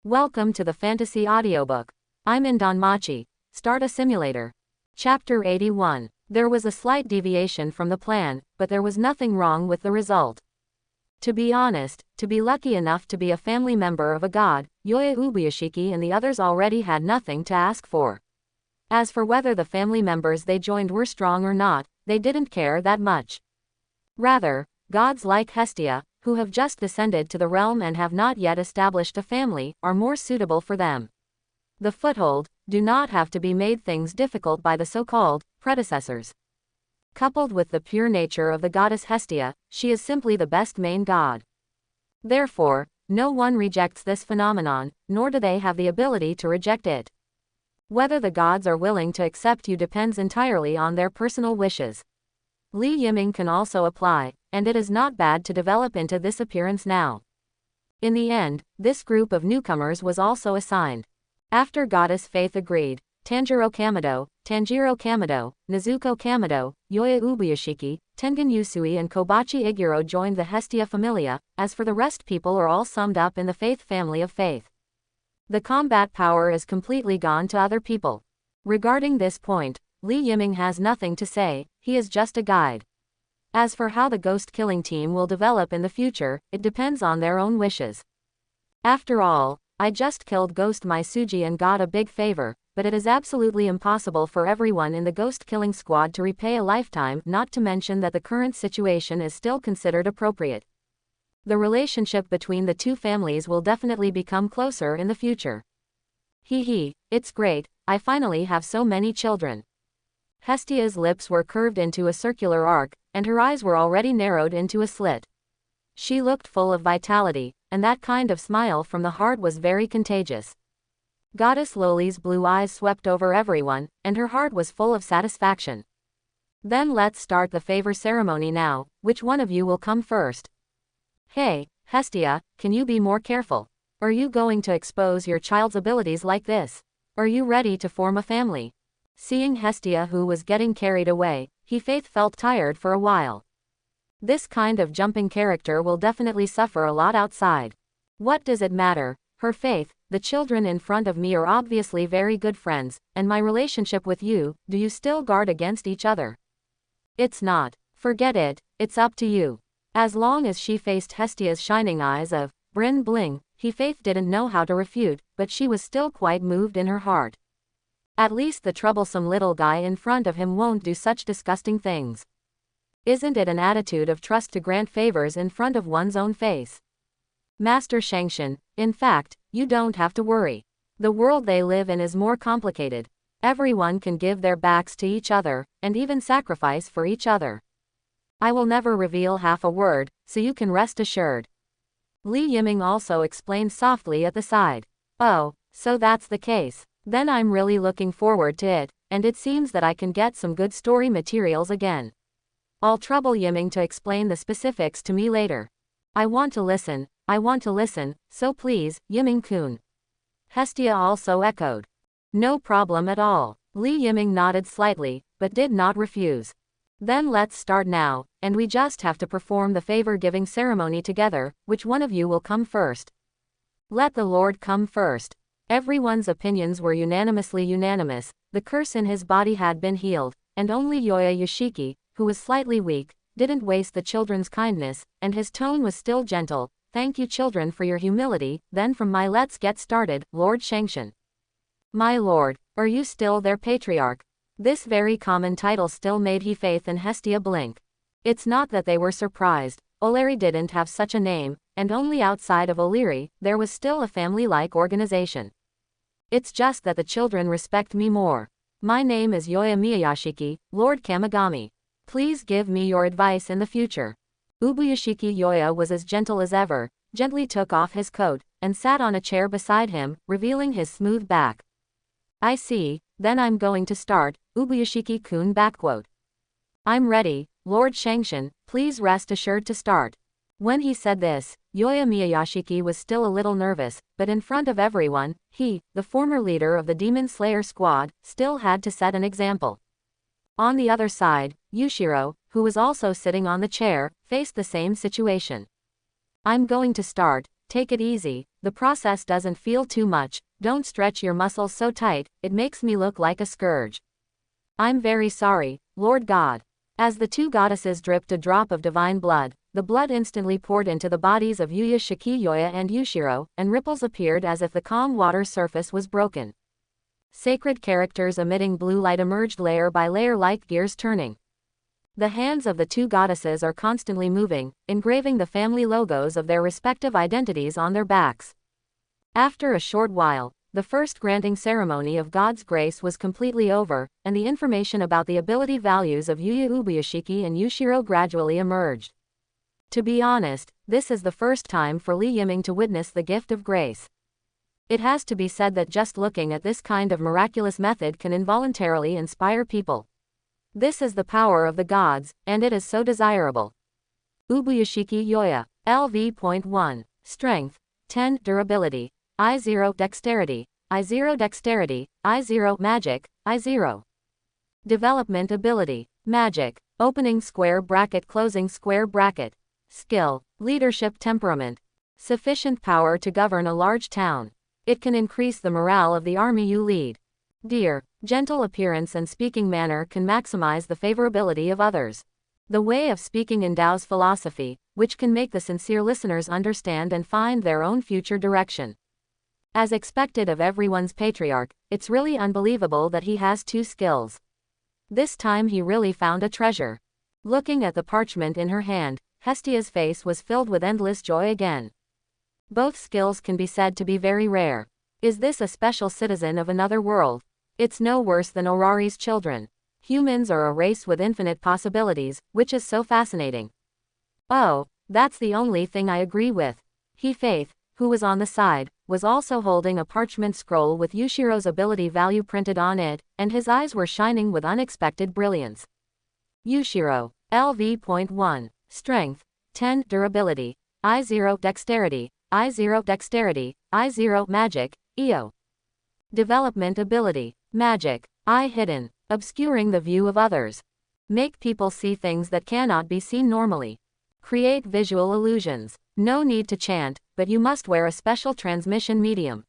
Welcome to the Fantasy Audiobook. I'm in DanMachi. Start a simulator. Chapter 81. There was a slight deviation from the plan, but there was nothing wrong with the result. To be honest, to be lucky enough to be a family member of a god, Yoya Ubuyashiki and the others already had nothing to ask for. As for whether the family members they joined were strong or not, they didn't care that much. Rather, gods like Hestia, who have just descended to the realm and have not yet established a family, are more suitable for them. The foothold do not have to be made things difficult by the so-called predecessors. Coupled with the pure nature of the goddess Hestia, she is simply the best main god. Therefore, no one rejects this phenomenon, nor do they have the ability to reject it. Whether the gods are willing to accept you depends entirely on their personal wishes. Li Yiming can also apply, and it is not bad to develop into this appearance now. In the end, this group of newcomers was also assigned. After Goddess Faith agreed, Tanjiro Kamado, Nezuko Kamado, Yoya Ubuyashiki, Tengen Yusui and Kobachi Iguro joined the Hestia Familia. As for the rest, people are all summed up in the Faith family of Faith. The combat power is completely gone to other people. Regarding this point, Li Yiming has nothing to say, he is just a guide. As for how the ghost killing team will develop in the future, it depends on their own wishes. After all, I just killed Ghost Maisuji and got a big favor, but it is absolutely impossible for everyone in the ghost killing squad to repay a lifetime, not to mention that the current situation is still considered appropriate. The relationship between the two families will definitely become closer in the future. It's great, I finally have so many children. Hestia's lips were curved into a circular arc, and her eyes were already narrowed into a slit. She looked full of vitality, and that kind of smile from the heart was very contagious. Goddess Loli's blue eyes swept over everyone, and her heart was full of satisfaction. Then let's start the favor ceremony now. Which one of you will come first? Hey, Hestia, can you be more careful? Are you going to expose your child's abilities like this? Are you ready to form a family? Seeing Hestia who was getting carried away, Faith felt tired for a while. This kind of jumping character will definitely suffer a lot outside. What does it matter? Her Faith, the children in front of me are obviously very good friends, and my relationship with you, do you still guard against each other? It's not. Forget it, it's up to you. As long as she faced Hestia's shining eyes of Brin Bling, Faith didn't know how to refute, but she was still quite moved in her heart. At least the troublesome little guy in front of him won't do such disgusting things. Isn't it an attitude of trust to grant favors in front of one's own face? Master Shengshan, in fact, you don't have to worry. The world they live in is more complicated. Everyone can give their backs to each other, and even sacrifice for each other. I will never reveal half a word, so you can rest assured. Li Yiming also explained softly at the side. Oh, so that's the case. Then I'm really looking forward to it, and it seems that I can get some good story materials again. I'll trouble Yiming to explain the specifics to me later. I want to listen, so please, Yiming-kun. Hestia also echoed. No problem at all. Li Yiming nodded slightly, but did not refuse. Then let's start now, and we just have to perform the favor-giving ceremony together. Which one of you will come first? Let the Lord come first. Everyone's opinions were unanimously unanimous. The curse in his body had been healed, and only Yoya Yoshiki, who was slightly weak, didn't waste the children's kindness, and his tone was still gentle. Thank you children for your humility. Then from my let's get started, Lord Shengshan. My lord, are you still their patriarch? This very common title still made Faith and Hestia blink. It's not that they were surprised. O'Leary didn't have such a name, and only outside of O'Leary, there was still a family-like organization. It's just that the children respect me more. My name is Yoya Miyashiki, Lord Kamigami. Please give me your advice in the future. Ubuyashiki Yoya was as gentle as ever, gently took off his coat, and sat on a chair beside him, revealing his smooth back. I see, then I'm going to start, Ubuyashiki-kun backquote. I'm ready, Lord Shengshan, please rest assured to start. When he said this, Yoya Miyashiki was still a little nervous, but in front of everyone, he, the former leader of the Demon Slayer squad, still had to set an example. On the other side, Yushiro, who was also sitting on the chair, faced the same situation. I'm going to start, take it easy, the process doesn't feel too much, don't stretch your muscles so tight, it makes me look like a scourge. I'm very sorry, Lord God. As the two goddesses dripped a drop of divine blood, the blood instantly poured into the bodies of Yuya Shikiyoya and Yushiro, and ripples appeared as if the calm water surface was broken. Sacred characters emitting blue light emerged layer by layer like gears turning. The hands of the two goddesses are constantly moving, engraving the family logos of their respective identities on their backs. After a short while, the first granting ceremony of God's grace was completely over, and the information about the ability values of Yuya Ubuyashiki and Yushiro gradually emerged. To be honest, this is the first time for Li Yiming to witness the gift of grace. It has to be said that just looking at this kind of miraculous method can involuntarily inspire people. This is the power of the gods, and it is so desirable. Ubuyashiki Yoya. LV.1. Strength. 10. Durability. I0. Dexterity. I0. Dexterity. I0. Magic. I0. Development ability. Magic. Opening square bracket closing square bracket. Skill. Leadership temperament. Sufficient power to govern a large town. It can increase the morale of the army you lead. Dear, gentle appearance and speaking manner can maximize the favorability of others. The way of speaking endows philosophy, which can make the sincere listeners understand and find their own future direction. As expected of everyone's patriarch, it's really unbelievable that he has two skills. This time he really found a treasure. Looking at the parchment in her hand, Hestia's face was filled with endless joy again. Both skills can be said to be very rare. Is this a special citizen of another world? It's no worse than Orari's children. Humans are a race with infinite possibilities, which is so fascinating. Oh, that's the only thing I agree with. Faith, who was on the side, was also holding a parchment scroll with Yushiro's ability value printed on it, and his eyes were shining with unexpected brilliance. Yushiro. LV.1. Strength. 10. Durability. I0. Dexterity. I0. Dexterity. I0. Magic. EO. Development ability. Magic. I hidden. Obscuring the view of others. Make people see things that cannot be seen normally. Create visual illusions. No need to chant, but you must wear a special transmission medium.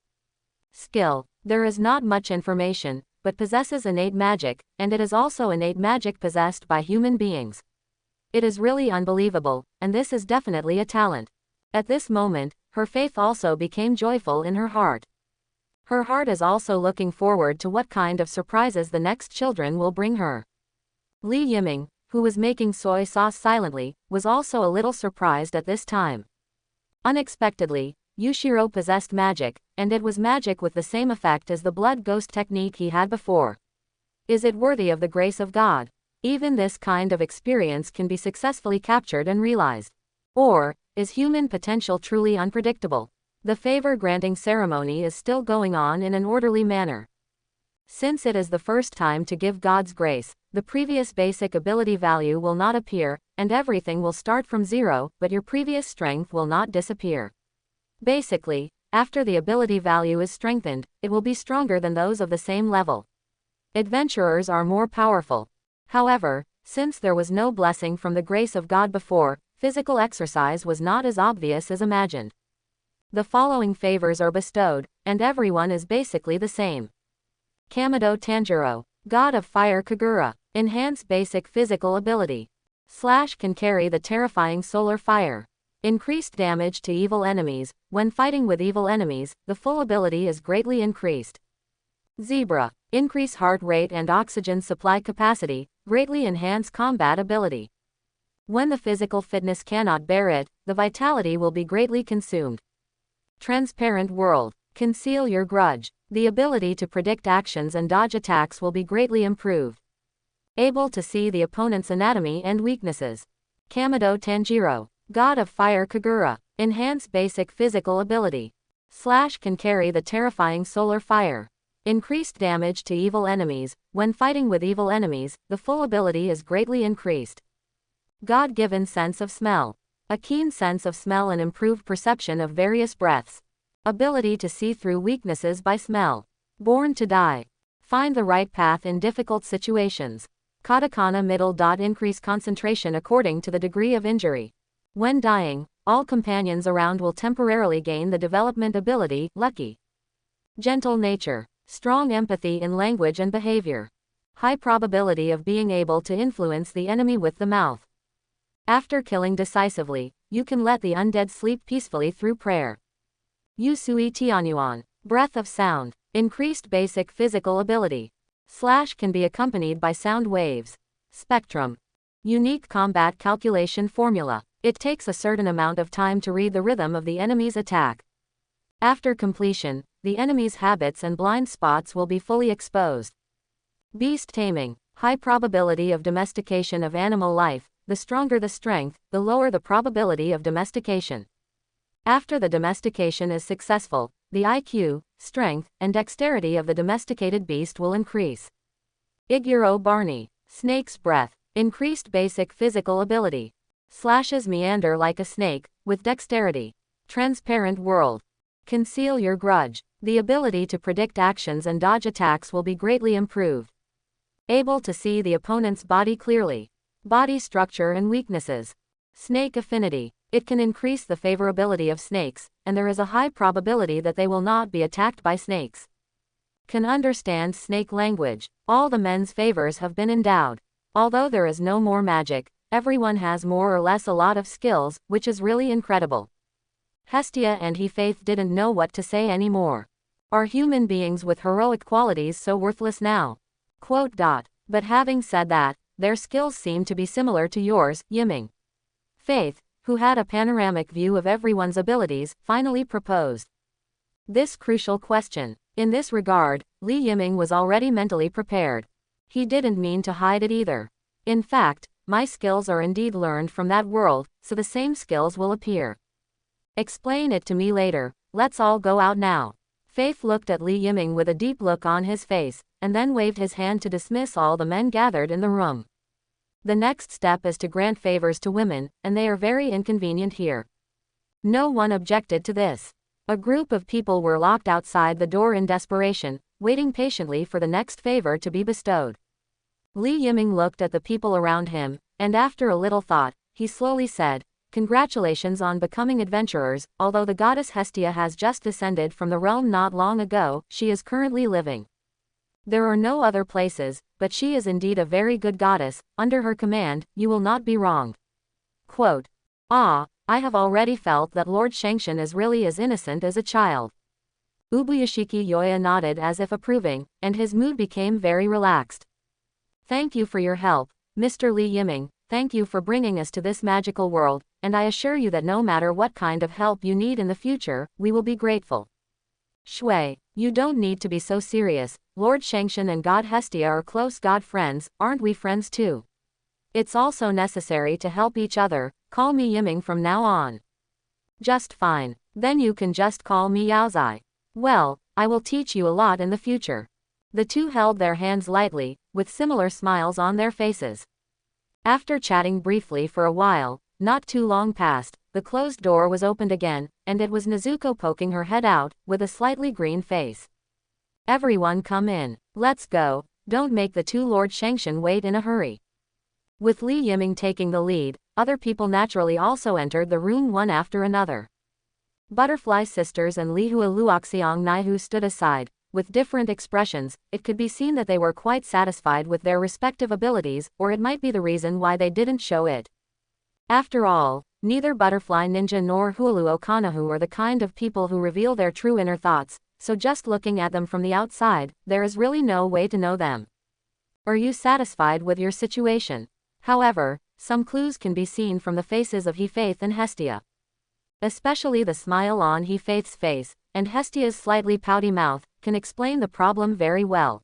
Skill. There is not much information, but possesses innate magic, and it is also innate magic possessed by human beings. It is really unbelievable, and this is definitely a talent. At this moment, her faith also became joyful in her heart. Her heart is also looking forward to what kind of surprises the next children will bring her. Li Yiming, who was making soy sauce silently, was also a little surprised at this time. Unexpectedly, Yushiro possessed magic, and it was magic with the same effect as the blood ghost technique he had before. Is it worthy of the grace of God? Even this kind of experience can be successfully captured and realized. Or, is human potential truly unpredictable? The favor-granting ceremony is still going on in an orderly manner. Since it is the first time to give God's grace, the previous basic ability value will not appear, and everything will start from zero, but your previous strength will not disappear. Basically, after the ability value is strengthened, it will be stronger than those of the same level. Adventurers are more powerful. However, since there was no blessing from the grace of God before, physical exercise was not as obvious as imagined. The following favors are bestowed, and everyone is basically the same. Kamado Tanjiro, God of Fire Kagura, enhance basic physical ability. / can carry the terrifying solar fire. Increased damage to evil enemies. When fighting with evil enemies, the full ability is greatly increased. Zebra, increase heart rate and oxygen supply capacity, greatly enhance combat ability. When the physical fitness cannot bear it, the vitality will be greatly consumed. Transparent world, conceal your grudge. The ability to predict actions and dodge attacks will be greatly improved. Able to see the opponent's anatomy and weaknesses. Kamado Tanjiro, God of Fire Kagura, enhance basic physical ability. / can carry the terrifying solar fire. Increased damage to evil enemies. When fighting with evil enemies, the full ability is greatly increased. God-given sense of smell. A keen sense of smell and improved perception of various breaths. Ability to see through weaknesses by smell. Born to die. Find the right path in difficult situations. Katakana middle. Increase concentration according to the degree of injury. When dying, all companions around will temporarily gain the development ability, lucky. Gentle nature. Strong empathy in language and behavior. High probability of being able to influence the enemy with the mouth. After killing decisively, you can let the undead sleep peacefully through prayer. Yu Sui Tianyuan. Breath of sound. Increased basic physical ability. Slash can be accompanied by sound waves. Spectrum. Unique combat calculation formula. It takes a certain amount of time to read the rhythm of the enemy's attack. After completion, the enemy's habits and blind spots will be fully exposed. Beast taming. High probability of domestication of animal life. The stronger the strength, the lower the probability of domestication. After the domestication is successful, the IQ, strength, and dexterity of the domesticated beast will increase. Iguro Barney. Snake's breath. Increased basic physical ability. Slashes meander like a snake, with dexterity. Transparent world. Conceal your grudge. The ability to predict actions and dodge attacks will be greatly improved. Able to see the opponent's body clearly. Body structure and weaknesses. Snake affinity. It can increase the favorability of snakes, and there is a high probability that they will not be attacked by snakes. Can understand snake language. All the men's favors have been endowed. Although there is no more magic, everyone has more or less a lot of skills, which is really incredible. Hestia and He-Faith didn't know what to say anymore. Are human beings with heroic qualities so worthless now? But having said that, their skills seem to be similar to yours, Yiming. Faith, who had a panoramic view of everyone's abilities, finally proposed this crucial question. In this regard, Li Yiming was already mentally prepared. He didn't mean to hide it either. In fact, my skills are indeed learned from that world, so the same skills will appear. Explain it to me later. Let's all go out now. Faith looked at Li Yiming with a deep look on his face, and then waved his hand to dismiss all the men gathered in the room. The next step is to grant favors to women, and they are very inconvenient here. No one objected to this. A group of people were locked outside the door in desperation, waiting patiently for the next favor to be bestowed. Li Yiming looked at the people around him, and after a little thought, he slowly said, "Congratulations on becoming adventurers. Although the goddess Hestia has just descended from the realm not long ago, she is currently living. There are no other places, but she is indeed a very good goddess. Under her command, you will not be wronged." I have already felt that Lord Shangshan is really as innocent as a child. Ubuyashiki Yoya nodded as if approving, and his mood became very relaxed. Thank you for your help, Mr. Li Yiming. Thank you for bringing us to this magical world, and I assure you that no matter what kind of help you need in the future, we will be grateful. Shui, you don't need to be so serious. Lord Shangshan and God Hestia are close god friends, aren't we friends too? It's also necessary to help each other. Call me Yiming from now on. Just fine. Then you can just call me Yaozai. Well, I will teach you a lot in the future. The two held their hands lightly, with similar smiles on their faces. After chatting briefly for a while, not too long passed, the closed door was opened again, and it was Nezuko poking her head out, with a slightly green face. Everyone come in. Let's go. Don't make the two Lord Shangshan wait in a hurry. With Li Yiming taking the lead, other people naturally also entered the room one after another. Butterfly Sisters and Lihua Luoxiang Naihu stood aside. With different expressions, it could be seen that they were quite satisfied with their respective abilities, or it might be the reason why they didn't show it. After all, neither Butterfly Ninja nor Huluo Kanahu are the kind of people who reveal their true inner thoughts, so just looking at them from the outside, there is really no way to know them. Are you satisfied with your situation? However, some clues can be seen from the faces of He-Faith and Hestia. Especially the smile on He-Faith's face, and Hestia's slightly pouty mouth, can explain the problem very well.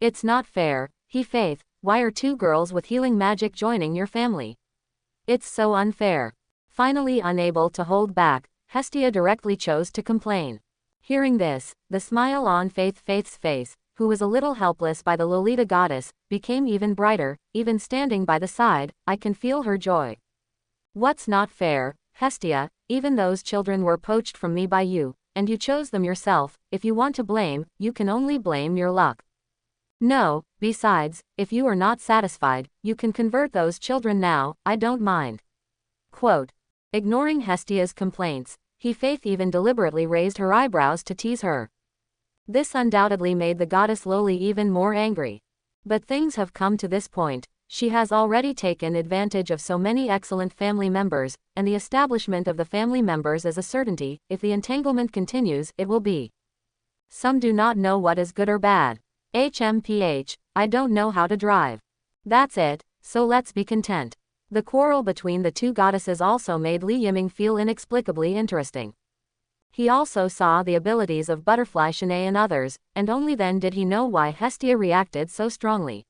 It's not fair, He-Faith, why are two girls with healing magic joining your family? It's so unfair. Finally unable to hold back, Hestia directly chose to complain. Hearing this, the smile on Faith's face, who was a little helpless by the Lolita goddess, became even brighter. Even standing by the side, I can feel her joy. What's not fair, Hestia? Even those children were poached from me by you, and you chose them yourself. If you want to blame, you can only blame your luck. No, besides, if you are not satisfied, you can convert those children now, I don't mind. Ignoring Hestia's complaints, Faith even deliberately raised her eyebrows to tease her. This undoubtedly made the goddess Loli even more angry. But things have come to this point. She has already taken advantage of so many excellent family members, and the establishment of the family members is a certainty. If the entanglement continues, it will be. Some do not know what is good or bad. HMPH, I don't know how to drive. That's it, so let's be content. The quarrel between the two goddesses also made Li Yiming feel inexplicably interesting. He also saw the abilities of Butterfly Shanae and others, and only then did he know why Hestia reacted so strongly.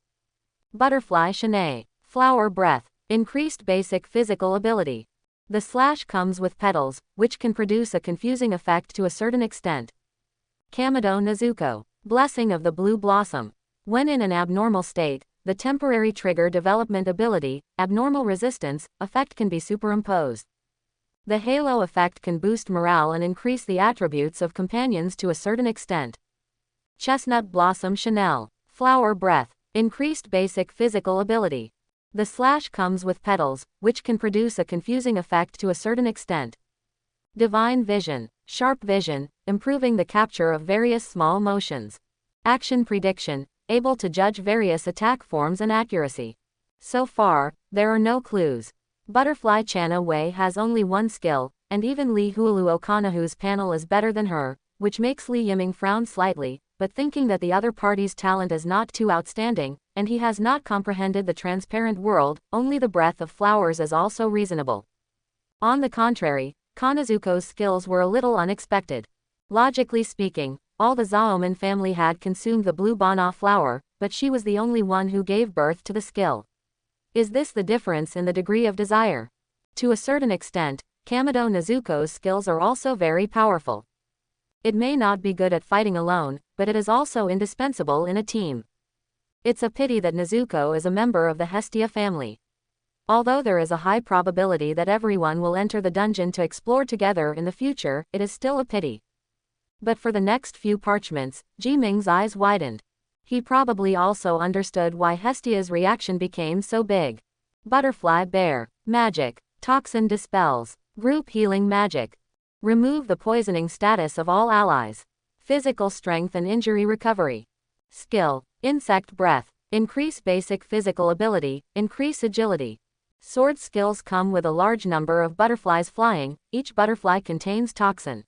Butterfly Shanae. Flower breath. Increased basic physical ability. The slash comes with petals, which can produce a confusing effect to a certain extent. Kamado Nezuko. Blessing of the blue blossom. When in an abnormal state, the temporary trigger development ability, abnormal resistance, effect can be superimposed. The halo effect can boost morale and increase the attributes of companions to a certain extent. Chestnut Blossom Chanel. Flower breath. Increased basic physical ability. The slash comes with petals, which can produce a confusing effect to a certain extent. Divine Vision. Sharp vision, improving the capture of various small motions. Action prediction, able to judge various attack forms and accuracy. So far, there are no clues. Butterfly Chana Wei has only one skill, and even Li Huolu Okanahu's panel is better than her, which makes Li Yiming frown slightly, but thinking that the other party's talent is not too outstanding, and he has not comprehended the transparent world, only the breath of flowers is also reasonable. On the contrary, Kanazuko's skills were a little unexpected. Logically speaking, all the Zaoman family had consumed the blue bana flower, but she was the only one who gave birth to the skill. Is this the difference in the degree of desire? To a certain extent, Kamado Nezuko's skills are also very powerful. It may not be good at fighting alone, but it is also indispensable in a team. It's a pity that Nezuko is a member of the Hestia family. Although there is a high probability that everyone will enter the dungeon to explore together in the future, it is still a pity. But for the next few parchments, Ji Ming's eyes widened. He probably also understood why Hestia's reaction became so big. Butterfly Bear. Magic. Toxin dispels. Group healing magic. Remove the poisoning status of all allies. Physical strength and injury recovery. Skill. Insect breath. Increase basic physical ability, increase agility. Sword skills come with a large number of butterflies flying, each butterfly contains toxin.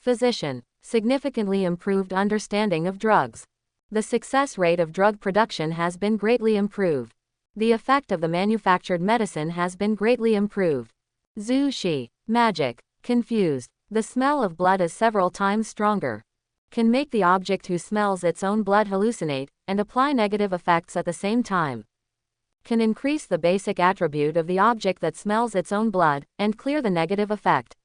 Physician. Significantly improved understanding of drugs. The success rate of drug production has been greatly improved. The effect of the manufactured medicine has been greatly improved. Zhu Shi. Magic. Confused. The smell of blood is several times stronger. Can make the object who smells its own blood hallucinate, and apply negative effects at the same time. Can increase the basic attribute of the object that smells its own blood, and clear the negative effect.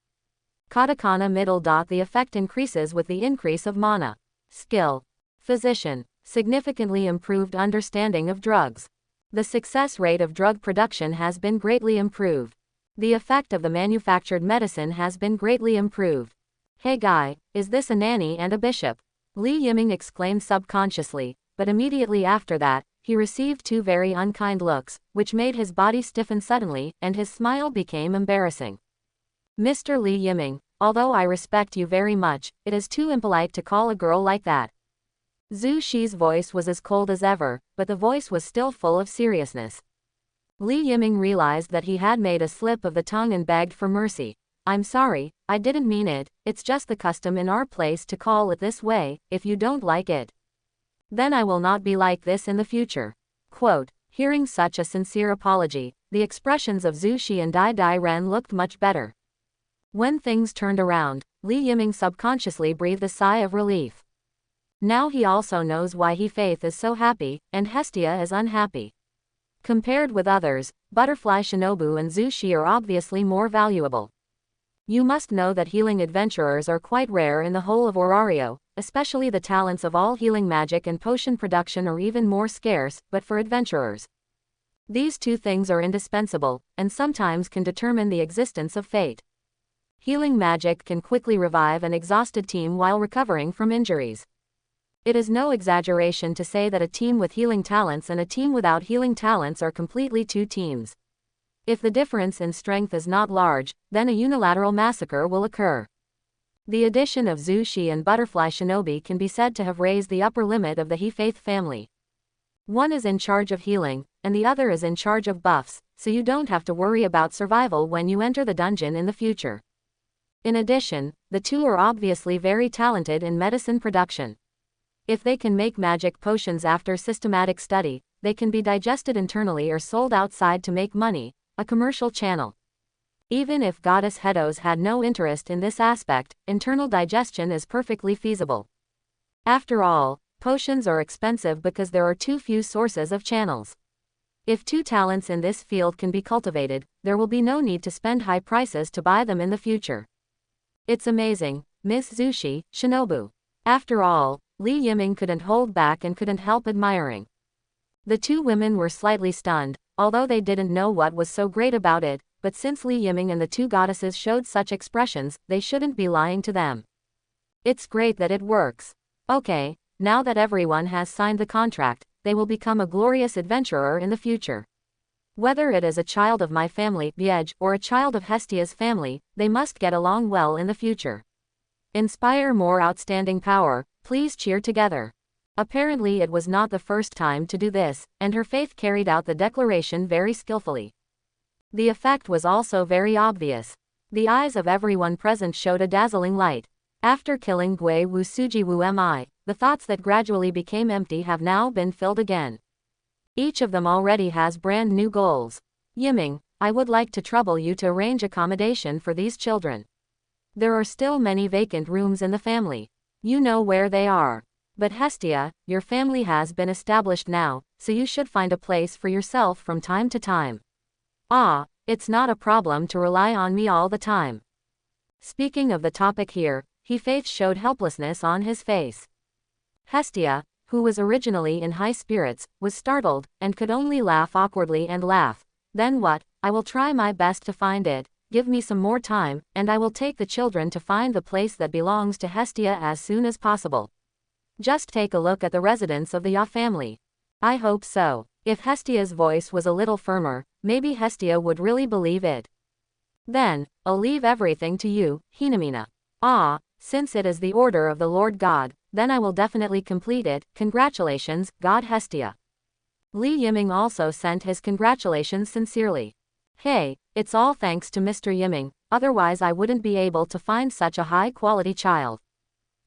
Katakana middle dot. The effect increases with the increase of mana. Skill. Physician. Significantly improved understanding of drugs. The success rate of drug production has been greatly improved. The effect of the manufactured medicine has been greatly improved. Hey guy, is this a nanny and a bishop? Li Yiming exclaimed subconsciously, but immediately after that, he received two very unkind looks, which made his body stiffen suddenly, and his smile became embarrassing. Mr. Li Yiming, although I respect you very much, it is too impolite to call a girl like that. Zhu Shi's voice was as cold as ever, but the voice was still full of seriousness. Li Yiming realized that he had made a slip of the tongue and begged for mercy. I'm sorry, I didn't mean it, it's just the custom in our place to call it this way. If you don't like it, then I will not be like this in the future. Quote, hearing such a sincere apology, the expressions of Zhu Shi and Dai Dai Ren looked much better. When things turned around, Li Yiming subconsciously breathed a sigh of relief. Now he also knows why Faith is so happy, and Hestia is unhappy. Compared with others, Butterfly Shinobu and Zhu Shi are obviously more valuable. You must know that healing adventurers are quite rare in the whole of Orario, especially the talents of all healing magic and potion production are even more scarce, but for adventurers, these two things are indispensable, and sometimes can determine the existence of fate. Healing magic can quickly revive an exhausted team while recovering from injuries. It is no exaggeration to say that a team with healing talents and a team without healing talents are completely two teams. If the difference in strength is not large, then a unilateral massacre will occur. The addition of Zushi and Butterfly Shinobi can be said to have raised the upper limit of the He-Faith family. One is in charge of healing, and the other is in charge of buffs, so you don't have to worry about survival when you enter the dungeon in the future. In addition, the two are obviously very talented in medicine production. If they can make magic potions after systematic study, they can be digested internally or sold outside to make money, a commercial channel. Even if Goddess Hedos had no interest in this aspect, internal digestion is perfectly feasible. After all, potions are expensive because there are too few sources of channels. If two talents in this field can be cultivated, there will be no need to spend high prices to buy them in the future. It's amazing, Miss Zushi, Shinobu. After all, Li Yiming couldn't hold back and couldn't help admiring. The two women were slightly stunned, although they didn't know what was so great about it, but since Li Yiming and the two goddesses showed such expressions, they shouldn't be lying to them. It's great that it works. Okay, now that everyone has signed the contract, they will become a glorious adventurer in the future. Whether it is a child of my family, Biej, or a child of Hestia's family, they must get along well in the future. Inspire more outstanding power, please cheer together. Apparently it was not the first time to do this, and her faith carried out the declaration very skillfully. The effect was also very obvious. The eyes of everyone present showed a dazzling light. After killing Gui Wu Suji Wu Mi, the thoughts that gradually became empty have now been filled again. Each of them already has brand new goals. Yiming, I would like to trouble you to arrange accommodation for these children. There are still many vacant rooms in the family. You know where they are. But Hestia, your family has been established now, so you should find a place for yourself from time to time. Ah, it's not a problem to rely on me all the time. Speaking of the topic here, He-Faith showed helplessness on his face. Hestia, who was originally in high spirits, was startled, and could only laugh awkwardly and laugh. Then what? I will try my best to find it, give me some more time, and I will take the children to find the place that belongs to Hestia as soon as possible. Just take a look at the residence of the Ya family. I hope so. If Hestia's voice was a little firmer, maybe Hestia would really believe it. Then, I'll leave everything to you, Hinamina. Ah, since it is the order of the Lord God, then I will definitely complete it. Congratulations, God Hestia. Li Yiming also sent his congratulations sincerely. Hey, it's all thanks to Mr. Yiming, otherwise I wouldn't be able to find such a high-quality child.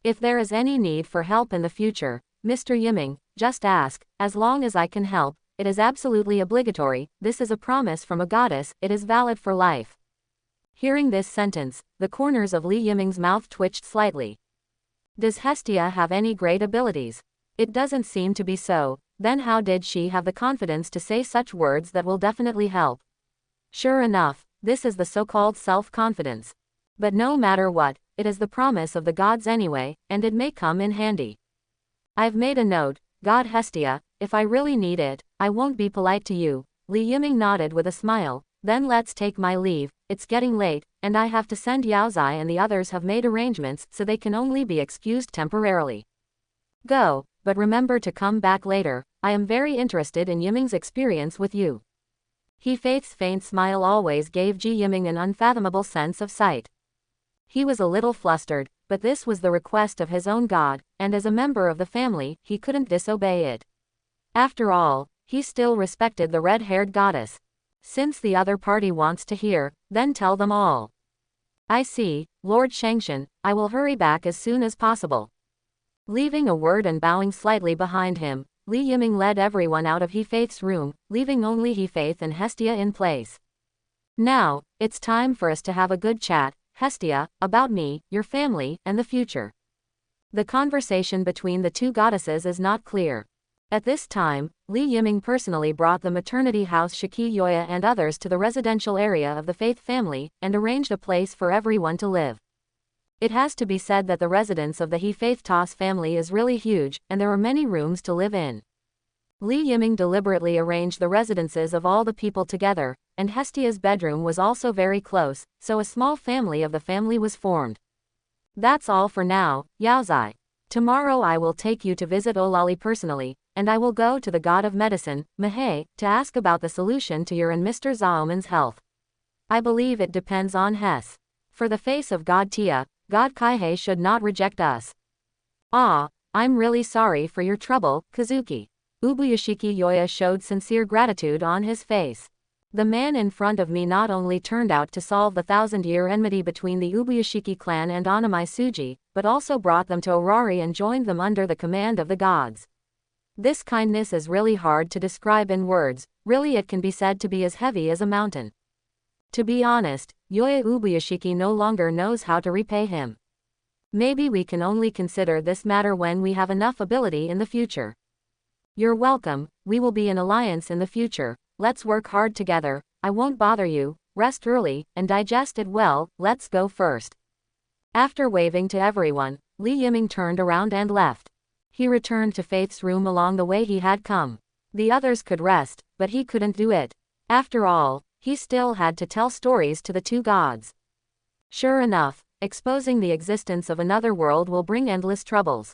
If there is any need for help in the future, Mr. Yiming, just ask, as long as I can help, it is absolutely obligatory, this is a promise from a goddess, it is valid for life. Hearing this sentence, the corners of Li Yiming's mouth twitched slightly. Does Hestia have any great abilities? It doesn't seem to be so, then how did she have the confidence to say such words that will definitely help? Sure enough, this is the so-called self-confidence. But no matter what, it is the promise of the gods anyway, and it may come in handy. I've made a note, God Hestia, if I really need it, I won't be polite to you. Li Yiming nodded with a smile, then let's take my leave, it's getting late, and I have to send Yaozai and the others have made arrangements so they can only be excused temporarily. Go, but remember to come back later, I am very interested in Yiming's experience with you. He-Faith's faint smile always gave Ji Yiming an unfathomable sense of sight. He was a little flustered, but this was the request of his own god, and as a member of the family, he couldn't disobey it. After all, he still respected the red-haired goddess. Since the other party wants to hear, then tell them all. I see, Lord Shangshan, I will hurry back as soon as possible. Leaving a word and bowing slightly behind him, Li Yiming led everyone out of He-Faith's room, leaving only He-Faith and Hestia in place. Now, it's time for us to have a good chat, Hestia, about me, your family, and the future. The conversation between the two goddesses is not clear. At this time, Li Yiming personally brought the maternity house Shiki Yoya and others to the residential area of the Faith family, and arranged a place for everyone to live. It has to be said that the residence of the He-Faith Tas family is really huge, and there are many rooms to live in. Li Yiming deliberately arranged the residences of all the people together, and Hestia's bedroom was also very close, so a small family of the family was formed. That's all for now, Yaozai. Tomorrow I will take you to visit Olali personally, and I will go to the god of medicine, Mahe, to ask about the solution to your and Mr. Zaoman's health. I believe it depends on Hess. For the face of God Tia, God Kaihei should not reject us. Ah, I'm really sorry for your trouble, Kazuki. Ubuyashiki Yoya showed sincere gratitude on his face. The man in front of me not only turned out to solve the 1,000-year enmity between the Ubuyashiki clan and Onamai Suji, but also brought them to Orari and joined them under the command of the gods. This kindness is really hard to describe in words, really it can be said to be as heavy as a mountain. To be honest, Yoya Ubuyashiki no longer knows how to repay him. Maybe we can only consider this matter when we have enough ability in the future. You're welcome, we will be in alliance in the future. Let's work hard together, I won't bother you, rest early, and digest it well, let's go first. After waving to everyone, Li Yiming turned around and left. He returned to Faith's room along the way he had come. The others could rest, but he couldn't do it. After all, he still had to tell stories to the two gods. Sure enough, exposing the existence of another world will bring endless troubles.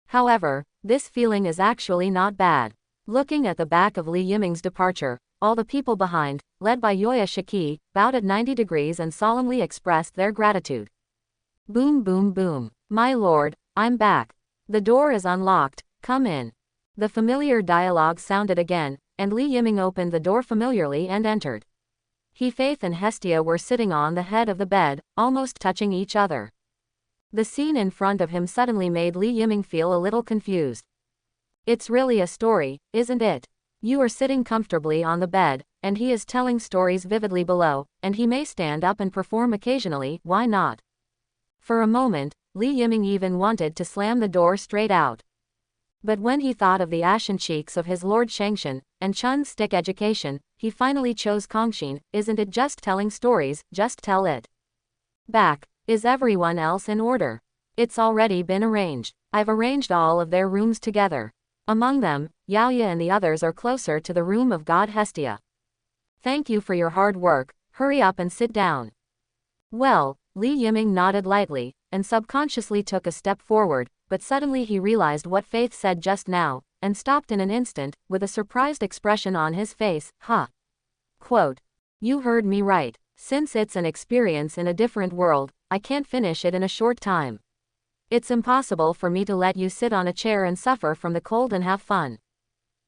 However, this feeling is actually not bad. Looking at the back of Li Yiming's departure, all the people behind, led by Yoya Shiki, bowed at 90 degrees and solemnly expressed their gratitude. Boom boom boom. My lord, I'm back. The door is unlocked, come in. The familiar dialogue sounded again, and Li Yiming opened the door familiarly and entered. Faith and Hestia were sitting on the head of the bed, almost touching each other. The scene in front of him suddenly made Li Yiming feel a little confused. It's really a story, isn't it? You are sitting comfortably on the bed, and he is telling stories vividly below, and he may stand up and perform occasionally, why not? For a moment, Li Yiming even wanted to slam the door straight out. But when he thought of the ashen cheeks of his lord Shangshan, and Chun's stick education, he finally chose Kongshin. Isn't it just telling stories, just tell it. Back, is everyone else in order? It's already been arranged. I've arranged all of their rooms together. Among them, Yaoya and the others are closer to the room of God Hestia. Thank you for your hard work, hurry up and sit down. Well, Li Yiming nodded lightly, and subconsciously took a step forward, but suddenly he realized what Faith said just now, and stopped in an instant, with a surprised expression on his face, huh? Quote, you heard me right, since it's an experience in a different world, I can't finish it in a short time. It's impossible for me to let you sit on a chair and suffer from the cold and have fun.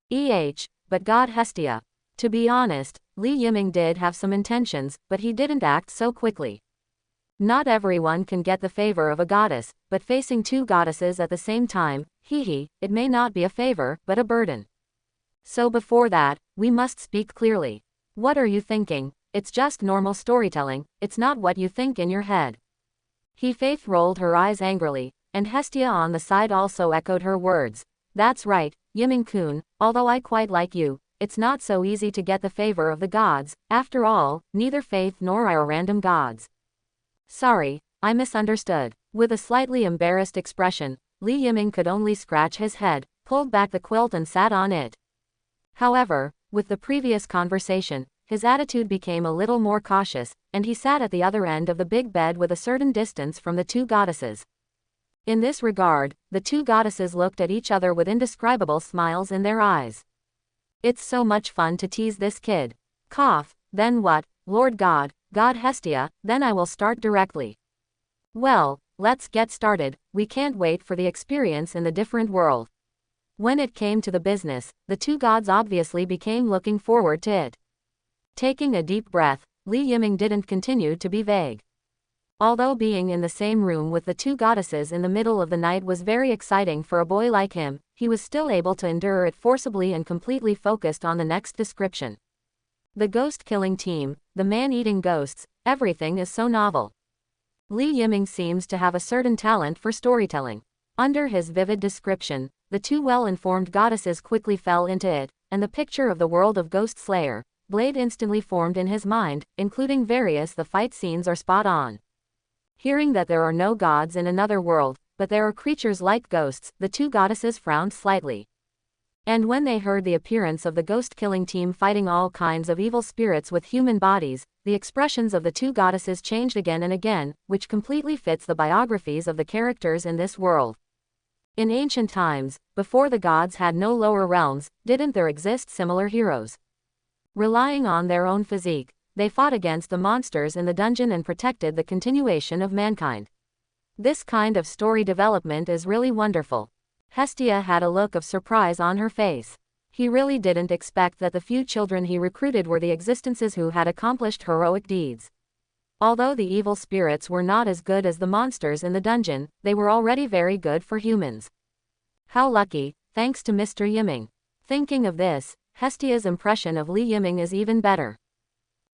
But God Hestia. To be honest, Li Yiming did have some intentions, but he didn't act so quickly. Not everyone can get the favor of a goddess, but facing two goddesses at the same time, it may not be a favor, but a burden. So before that, we must speak clearly. What are you thinking? It's just normal storytelling, it's not what you think in your head. Faith rolled her eyes angrily, and Hestia on the side also echoed her words. That's right, Yiming-kun, although I quite like you, it's not so easy to get the favor of the gods, after all, neither Faith nor I are random gods. Sorry, I misunderstood. With a slightly embarrassed expression, Li Yiming could only scratch his head, pulled back the quilt and sat on it. However, with the previous conversation, his attitude became a little more cautious, and he sat at the other end of the big bed with a certain distance from the two goddesses. In this regard, the two goddesses looked at each other with indescribable smiles in their eyes. It's so much fun to tease this kid. Cough, then what, Lord God, God Hestia, then I will start directly. Well, let's get started, we can't wait for the experience in the different world. When it came to the business, the two gods obviously became looking forward to it. Taking a deep breath, Li Yiming didn't continue to be vague. Although being in the same room with the two goddesses in the middle of the night was very exciting for a boy like him, he was still able to endure it forcibly and completely focused on the next description. The ghost-killing team, the man-eating ghosts, everything is so novel. Li Yiming seems to have a certain talent for storytelling. Under his vivid description, the two well-informed goddesses quickly fell into it, and the picture of the world of Ghost Slayer, Blade instantly formed in his mind, including the fight scenes are spot on. Hearing that there are no gods in another world, but there are creatures like ghosts, the two goddesses frowned slightly. And when they heard the appearance of the ghost-killing team fighting all kinds of evil spirits with human bodies, the expressions of the two goddesses changed again and again, which completely fits the biographies of the characters in this world. In ancient times, before the gods had no lower realms, didn't there exist similar heroes? Relying on their own physique, they fought against the monsters in the dungeon and protected the continuation of mankind. This kind of story development is really wonderful. Hestia had a look of surprise on her face. He really didn't expect that the few children he recruited were the existences who had accomplished heroic deeds. Although the evil spirits were not as good as the monsters in the dungeon, they were already very good for humans. How lucky, thanks to Mr. Yiming. Thinking of this, Hestia's impression of Li Yiming is even better.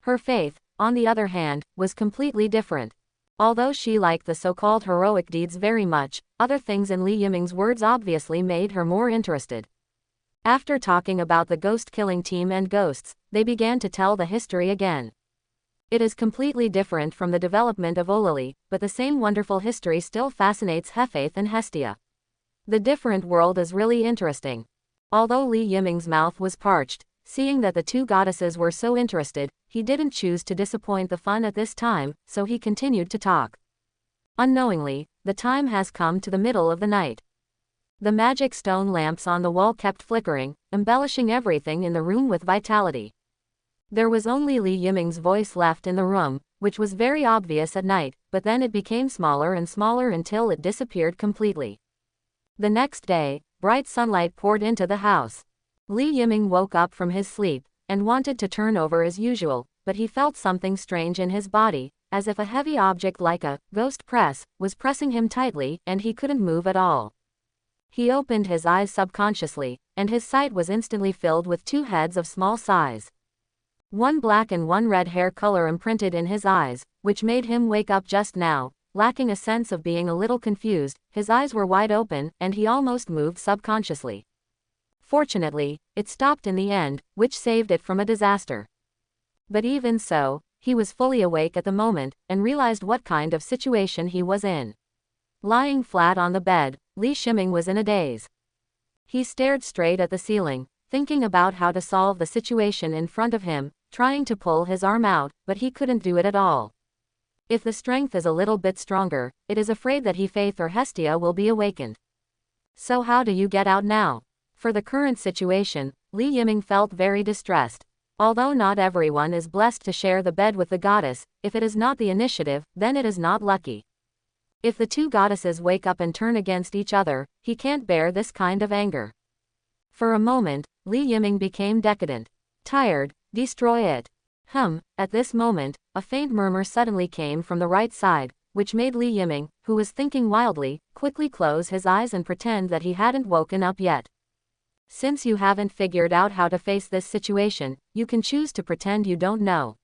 Her faith, on the other hand, was completely different. Although she liked the so-called heroic deeds very much, other things in Li Yiming's words obviously made her more interested. After talking about the ghost-killing team and ghosts, they began to tell the history again. It is completely different from the development of Olali, but the same wonderful history still fascinates Hefaith and Hestia. The different world is really interesting. Although Li Yiming's mouth was parched, seeing that the two goddesses were so interested, he didn't choose to disappoint the fun at this time, so he continued to talk. Unknowingly, the time has come to the middle of the night. The magic stone lamps on the wall kept flickering, embellishing everything in the room with vitality. There was only Li Yiming's voice left in the room, which was very obvious at night, but then it became smaller and smaller until it disappeared completely. The next day, bright sunlight poured into the house. Li Yiming woke up from his sleep, and wanted to turn over as usual, but he felt something strange in his body, as if a heavy object like a ghost press was pressing him tightly, and he couldn't move at all. He opened his eyes subconsciously, and his sight was instantly filled with two heads of small size. One black and one red hair color imprinted in his eyes, which made him wake up just now, lacking a sense of being a little confused. His eyes were wide open, and he almost moved subconsciously. Fortunately, it stopped in the end, which saved it from a disaster. But even so, he was fully awake at the moment, and realized what kind of situation he was in. Lying flat on the bed, Li Yiming was in a daze. He stared straight at the ceiling, thinking about how to solve the situation in front of him, trying to pull his arm out, but he couldn't do it at all. If the strength is a little bit stronger, it is afraid that Hefaith or Hestia will be awakened. So how do you get out now? For the current situation, Li Yiming felt very distressed. Although not everyone is blessed to share the bed with the goddess, if it is not the initiative, then it is not lucky. If the two goddesses wake up and turn against each other, he can't bear this kind of anger. For a moment, Li Yiming became decadent. Tired, destroy it. At this moment, a faint murmur suddenly came from the right side, which made Li Yiming, who was thinking wildly, quickly close his eyes and pretend that he hadn't woken up yet. Since you haven't figured out how to face this situation, you can choose to pretend you don't know.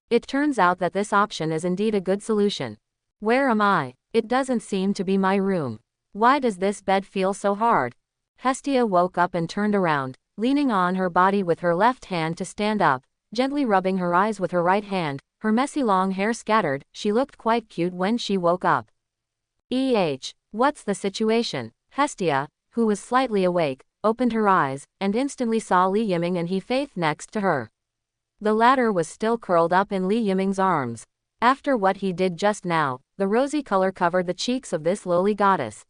It turns out that this option is indeed a good solution. Where am I? It doesn't seem to be my room. Why does this bed feel so hard? Hestia woke up and turned around, leaning on her body with her left hand to stand up, gently rubbing her eyes with her right hand, her messy long hair scattered. She looked quite cute when she woke up. What's the situation? Hestia, who was slightly awake, opened her eyes, and instantly saw Li Yiming and Hefaith next to her. The latter was still curled up in Li Yiming's arms. After what he did just now, the rosy color covered the cheeks of this lowly goddess.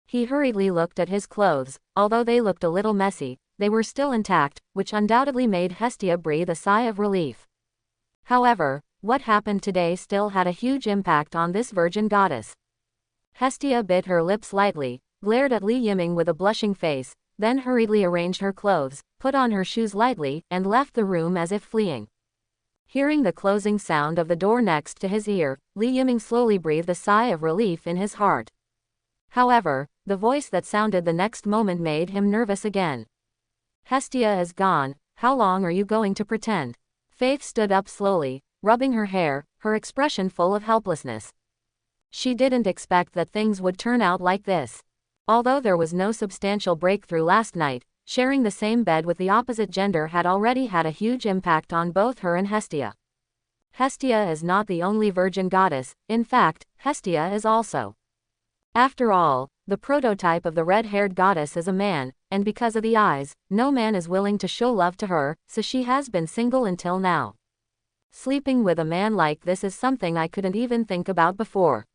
He hurriedly looked at his clothes. Although they looked a little messy, they were still intact, which undoubtedly made Hestia breathe a sigh of relief. However, what happened today still had a huge impact on this virgin goddess. Hestia bit her lips lightly, glared at Li Yiming with a blushing face, then hurriedly arranged her clothes, put on her shoes lightly, and left the room as if fleeing. Hearing the closing sound of the door next to his ear, Li Yiming slowly breathed a sigh of relief in his heart. However, the voice that sounded the next moment made him nervous again. Hestia is gone. How long are you going to pretend? Faith stood up slowly, rubbing her hair, her expression full of helplessness. She didn't expect that things would turn out like this. Although there was no substantial breakthrough last night, sharing the same bed with the opposite gender had already had a huge impact on both her and Hestia. Hestia is not the only virgin goddess. In fact, Hestia is also. After all, the prototype of the red-haired goddess is a man, and because of the eyes, no man is willing to show love to her, so she has been single until now. Sleeping with a man like this is something I couldn't even think about before.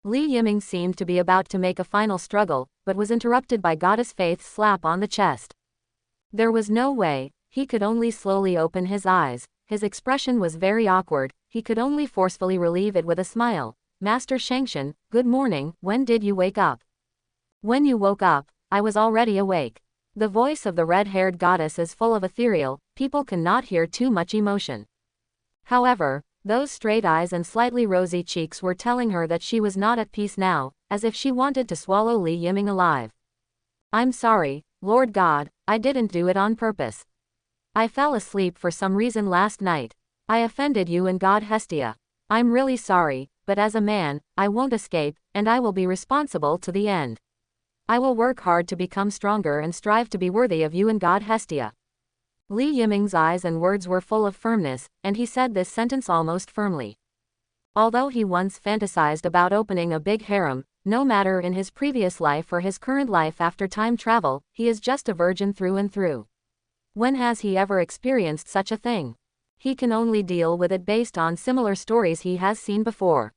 Li Yiming seemed to be about to make a final struggle, but was interrupted by Goddess Faith's slap on the chest. There was no way, he could only slowly open his eyes, his expression was very awkward, he could only forcefully relieve it with a smile. Master Shengshan, good morning, when did you wake up? When you woke up, I was already awake. The voice of the red-haired goddess is full of ethereal, people cannot hear too much emotion. However, those straight eyes and slightly rosy cheeks were telling her that she was not at peace now, as if she wanted to swallow Li Yiming alive. I'm sorry, Lord God, I didn't do it on purpose. I fell asleep for some reason last night. I offended you and God Hestia. I'm really sorry, but as a man, I won't escape, and I will be responsible to the end. I will work hard to become stronger and strive to be worthy of you and God Hestia. Li Yiming's eyes and words were full of firmness, and he said this sentence almost firmly. Although he once fantasized about opening a big harem, no matter in his previous life or his current life after time travel, he is just a virgin through and through. When has he ever experienced such a thing? He can only deal with it based on similar stories he has seen before.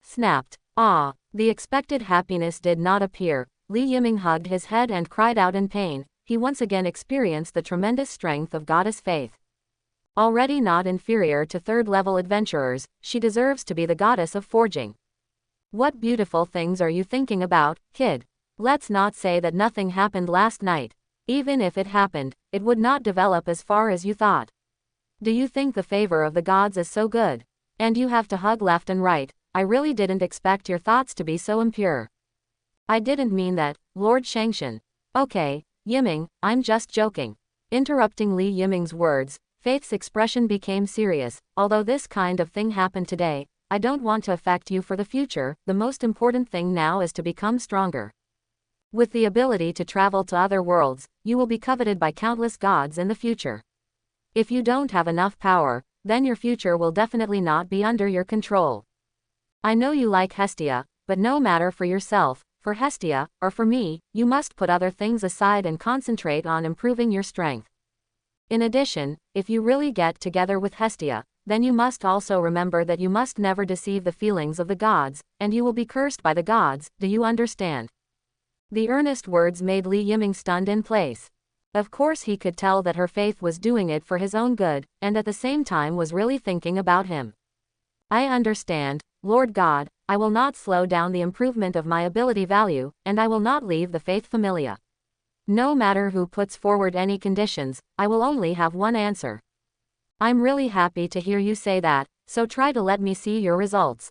Snapped. Ah, the expected happiness did not appear. Li Yiming hugged his head and cried out in pain. He once again experienced the tremendous strength of Goddess Faith. Already not inferior to third-level adventurers, she deserves to be the goddess of forging. What beautiful things are you thinking about, kid? Let's not say that nothing happened last night. Even if it happened, it would not develop as far as you thought. Do you think the favor of the gods is so good? And you have to hug left and right. I really didn't expect your thoughts to be so impure. I didn't mean that, Lord Shengshan. Okay, Yiming, I'm just joking. Interrupting Li Yiming's words, Faith's expression became serious. Although this kind of thing happened today, I don't want to affect you for the future. The most important thing now is to become stronger. With the ability to travel to other worlds, you will be coveted by countless gods in the future. If you don't have enough power, then your future will definitely not be under your control. I know you like Hestia, but no matter for yourself, for Hestia, or for me, you must put other things aside and concentrate on improving your strength. In addition, if you really get together with Hestia, then you must also remember that you must never deceive the feelings of the gods, and you will be cursed by the gods, do you understand? The earnest words made Li Yiming stunned in place. Of course he could tell that her faith was doing it for his own good, and at the same time was really thinking about him. I understand, Lord God, I will not slow down the improvement of my ability value, and I will not leave the faith familia. No matter who puts forward any conditions, I will only have one answer. I'm really happy to hear you say that, so try to let me see your results.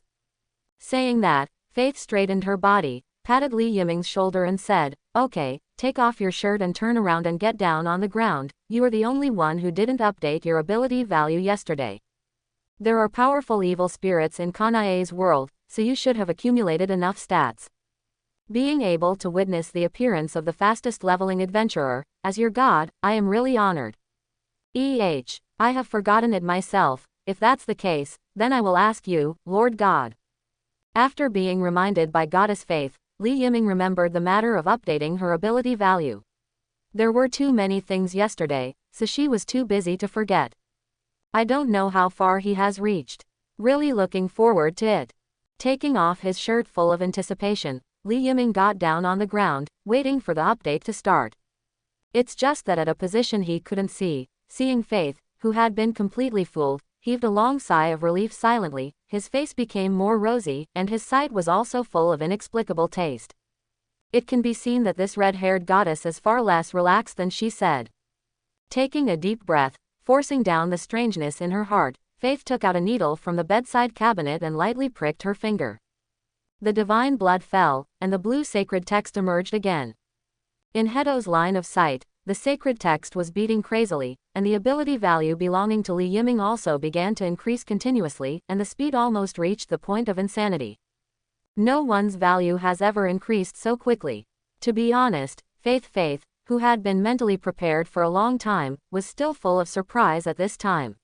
Saying that, Faith straightened her body, patted Li Yiming's shoulder and said, okay, take off your shirt and turn around and get down on the ground. You are the only one who didn't update your ability value yesterday. There are powerful evil spirits in Kanae's world, so you should have accumulated enough stats. Being able to witness the appearance of the fastest leveling adventurer, as your god, I am really honored. I have forgotten it myself. If that's the case, then I will ask you, Lord God. After being reminded by Goddess Faith, Li Yiming remembered the matter of updating her ability value. There were too many things yesterday, so she was too busy to forget. I don't know how far he has reached. Really looking forward to it. Taking off his shirt full of anticipation, Li Yiming got down on the ground, waiting for the update to start. It's just that at a position he couldn't see, seeing Faith, who had been completely fooled, heaved a long sigh of relief silently, his face became more rosy, and his sight was also full of inexplicable taste. It can be seen that this red-haired goddess is far less relaxed than she said. Taking a deep breath, forcing down the strangeness in her heart, Faith took out a needle from the bedside cabinet and lightly pricked her finger. The divine blood fell, and the blue sacred text emerged again. In Hedo's line of sight, the sacred text was beating crazily, and the ability value belonging to Li Yiming also began to increase continuously, and the speed almost reached the point of insanity. No one's value has ever increased so quickly. To be honest, Faith, who had been mentally prepared for a long time, was still full of surprise at this time.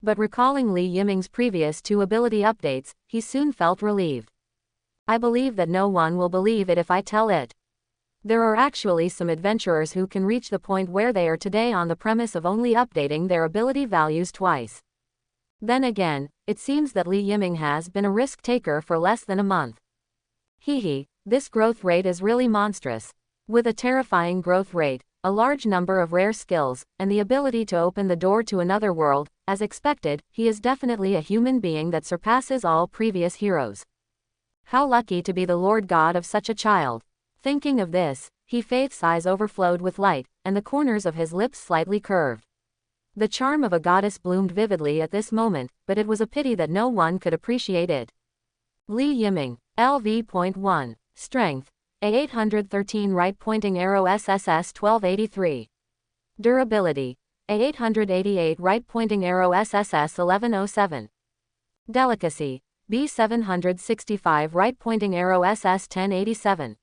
But recalling Li Yiming's previous 2 ability updates, he soon felt relieved. I believe that no one will believe it if I tell it. There are actually some adventurers who can reach the point where they are today on the premise of only updating their ability values twice. Then again, it seems that Li Yiming has been a risk-taker for less than a month. Hee, this growth rate is really monstrous. With a terrifying growth rate, a large number of rare skills, and the ability to open the door to another world, as expected, he is definitely a human being that surpasses all previous heroes. How lucky to be the Lord God of such a child. Thinking of this, Faith's eyes overflowed with light, and the corners of his lips slightly curved. The charm of a goddess bloomed vividly at this moment, but it was a pity that no one could appreciate it. Li Yiming, LV.1, Strength, A813 right-pointing arrow SSS 1283. Durability, A888 right-pointing arrow SSS 1107. Delicacy, B765 right-pointing arrow SS 1087.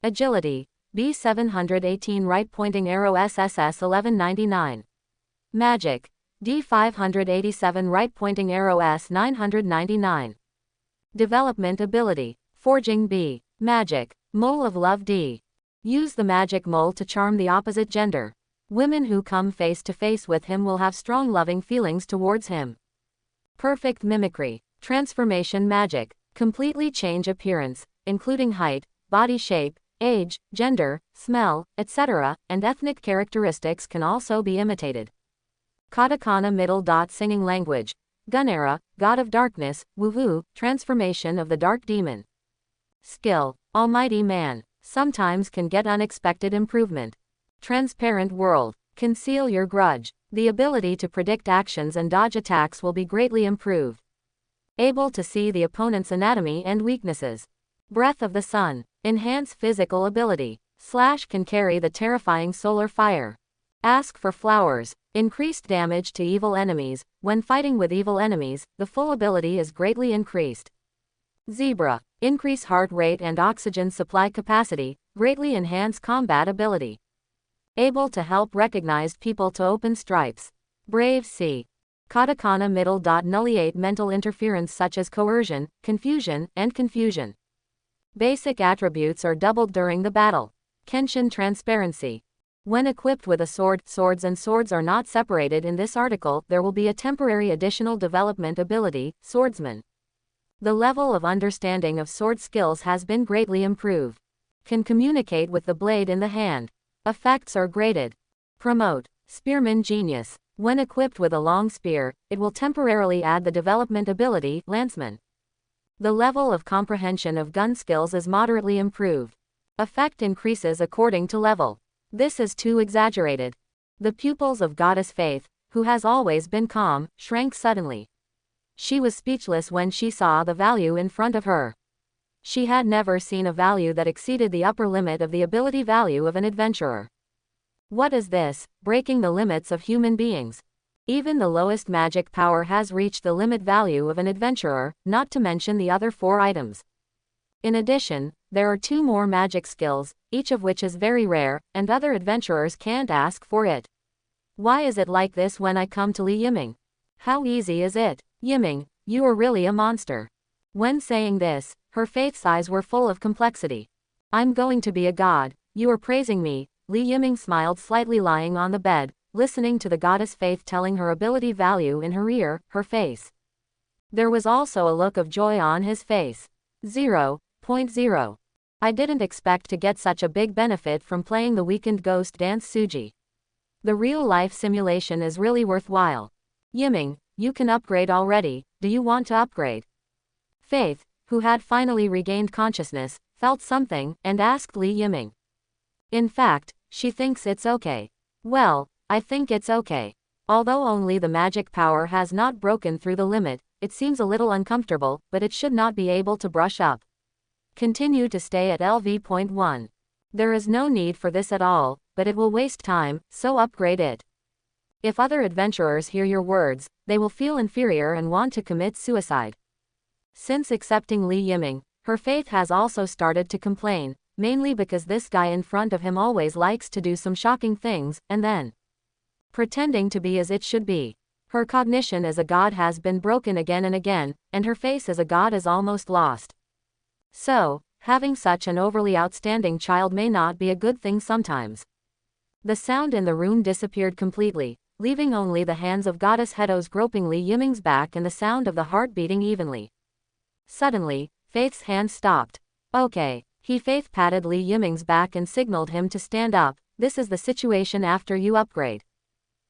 Agility, B718 right-pointing arrow SSS 1199. Magic, D587 right-pointing arrow S 999. Development ability, Forging B. Magic, Mole of Love D. Use the magic mole to charm the opposite gender. Women who come face to face with him will have strong loving feelings towards him. Perfect mimicry, transformation magic, completely change appearance, including height, body shape, age, gender, smell, etc., and ethnic characteristics can also be imitated. Katakana middle dot singing language, Gunera, God of Darkness, Woohoo, transformation of the Dark Demon. Skill, Almighty Man, sometimes can get unexpected improvement. Transparent World, conceal your grudge. The ability to predict actions and dodge attacks will be greatly improved. Able to see the opponent's anatomy and weaknesses. Breath of the Sun, enhance physical ability. Slash can carry the terrifying solar fire. Ask for flowers, increased damage to evil enemies. When fighting with evil enemies, the full ability is greatly increased. Zebra, increase heart rate and oxygen supply capacity, greatly enhance combat ability. Able to help recognized people to open stripes. Brave C. Katakana middle dot nullate mental interference such as coercion, confusion, and confusion. Basic attributes are doubled during the battle. Kenshin transparency. When equipped with a sword, swords and swords are not separated in this article, there will be a temporary additional development ability, swordsman. The level of understanding of sword skills has been greatly improved. Can communicate with the blade in the hand. Effects are graded. Promote, spearman genius. When equipped with a long spear, it will temporarily add the development ability, lanceman. The level of comprehension of gun skills is moderately improved. Effect increases according to level. This is too exaggerated. The pupils of Goddess Faith, who has always been calm, shrank suddenly. She was speechless when she saw the value in front of her. She had never seen a value that exceeded the upper limit of the ability value of an adventurer. What is this, breaking the limits of human beings? Even the lowest magic power has reached the limit value of an adventurer, not to mention the other 4 items. In addition, there are 2 more magic skills, each of which is very rare, and other adventurers can't ask for it. Why is it like this when I come to Li Yiming? How easy is it? Yiming, you are really a monster. When saying this, her Faith's eyes were full of complexity. I'm going to be a god, you are praising me. Li Yiming smiled slightly lying on the bed, listening to the goddess Faith telling her ability value in her ear, her face. There was also a look of joy on his face. 0.0. I didn't expect to get such a big benefit from playing the weekend ghost dance Suji. The real-life simulation is really worthwhile. Yiming, you can upgrade already, do you want to upgrade? Faith, who had finally regained consciousness, felt something, and asked Li Yiming. In fact, she thinks it's okay. Well, I think it's okay. Although only the magic power has not broken through the limit, it seems a little uncomfortable, but it should not be able to brush up. Continue to stay at LV.1. There is no need for this at all, but it will waste time, so upgrade it. If other adventurers hear your words, they will feel inferior and want to commit suicide. Since accepting Li Yiming, her Faith has also started to complain, mainly because this guy in front of him always likes to do some shocking things, and then pretending to be as it should be. Her cognition as a god has been broken again and again, and her face as a god is almost lost. So, having such an overly outstanding child may not be a good thing sometimes. The sound in the room disappeared completely, leaving only the hands of Goddess Hedos groping Li Yiming's back and the sound of the heart beating evenly. Suddenly, Faith's hand stopped. Okay. He faith-patted Li Yiming's back and signaled him to stand up. This is the situation after you upgrade.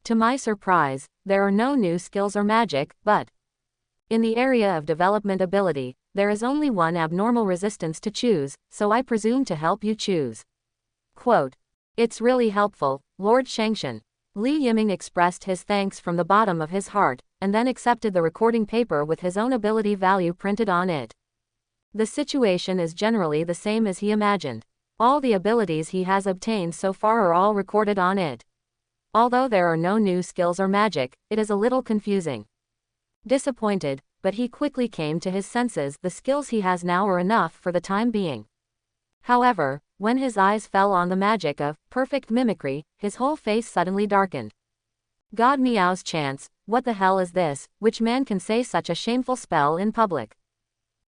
To my surprise, there are no new skills or magic, but in the area of development ability, there is only one abnormal resistance to choose, so I presume to help you choose. Quote. It's really helpful, Lord Shangshan. Li Yiming expressed his thanks from the bottom of his heart, and then accepted the recording paper with his own ability value printed on it. The situation is generally the same as he imagined. All the abilities he has obtained so far are all recorded on it. Although there are no new skills or magic, it is a little confusing. Disappointed, but he quickly came to his senses. The skills he has now are enough for the time being. However, when his eyes fell on the magic of perfect mimicry, his whole face suddenly darkened. God Meow's chance, what the hell is this? Which man can say such a shameful spell in public?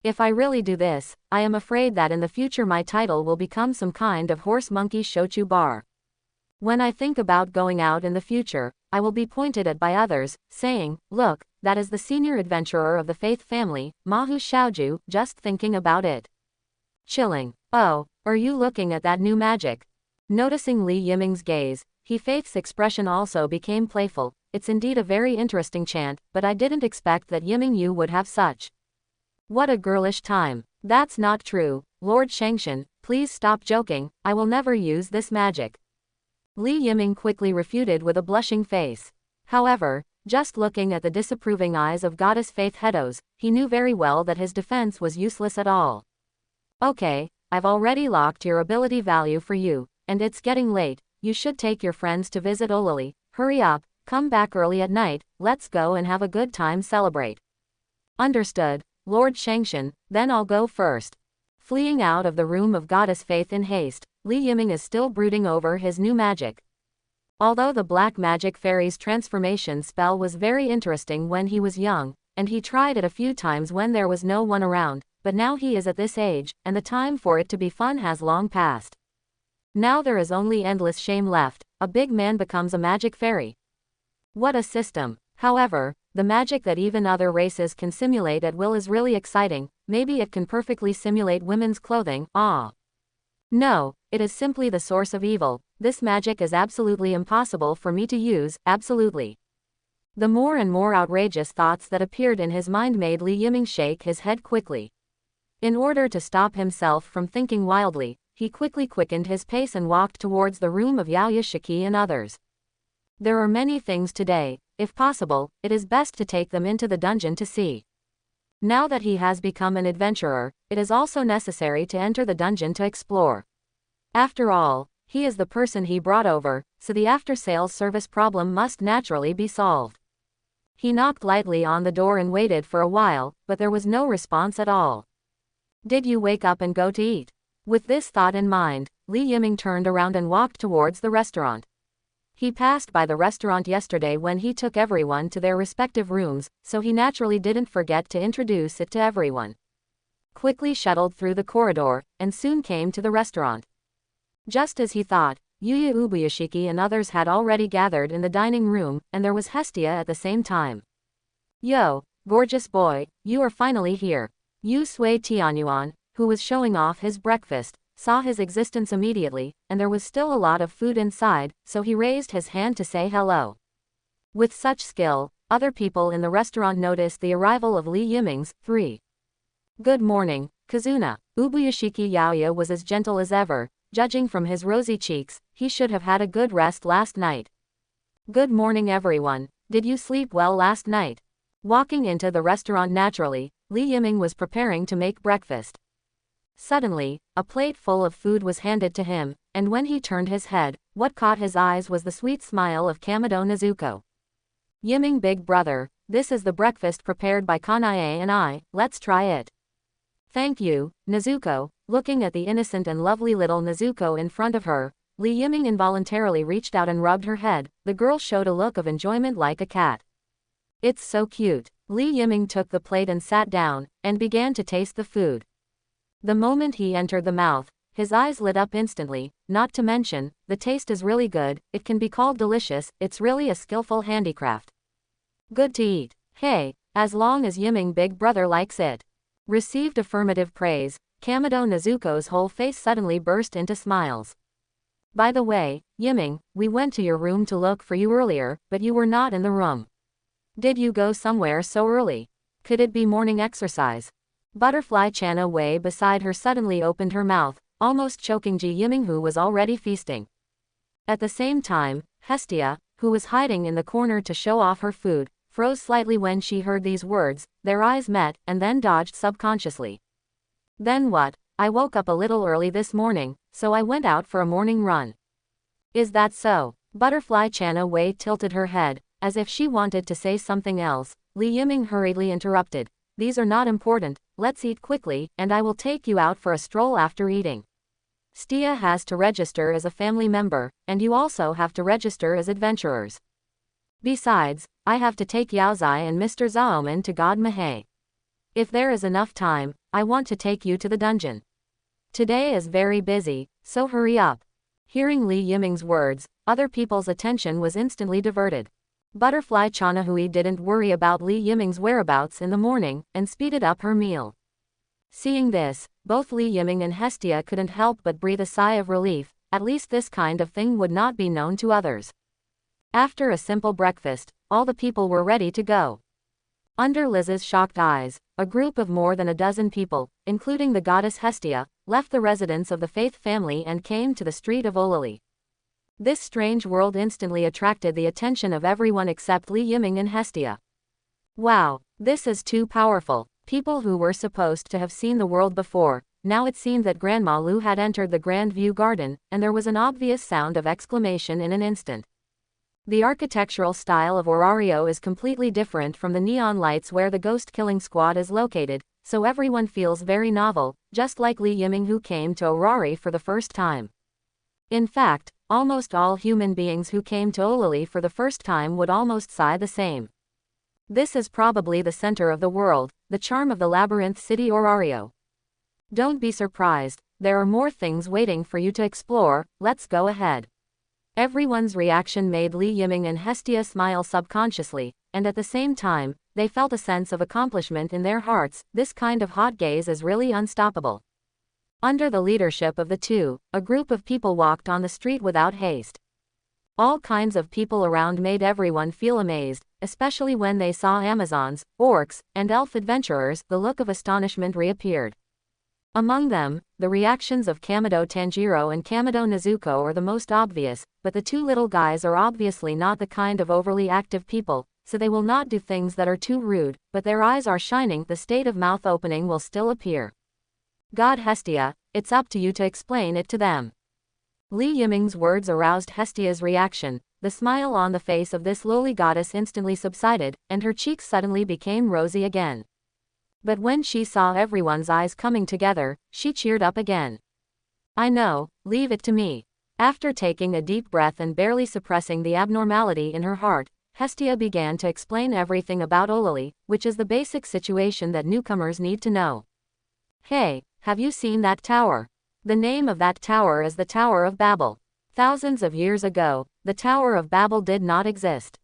If I really do this, I am afraid that in the future my title will become some kind of horse monkey shochu bar. When I think about going out in the future, I will be pointed at by others, saying, look, that is the senior adventurer of the Faith family, Mahu Xiaoju, just thinking about it. Chilling. Oh, are you looking at that new magic? Noticing Li Yiming's gaze, Faith's expression also became playful. It's indeed a very interesting chant, but I didn't expect that Yiming you would have such. What a girlish time. That's not true, Lord Shangshan, please stop joking, I will never use this magic. Li Yiming quickly refuted with a blushing face. However, just looking at the disapproving eyes of Goddess Faith Hedos, he knew very well that his defense was useless at all. Okay, I've already locked your ability value for you, and it's getting late, you should take your friends to visit Olili, hurry up, come back early at night, let's go and have a good time celebrate. Understood, Lord Shangshan, then I'll go first. Fleeing out of the room of Goddess Faith in haste, Li Yiming is still brooding over his new magic. Although the Black Magic Fairy's transformation spell was very interesting when he was young, and he tried it a few times when there was no one around, but now he is at this age, and the time for it to be fun has long passed. Now there is only endless shame left, a big man becomes a magic fairy. What a system. However, the magic that even other races can simulate at will is really exciting, maybe it can perfectly simulate women's clothing, ah. No, it is simply the source of evil, this magic is absolutely impossible for me to use, absolutely. The more and more outrageous thoughts that appeared in his mind made Li Yiming shake his head quickly. In order to stop himself from thinking wildly, he quickly quickened his pace and walked towards the room of Yao Yashiki and others. There are many things today, if possible, it is best to take them into the dungeon to see. Now that he has become an adventurer, it is also necessary to enter the dungeon to explore. After all, he is the person he brought over, so the after-sales service problem must naturally be solved. He knocked lightly on the door and waited for a while, but there was no response at all. Did you wake up and go to eat? With this thought in mind, Li Yiming turned around and walked towards the restaurant. He passed by the restaurant yesterday when he took everyone to their respective rooms, so he naturally didn't forget to introduce it to everyone. Quickly shuttled through the corridor, and soon came to the restaurant. Just as he thought, Yuya Ubuyashiki and others had already gathered in the dining room, and there was Hestia at the same time. Yo, gorgeous boy, you are finally here. Yu Sui Tianyuan, who was showing off his breakfast, saw his existence immediately, and there was still a lot of food inside, so he raised his hand to say hello. With such skill, other people in the restaurant noticed the arrival of Li Yiming's 3. Good morning, Kazuna. Ubuyashiki Yaoya was as gentle as ever, judging from his rosy cheeks, he should have had a good rest last night. Good morning everyone, did you sleep well last night? Walking into the restaurant naturally, Li Yiming was preparing to make breakfast. Suddenly, a plate full of food was handed to him, and when he turned his head, what caught his eyes was the sweet smile of Kamado Nezuko. Yiming big brother, this is the breakfast prepared by Kanae and I, let's try it. Thank you, Nezuko. Looking at the innocent and lovely little Nezuko in front of her, Li Yiming involuntarily reached out and rubbed her head, the girl showed a look of enjoyment like a cat. It's so cute. Li Yiming took the plate and sat down, and began to taste the food. The moment he entered the mouth, his eyes lit up instantly, not to mention, the taste is really good, it can be called delicious, it's really a skillful handicraft. Good to eat. Hey, as long as Yiming big brother likes it. Received affirmative praise, Kamado Nezuko's whole face suddenly burst into smiles. By the way, Yiming, we went to your room to look for you earlier, but you were not in the room. Did you go somewhere so early? Could it be morning exercise? Butterfly Chana Wei beside her suddenly opened her mouth, almost choking Ji Yiming, who was already feasting. At the same time, Hestia, who was hiding in the corner to show off her food, froze slightly when she heard these words. Their eyes met, and then dodged subconsciously. Then what? I woke up a little early this morning, so I went out for a morning run. Is that so? Butterfly Chana Wei tilted her head, as if she wanted to say something else. Li Yiming hurriedly interrupted. These are not important, let's eat quickly, and I will take you out for a stroll after eating. Stia has to register as a family member, and you also have to register as adventurers. Besides, I have to take Yaozai and Mr. Zaoman to God Mahe. If there is enough time, I want to take you to the dungeon. Today is very busy, so hurry up. Hearing Li Yiming's words, other people's attention was instantly diverted. Butterfly Chanahui didn't worry about Li Yiming's whereabouts in the morning, and speeded up her meal. Seeing this, both Li Yiming and Hestia couldn't help but breathe a sigh of relief. At least this kind of thing would not be known to others. After a simple breakfast, all the people were ready to go. Under Liz's shocked eyes, a group of more than a dozen people, including the goddess Hestia, left the residence of the Faith family and came to the street of Olali. This strange world instantly attracted the attention of everyone except Li Yiming and Hestia. Wow, this is too powerful. People who were supposed to have seen the world before, now it seemed that Grandma Lu had entered the Grand View Garden, and there was an obvious sound of exclamation in an instant. The architectural style of Orario is completely different from the neon lights where the ghost killing squad is located, so everyone feels very novel, just like Li Yiming who came to Orari for the first time. In fact, almost all human beings who came to Olali for the first time would almost sigh the same. This is probably the center of the world, the charm of the labyrinth city Orario. Don't be surprised, there are more things waiting for you to explore, let's go ahead. Everyone's reaction made Li Yiming and Hestia smile subconsciously, and at the same time, they felt a sense of accomplishment in their hearts. This kind of hot gaze is really unstoppable. Under the leadership of the two, a group of people walked on the street without haste. All kinds of people around made everyone feel amazed, especially when they saw Amazons, orcs, and elf adventurers. The look of astonishment reappeared. Among them, the reactions of Kamado Tanjiro and Kamado Nezuko are the most obvious, but the two little guys are obviously not the kind of overly active people, so they will not do things that are too rude, but their eyes are shining. The state of mouth opening will still appear. God Hestia, it's up to you to explain it to them. Li Yiming's words aroused Hestia's reaction. The smile on the face of this lowly goddess instantly subsided, and her cheeks suddenly became rosy again. But when she saw everyone's eyes coming together, she cheered up again. I know, leave it to me. After taking a deep breath and barely suppressing the abnormality in her heart, Hestia began to explain everything about Olali, which is the basic situation that newcomers need to know. Hey, have you seen that tower? The name of that tower is the Tower of Babel. Thousands of years ago, the Tower of Babel did not exist.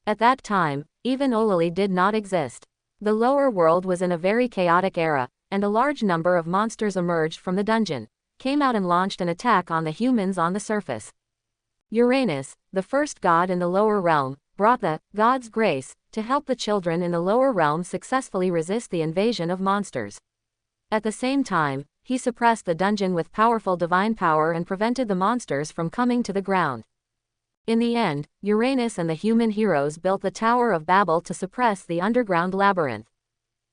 At that time, even Olali did not exist. The lower world was in a very chaotic era, and a large number of monsters emerged from the dungeon, came out and launched an attack on the humans on the surface. Uranus, the first god in the lower realm, brought the god's grace to help the children in the lower realm successfully resist the invasion of monsters. At the same time, he suppressed the dungeon with powerful divine power and prevented the monsters from coming to the ground. In the end, Uranus and the human heroes built the Tower of Babel to suppress the underground labyrinth.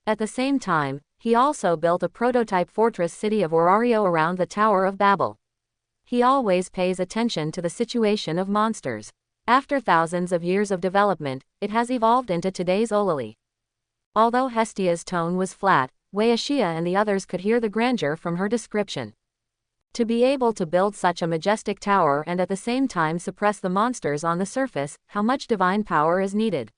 At the same time, he also built a prototype fortress city of Orario around the Tower of Babel. He always pays attention to the situation of monsters. After thousands of years of development, it has evolved into today's Olali. Although Hestia's tone was flat, Weiashia and the others could hear the grandeur from her description. To be able to build such a majestic tower and at the same time suppress the monsters on the surface, how much divine power is needed?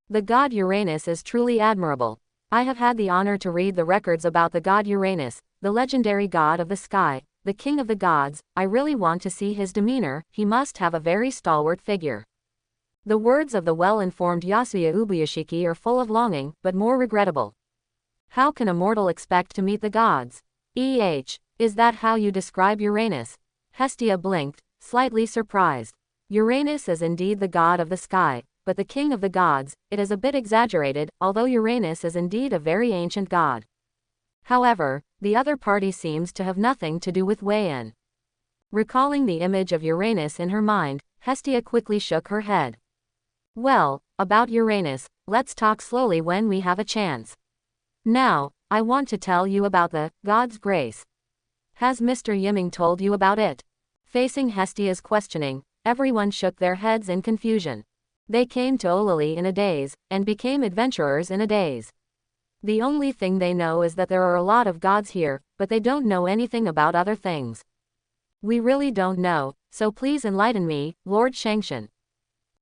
The god Uranus is truly admirable. I have had the honor to read the records about the god Uranus, the legendary god of the sky, the king of the gods. I really want to see his demeanor. He must have a very stalwart figure. The words of the well-informed Yasuya Ubuyashiki are full of longing, but more regrettable. How can a mortal expect to meet the gods? Is that how you describe Uranus? Hestia blinked, slightly surprised. Uranus is indeed the god of the sky, but the king of the gods. It is a bit exaggerated, although Uranus is indeed a very ancient god. However, the other party seems to have nothing to do with Wei-en. Recalling the image of Uranus in her mind, Hestia quickly shook her head. Well, about Uranus, let's talk slowly when we have a chance. Now, I want to tell you about the God's grace. Has Mr. Yiming told you about it? Facing Hestia's questioning, everyone shook their heads in confusion. They came to Olali in a daze, and became adventurers in a daze. The only thing they know is that there are a lot of gods here, but they don't know anything about other things. We really don't know, so please enlighten me, Lord Shangshan.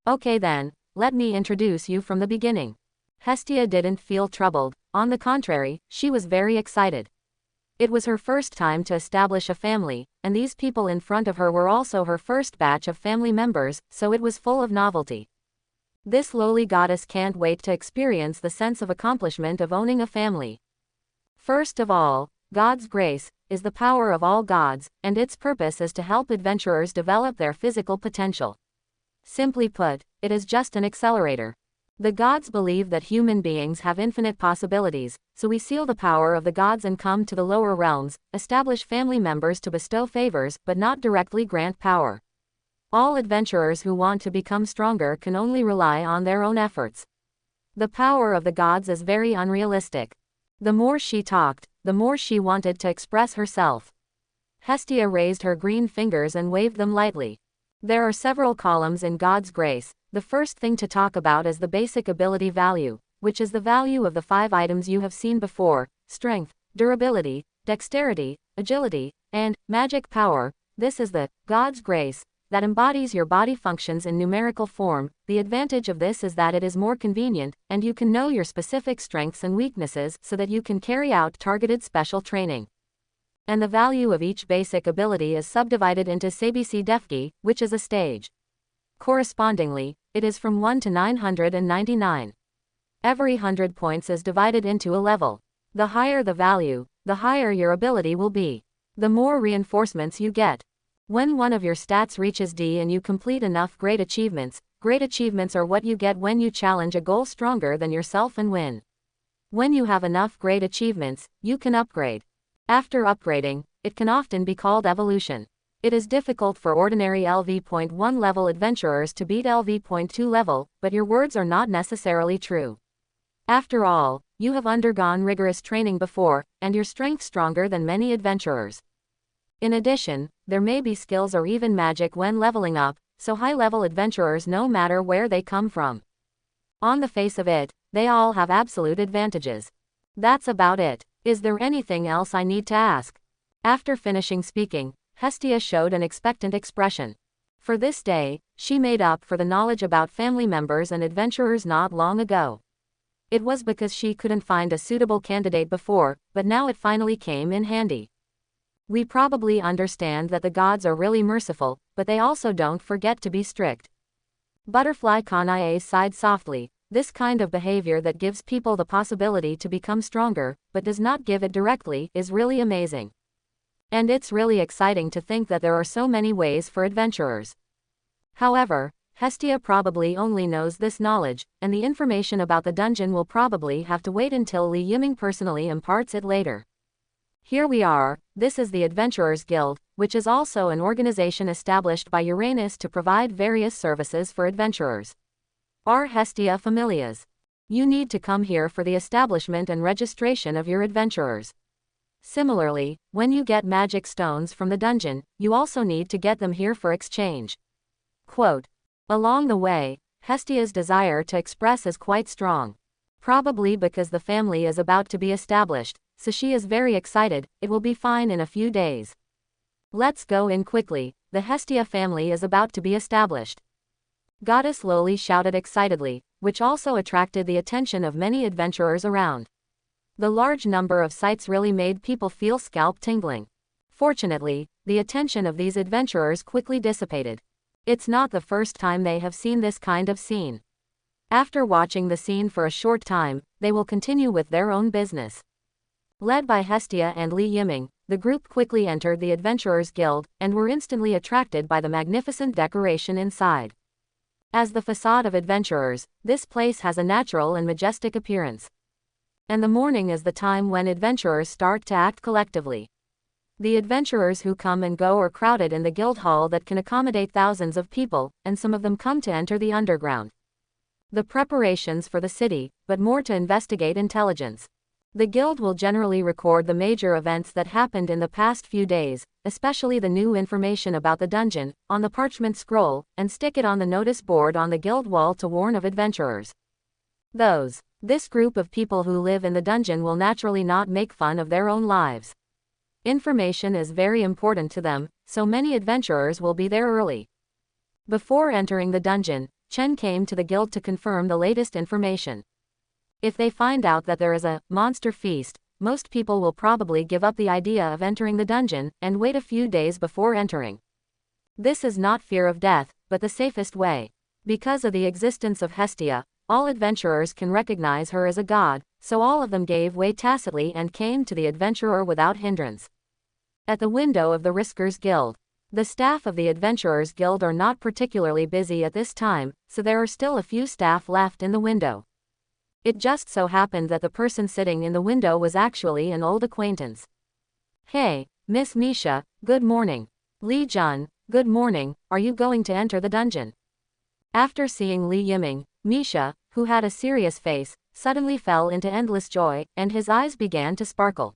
Okay then, let me introduce you from the beginning. Hestia didn't feel troubled, on the contrary, she was very excited. It was her first time to establish a family, and these people in front of her were also her first batch of family members, so it was full of novelty. This lowly goddess can't wait to experience the sense of accomplishment of owning a family. First of all, God's grace is the power of all gods, and its purpose is to help adventurers develop their physical potential. Simply put, it is just an accelerator. The gods believe that human beings have infinite possibilities, so we seal the power of the gods and come to the lower realms, establish family members to bestow favors but not directly grant power. All adventurers who want to become stronger can only rely on their own efforts. The power of the gods is very unrealistic. The more she talked, the more she wanted to express herself. Hestia raised her green fingers and waved them lightly. There are several columns in God's grace. The first thing to talk about is the basic ability value, which is the value of the 5 items you have seen before: strength, durability, dexterity, agility, and magic power. This is the God's grace that embodies your body functions in numerical form. The advantage of this is that it is more convenient, and you can know your specific strengths and weaknesses so that you can carry out targeted special training. And the value of each basic ability is subdivided into Sabisi Defki, which is a stage. Correspondingly, it is from 1 to 999. Every 100 points is divided into a level. The higher the value, the higher your ability will be. The more reinforcements you get. When one of your stats reaches D and you complete enough great achievements are what you get when you challenge a goal stronger than yourself and win. When you have enough great achievements, you can upgrade. After upgrading, it can often be called evolution. It is difficult for ordinary LV.1 level adventurers to beat LV.2 level, but your words are not necessarily true. After all, you have undergone rigorous training before, and your strength stronger than many adventurers. In addition, there may be skills or even magic when leveling up, so high-level adventurers no matter where they come from. On the face of it, they all have absolute advantages. That's about it. Is there anything else I need to ask? After finishing speaking, Hestia showed an expectant expression. For this day, she made up for the knowledge about family members and adventurers not long ago. It was because she couldn't find a suitable candidate before, but now it finally came in handy. We probably understand that the gods are really merciful, but they also don't forget to be strict. Butterfly Kanae sighed softly. This kind of behavior that gives people the possibility to become stronger, but does not give it directly, is really amazing. And it's really exciting to think that there are so many ways for adventurers. However, Hestia probably only knows this knowledge, and the information about the dungeon will probably have to wait until Li Yiming personally imparts it later. Here we are. This is the Adventurers Guild, which is also an organization established by Uranus to provide various services for adventurers. Are Hestia familias? You need to come here for the establishment and registration of your adventurers. Similarly, when you get magic stones from the dungeon, you also need to get them here for exchange. Quote. Along the way, Hestia's desire to express is quite strong. Probably because the family is about to be established, so she is very excited. It will be fine in a few days. Let's go in quickly. The Hestia family is about to be established. Goddess Loli shouted excitedly, which also attracted the attention of many adventurers around. The large number of sights really made people feel scalp tingling. Fortunately, the attention of these adventurers quickly dissipated. It's not the first time they have seen this kind of scene. After watching the scene for a short time, they will continue with their own business. Led by Hestia and Li Yiming, the group quickly entered the Adventurers Guild, and were instantly attracted by the magnificent decoration inside. As the facade of adventurers, this place has a natural and majestic appearance. And the morning is the time when adventurers start to act collectively. The adventurers who come and go are crowded in the guild hall that can accommodate thousands of people, and some of them come to enter the underground. The preparations for the city, but more to investigate intelligence. The guild will generally record the major events that happened in the past few days, especially the new information about the dungeon, on the parchment scroll, and stick it on the notice board on the guild wall to warn of adventurers. This group of people who live in the dungeon will naturally not make fun of their own lives. Information is very important to them, so many adventurers will be there early. Before entering the dungeon, Chen came to the guild to confirm the latest information. If they find out that there is a monster feast, most people will probably give up the idea of entering the dungeon, and wait a few days before entering. This is not fear of death, but the safest way. Because of the existence of Hestia, all adventurers can recognize her as a god, so all of them gave way tacitly and came to the adventurer without hindrance. At the window of the Riskers Guild. The staff of the Adventurers Guild are not particularly busy at this time, so there are still a few staff left in the window. It just so happened that the person sitting in the window was actually an old acquaintance. "Hey, Miss Misha, good morning." "Li Jun, good morning, are you going to enter the dungeon?" After seeing Li Yiming, Misha, who had a serious face, suddenly fell into endless joy, and his eyes began to sparkle.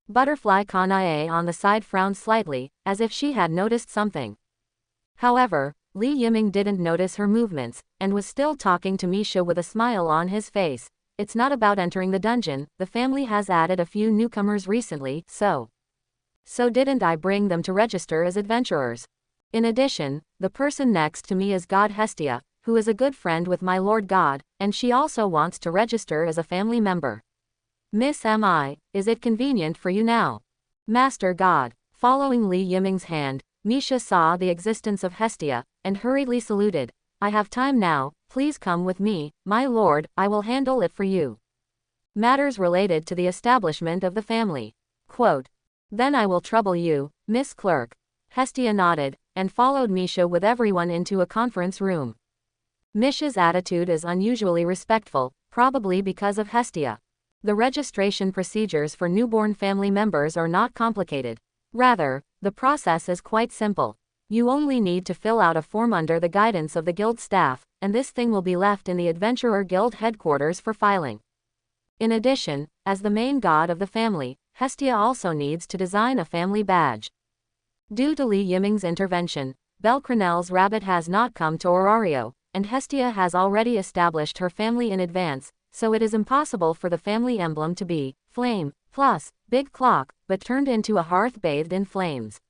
Butterfly Kanae on the side frowned slightly, as if she had noticed something. However, Li Yiming didn't notice her movements, and was still talking to Misha with a smile on his face. "It's not about entering the dungeon, the family has added a few newcomers recently, so didn't I bring them to register as adventurers. In addition, the person next to me is God Hestia, who is a good friend with my Lord God, and she also wants to register as a family member. Miss Mi, is it convenient for you now?" "Master God." Following Li Yiming's hand, Misha saw the existence of Hestia, and hurriedly saluted. "I have time now, please come with me, my lord, I will handle it for you. Matters related to the establishment of the family." Quote. "Then I will trouble you, Miss Clerk." Hestia nodded, and followed Misha with everyone into a conference room. Misha's attitude is unusually respectful, probably because of Hestia. The registration procedures for newborn family members are not complicated. Rather, the process is quite simple. You only need to fill out a form under the guidance of the guild staff, and this thing will be left in the Adventurer Guild headquarters for filing. In addition, as the main god of the family, Hestia also needs to design a family badge. Due to Li Yiming's intervention, Belcranel's rabbit has not come to Orario, and Hestia has already established her family in advance, so it is impossible for the family emblem to be flame plus big clock, but turned into a hearth bathed in flames.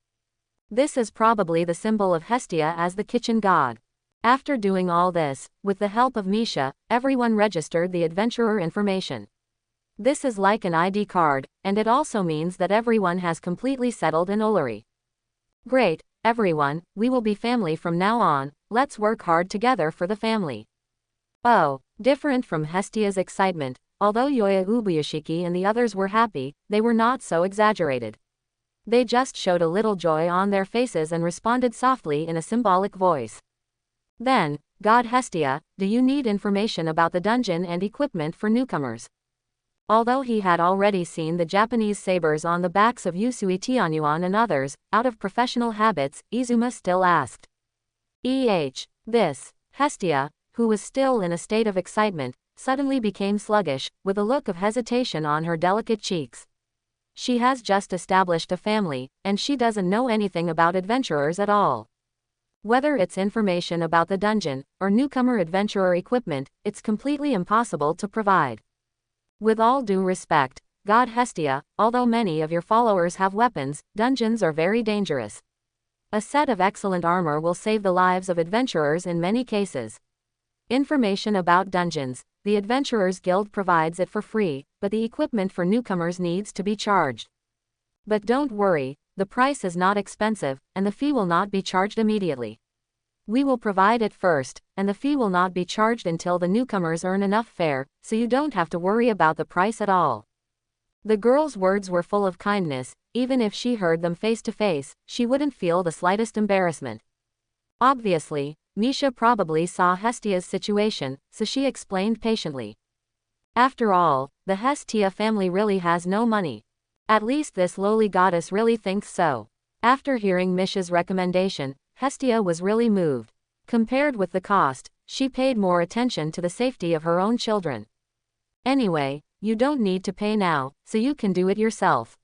This is probably the symbol of Hestia as the kitchen god. After doing all this, with the help of Misha, everyone registered the adventurer information. This is like an ID card, and it also means that everyone has completely settled in Olari. "Great, everyone, we will be family from now on, let's work hard together for the family." Oh, different from Hestia's excitement, although Yoya Ubuyashiki and the others were happy, they were not so exaggerated. They just showed a little joy on their faces and responded softly in a symbolic voice. "Then, God Hestia, do you need information about the dungeon and equipment for newcomers?" Although he had already seen the Japanese sabers on the backs of Yusui Tianyuan and others, out of professional habits, Izuma still asked. This, Hestia, who was still in a state of excitement, suddenly became sluggish, with a look of hesitation on her delicate cheeks. She has just established a family, and she doesn't know anything about adventurers at all. Whether it's information about the dungeon, or newcomer adventurer equipment, it's completely impossible to provide. With all due respect, God Hestia, although many of your followers have weapons, dungeons are very dangerous. A set of excellent armor will save the lives of adventurers in many cases. Information about dungeons, the Adventurers Guild provides it for free, but the equipment for newcomers needs to be charged. But don't worry, the price is not expensive, and the fee will not be charged immediately. We will provide it first, and the fee will not be charged until the newcomers earn enough fare, so you don't have to worry about the price at all. The girl's words were full of kindness. Even if she heard them face to face, she wouldn't feel the slightest embarrassment. Obviously, Misha probably saw Hestia's situation, so she explained patiently. After all, the Hestia family really has no money. At least this lowly goddess really thinks so. After hearing Misha's recommendation, Hestia was really moved. Compared with the cost, she paid more attention to the safety of her own children. Anyway, you don't need to pay now, so you can do it yourself.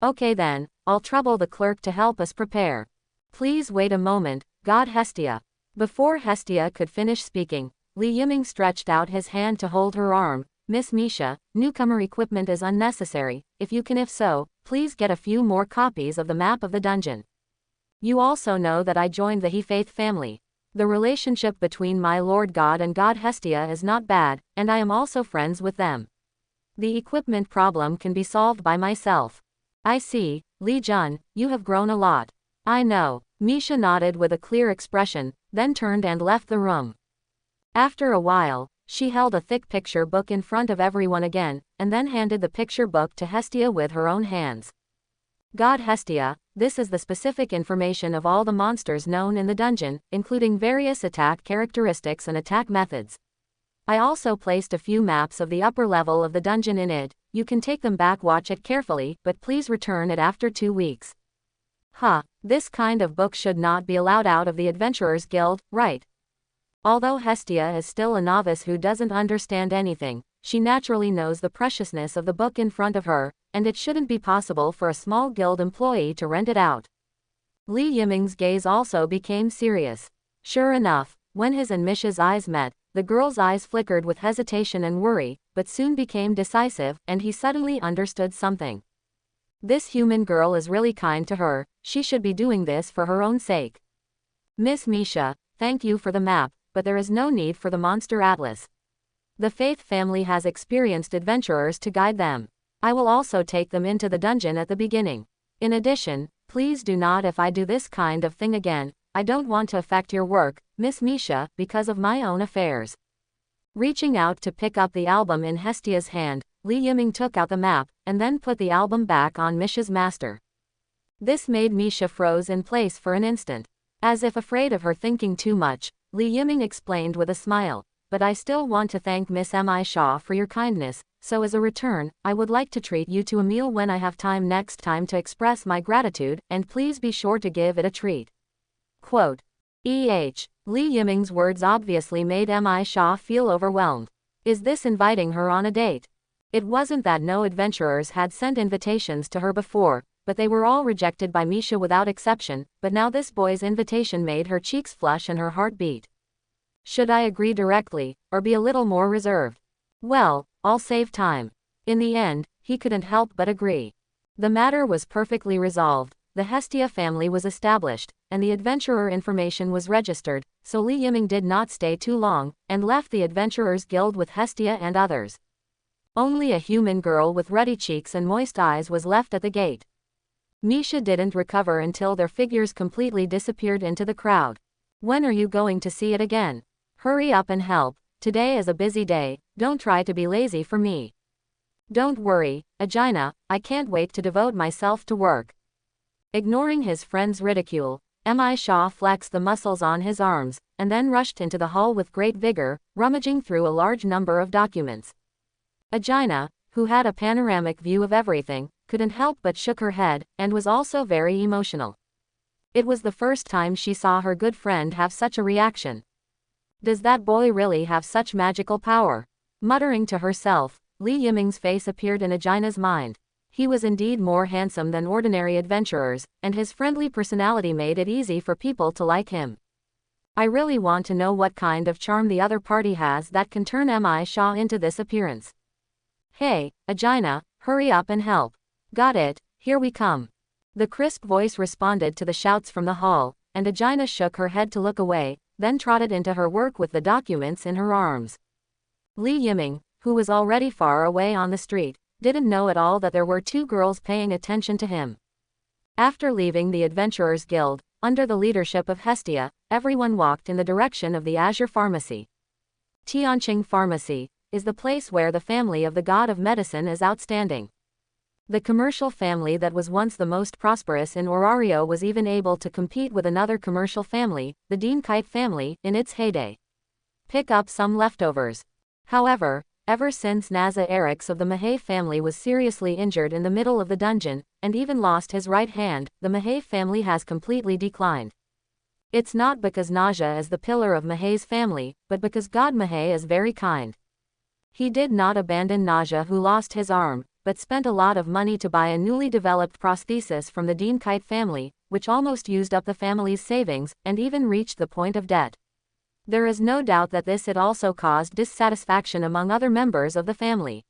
Okay then, I'll trouble the clerk to help us prepare. Please wait a moment, God Hestia. Before Hestia could finish speaking, Li Yiming stretched out his hand to hold her arm. Miss Misha, newcomer equipment is unnecessary. If so, please get a few more copies of the map of the dungeon. You also know that I joined the He Faith family. The relationship between my Lord God and God Hestia is not bad, and I am also friends with them. The equipment problem can be solved by myself. I see, Li Jun, you have grown a lot. I know. Misha nodded with a clear expression, then turned and left the room. After a while, she held a thick picture book in front of everyone again, and then handed the picture book to Hestia with her own hands. God Hestia, this is the specific information of all the monsters known in the dungeon, including various attack characteristics and attack methods. I also placed a few maps of the upper level of the dungeon in it. You can take them back, watch it carefully, but please return it after 2 weeks. This kind of book should not be allowed out of the Adventurers Guild, right? Although Hestia is still a novice who doesn't understand anything, she naturally knows the preciousness of the book in front of her, and it shouldn't be possible for a small guild employee to rent it out. Li Yiming's gaze also became serious. Sure enough, when his and Misha's eyes met, the girl's eyes flickered with hesitation and worry, but soon became decisive, and he suddenly understood something. This human girl is really kind to her. She should be doing this for her own sake. Miss Misha, thank you for the map, but there is no need for the monster atlas. The Faith family has experienced adventurers to guide them. I will also take them into the dungeon at the beginning. In addition, please do not if I do this kind of thing again. I don't want to affect your work, Miss Misha, because of my own affairs. Reaching out to pick up the album in Hestia's hand, Li Yiming took out the map, and then put the album back on Misha's master. This made Misha froze in place for an instant. As if afraid of her thinking too much, Li Yiming explained with a smile, but I still want to thank Miss Mi Shaw for your kindness, so as a return, I would like to treat you to a meal when I have time next time to express my gratitude, and please be sure to give it a treat. Quote. Li Yiming's words obviously made Mi Shaw feel overwhelmed. Is this inviting her on a date? It wasn't that no adventurers had sent invitations to her before, but they were all rejected by Misha without exception, but now this boy's invitation made her cheeks flush and her heart beat. Should I agree directly, or be a little more reserved? Well, I'll save time. In the end, he couldn't help but agree. The matter was perfectly resolved. The Hestia family was established, and the adventurer information was registered, so Li Yiming did not stay too long, and left the Adventurers Guild with Hestia and others. Only a human girl with ruddy cheeks and moist eyes was left at the gate. Misha didn't recover until their figures completely disappeared into the crowd. When are you going to see it again? Hurry up and help. Today is a busy day, don't try to be lazy for me. Don't worry, Agina, I can't wait to devote myself to work. Ignoring his friend's ridicule, Mi Shaw flexed the muscles on his arms, and then rushed into the hall with great vigor, rummaging through a large number of documents. Agina, who had a panoramic view of everything, couldn't help but shook her head, and was also very emotional. It was the first time she saw her good friend have such a reaction. Does that boy really have such magical power? Muttering to herself, Li Yiming's face appeared in Agina's mind. He was indeed more handsome than ordinary adventurers, and his friendly personality made it easy for people to like him. I really want to know what kind of charm the other party has that can turn Mi Shaw into this appearance. Hey, Agina, hurry up and help. Got it, here we come. The crisp voice responded to the shouts from the hall, and Agina shook her head to look away, then trotted into her work with the documents in her arms. Li Yiming, who was already far away on the street, didn't know at all that there were two girls paying attention to him. After leaving the Adventurers Guild, under the leadership of Hestia, everyone walked in the direction of the Azure Pharmacy. Tianqing Pharmacy is the place where the family of the God of Medicine is outstanding. The commercial family that was once the most prosperous in Orario was even able to compete with another commercial family, the DanMachi family, in its heyday. Pick up some leftovers. However, ever since Naza Eric's of the Mahé family was seriously injured in the middle of the dungeon, and even lost his right hand, the Mahé family has completely declined. It's not because Naja is the pillar of Mahé's family, but because God Mahé is very kind. He did not abandon Naja who lost his arm, but spent a lot of money to buy a newly developed prosthesis from the DanMachi family, which almost used up the family's savings, and even reached the point of debt. There is no doubt that this had also caused dissatisfaction among other members of the family.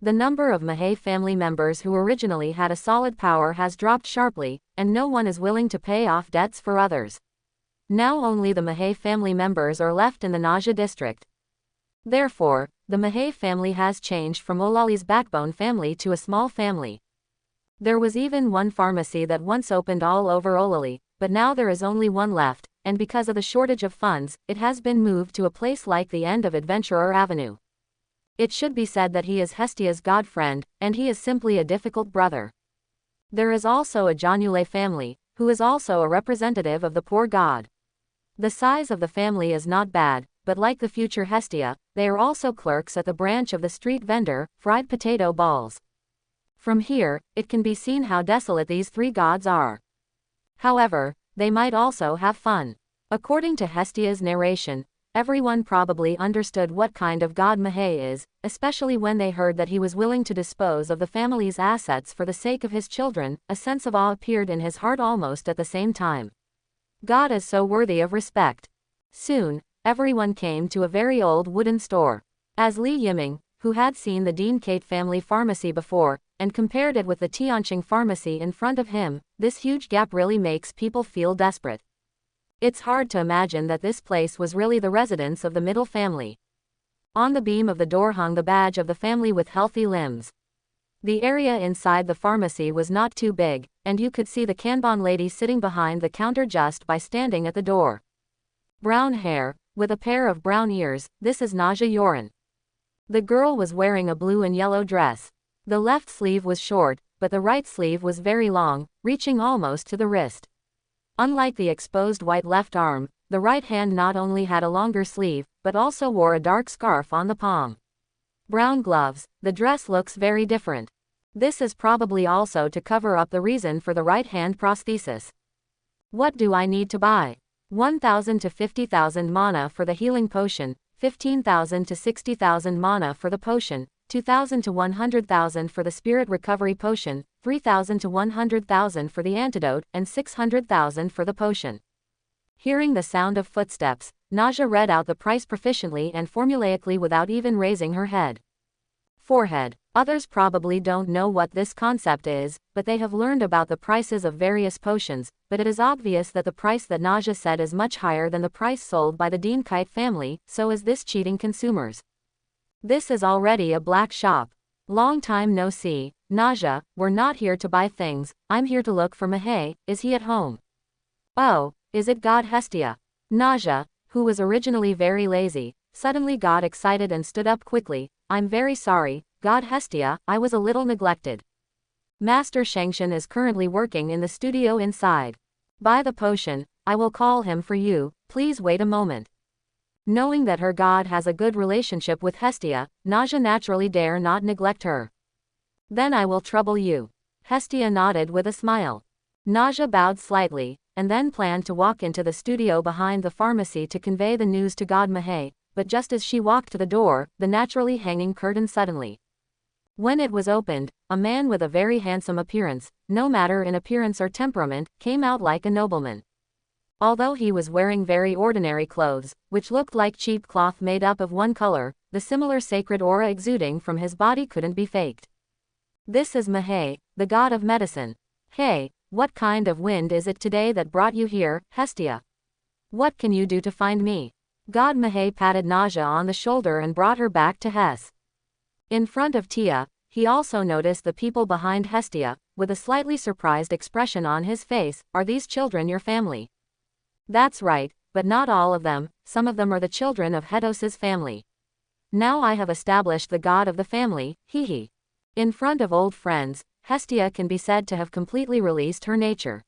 The number of Mahé family members who originally had a solid power has dropped sharply, and no one is willing to pay off debts for others. Now only the Mahé family members are left in the Naja district. Therefore, the Mahé family has changed from Olali's backbone family to a small family. There was even one pharmacy that once opened all over Olali, but now there is only one left, and because of the shortage of funds, it has been moved to a place like the end of Adventurer Avenue. It should be said that he is Hestia's god friend, and he is simply a difficult brother. There is also a Janule family, who is also a representative of the poor god. The size of the family is not bad, but like the future Hestia, they are also clerks at the branch of the street vendor, fried potato balls. From here, it can be seen how desolate these three gods are. However, they might also have fun. According to Hestia's narration, everyone probably understood what kind of god Mahé is, especially when they heard that he was willing to dispose of the family's assets for the sake of his children. A sense of awe appeared in his heart almost at the same time. God is so worthy of respect. Soon, everyone came to a very old wooden store. As Li Yiming, who had seen the DanMachi family pharmacy before, and compared it with the Tianqing pharmacy in front of him, this huge gap really makes people feel desperate. It's hard to imagine that this place was really the residence of the middle family. On the beam of the door hung the badge of the family with healthy limbs. The area inside the pharmacy was not too big, and you could see the Kanban lady sitting behind the counter just by standing at the door. Brown hair, with a pair of brown ears, this is Naja Yoran. The girl was wearing a blue and yellow dress. The left sleeve was short, but the right sleeve was very long, reaching almost to the wrist. Unlike the exposed white left arm, the right hand not only had a longer sleeve, but also wore a dark scarf on the palm. Brown gloves, the dress looks very different. This is probably also to cover up the reason for the right hand prosthesis. What do I need to buy? 1,000 to 50,000 mana for the healing potion, 15,000 to 60,000 mana for the potion, 2,000 to 100,000 for the spirit recovery potion, 3,000 to 100,000 for the antidote, and 600,000 for the potion. Hearing the sound of footsteps, Naja read out the price proficiently and formulaically without even raising her head. Forehead. Others probably don't know what this concept is, but they have learned about the prices of various potions, but it is obvious that the price that Naja said is much higher than the price sold by the DanMachi family, so is this cheating consumers. This is already a black shop. Long time no see. Naja, we're not here to buy things, I'm here to look for Mahé. Is he at home? Oh, is it God Hestia? Naja, who was originally very lazy, suddenly got excited and stood up quickly. I'm very sorry, God Hestia, I was a little neglected. Master Shengshan is currently working in the studio inside. Buy the potion, I will call him for you, please wait a moment. Knowing that her god has a good relationship with Hestia, Naja naturally dare not neglect her. Then I will trouble you. Hestia nodded with a smile. Naja bowed slightly, and then planned to walk into the studio behind the pharmacy to convey the news to God Mahé, but just as she walked to the door, the naturally hanging curtain suddenly. When it was opened, a man with a very handsome appearance, no matter in appearance or temperament, came out like a nobleman. Although he was wearing very ordinary clothes, which looked like cheap cloth made up of one color, the similar sacred aura exuding from his body couldn't be faked. This is Mahé, the god of medicine. Hey, what kind of wind is it today that brought you here, Hestia? What can you do to find me? God Mahé patted Naja on the shoulder and brought her back to Hes. In front of Tia, he also noticed the people behind Hestia, with a slightly surprised expression on his face. Are these children your family? That's right, but not all of them, some of them are the children of Hedos's family. Now I have established the god of the family, hee. In front of old friends, Hestia can be said to have completely released her nature.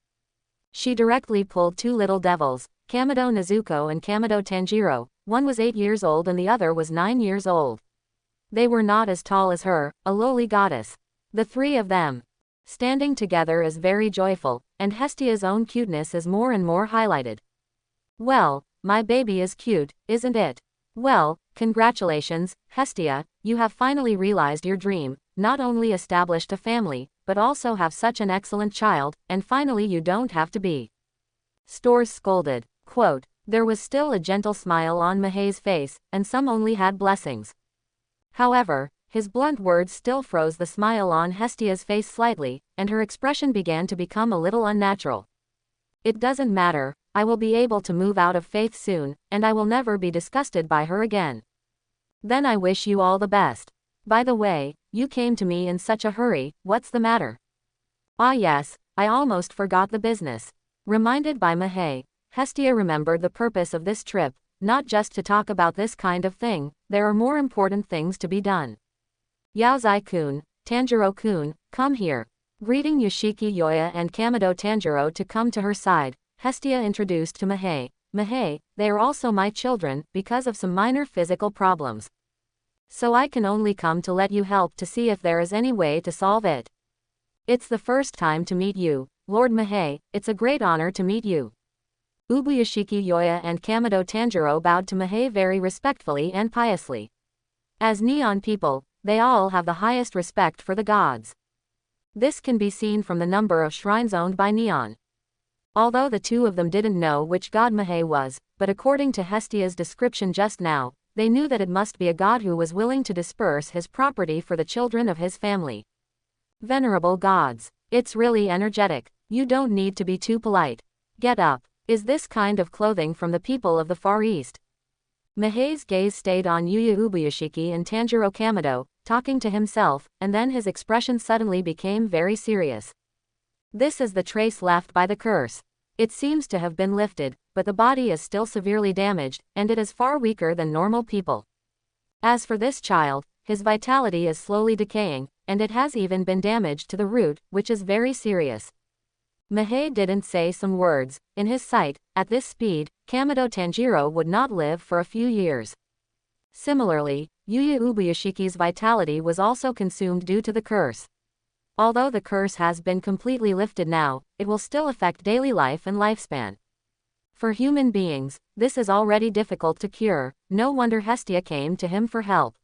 She directly pulled two little devils, Kamado Nezuko and Kamado Tanjiro. One was 8 years old and the other was 9 years old. They were not as tall as her, a lowly goddess. The three of them standing together is very joyful, and Hestia's own cuteness is more and more highlighted. Well, my baby is cute, isn't it? Well, congratulations, Hestia, you have finally realized your dream, not only established a family, but also have such an excellent child, and finally you don't have to be. Stores scolded. Quote, there was still a gentle smile on Mahei's face, and some only had blessings. However, his blunt words still froze the smile on Hestia's face slightly, and her expression began to become a little unnatural. It doesn't matter, I will be able to move out of Faith soon, and I will never be disgusted by her again. Then I wish you all the best. By the way, you came to me in such a hurry, what's the matter? Ah yes, I almost forgot the business. Reminded by Mahei, Hestia remembered the purpose of this trip, not just to talk about this kind of thing, there are more important things to be done. Yaozai-kun, Tanjiro-kun, come here. Greeting Yoshiki Yoya and Kamado Tanjiro to come to her side, Hestia introduced to Mahei. Mahei, they are also my children, because of some minor physical problems. So I can only come to let you help to see if there is any way to solve it. It's the first time to meet you, Lord Mahei, it's a great honor to meet you. Ubuyoshiki Yoya and Kamado Tanjiro bowed to Mahei very respectfully and piously. As Neon people, they all have the highest respect for the gods. This can be seen from the number of shrines owned by Neon. Although the two of them didn't know which god Mahei was, but according to Hestia's description just now, they knew that it must be a god who was willing to disperse his property for the children of his family. Venerable gods, it's really energetic, you don't need to be too polite. Get up, is this kind of clothing from the people of the Far East? Mahei's gaze stayed on Yuya Ubuyoshiki and Tanjiro Kamado, talking to himself, and then his expression suddenly became very serious. This is the trace left by the curse. It seems to have been lifted, but the body is still severely damaged, and it is far weaker than normal people. As for this child, his vitality is slowly decaying, and it has even been damaged to the root, which is very serious. Mahei didn't say some words. In his sight, at this speed, Kamado Tanjiro would not live for a few years. Similarly, Yuya Ubuyoshiki's vitality was also consumed due to the curse. Although the curse has been completely lifted now, it will still affect daily life and lifespan. For human beings, this is already difficult to cure, no wonder Hestia came to him for help.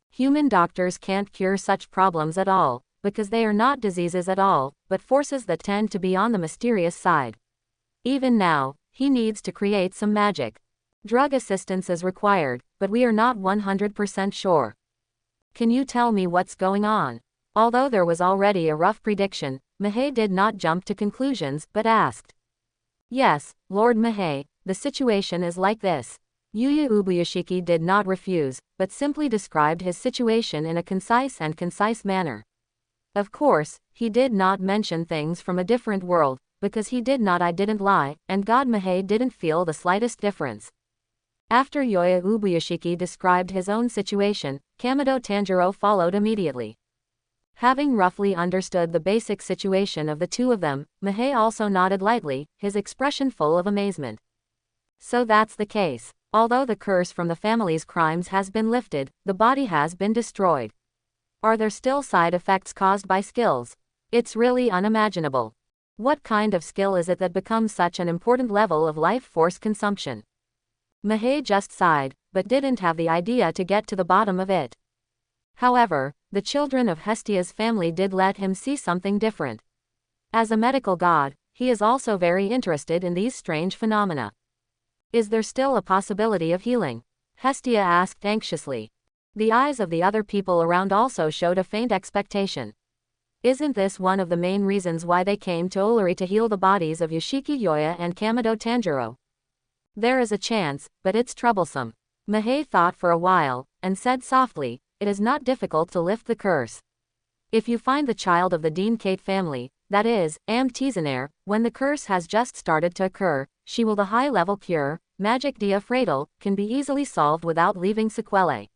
Human doctors can't cure such problems at all, because they are not diseases at all, but forces that tend to be on the mysterious side. Even now, he needs to create some magic. Drug assistance is required, but we are not 100% sure. Can you tell me what's going on? Although there was already a rough prediction, Mahei did not jump to conclusions but asked. Yes, Lord Mahei, the situation is like this. Yuya Ubuyoshiki did not refuse, but simply described his situation in a concise manner. Of course, he did not mention things from a different world, because he did not I didn't lie, and God Mahei didn't feel the slightest difference. After Yoya Ubuyoshiki described his own situation, Kamado Tanjiro followed immediately. Having roughly understood the basic situation of the two of them, Mahei also nodded lightly, his expression full of amazement. So that's the case. Although the curse from the family's crimes has been lifted, the body has been destroyed. Are there still side effects caused by skills? It's really unimaginable. What kind of skill is it that becomes such an important level of life force consumption? Mahei just sighed, but didn't have the idea to get to the bottom of it. However, the children of Hestia's family did let him see something different. As a medical god, he is also very interested in these strange phenomena. Is there still a possibility of healing? Hestia asked anxiously. The eyes of the other people around also showed a faint expectation. Isn't this one of the main reasons why they came to Olari to heal the bodies of Yoshiki Yoya and Kamado Tanjiro? There is a chance, but it's troublesome. Mahei thought for a while, and said softly, it is not difficult to lift the curse. If you find the child of the Dean Kate family, that is, Amtizaner, when the curse has just started to occur, she will the high-level cure, magic dia fratal, can be easily solved without leaving sequelae.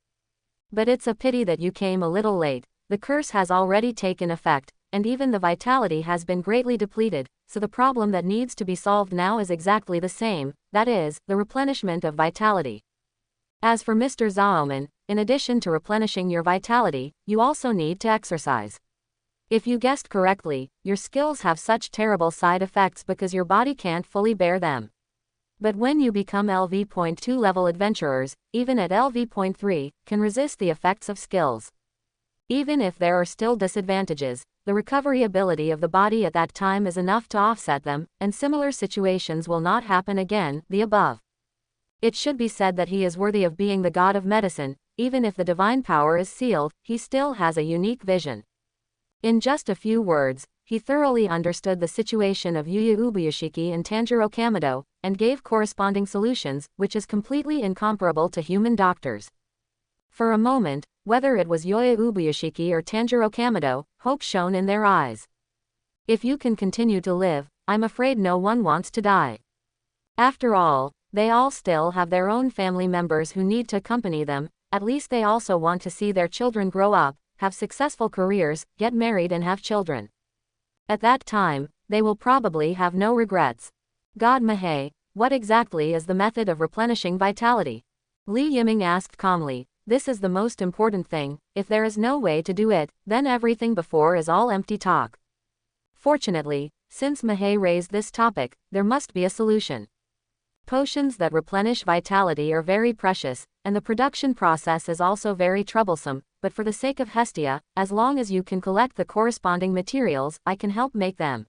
But it's a pity that you came a little late, the curse has already taken effect, and even the vitality has been greatly depleted, so the problem that needs to be solved now is exactly the same, that is, the replenishment of vitality. As for Mr. Zaoman, in addition to replenishing your vitality, you also need to exercise. If you guessed correctly, your skills have such terrible side effects because your body can't fully bear them. But when you become LV.2 level adventurers, even at LV.3, can resist the effects of skills. Even if there are still disadvantages, the recovery ability of the body at that time is enough to offset them, and similar situations will not happen again, the above. It should be said that he is worthy of being the god of medicine, even if the divine power is sealed, he still has a unique vision. In just a few words, he thoroughly understood the situation of Yuya Ubuyashiki and Tanjiro Kamado, and gave corresponding solutions, which is completely incomparable to human doctors. For a moment, whether it was Yuya Ubuyashiki or Tanjiro Kamado, hope shone in their eyes. If you can continue to live, I'm afraid no one wants to die. After all, they all still have their own family members who need to accompany them, at least they also want to see their children grow up, have successful careers, get married and have children. At that time, they will probably have no regrets. God Mahei, what exactly is the method of replenishing vitality? Li Yiming asked calmly. This is the most important thing. If there is no way to do it, then everything before is all empty talk. Fortunately, since Mahei raised this topic, there must be a solution. Potions that replenish vitality are very precious, and the production process is also very troublesome, but for the sake of Hestia, as long as you can collect the corresponding materials, I can help make them.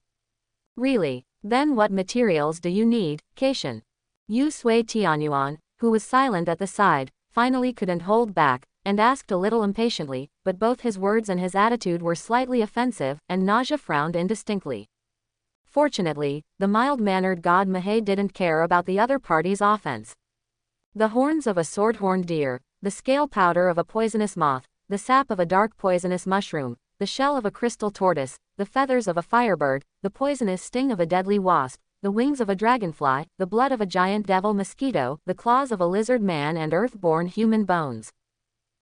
Really? Then what materials do you need, Keishin? Yu Sui Tianyuan, who was silent at the side, finally couldn't hold back, and asked a little impatiently, but both his words and his attitude were slightly offensive, and Nausea frowned indistinctly. Fortunately, the mild-mannered god Mahei didn't care about the other party's offense. The horns of a sword-horned deer, the scale powder of a poisonous moth, the sap of a dark poisonous mushroom, the shell of a crystal tortoise, the feathers of a firebird, the poisonous sting of a deadly wasp, the wings of a dragonfly, the blood of a giant devil mosquito, the claws of a lizard man and earth-born human bones.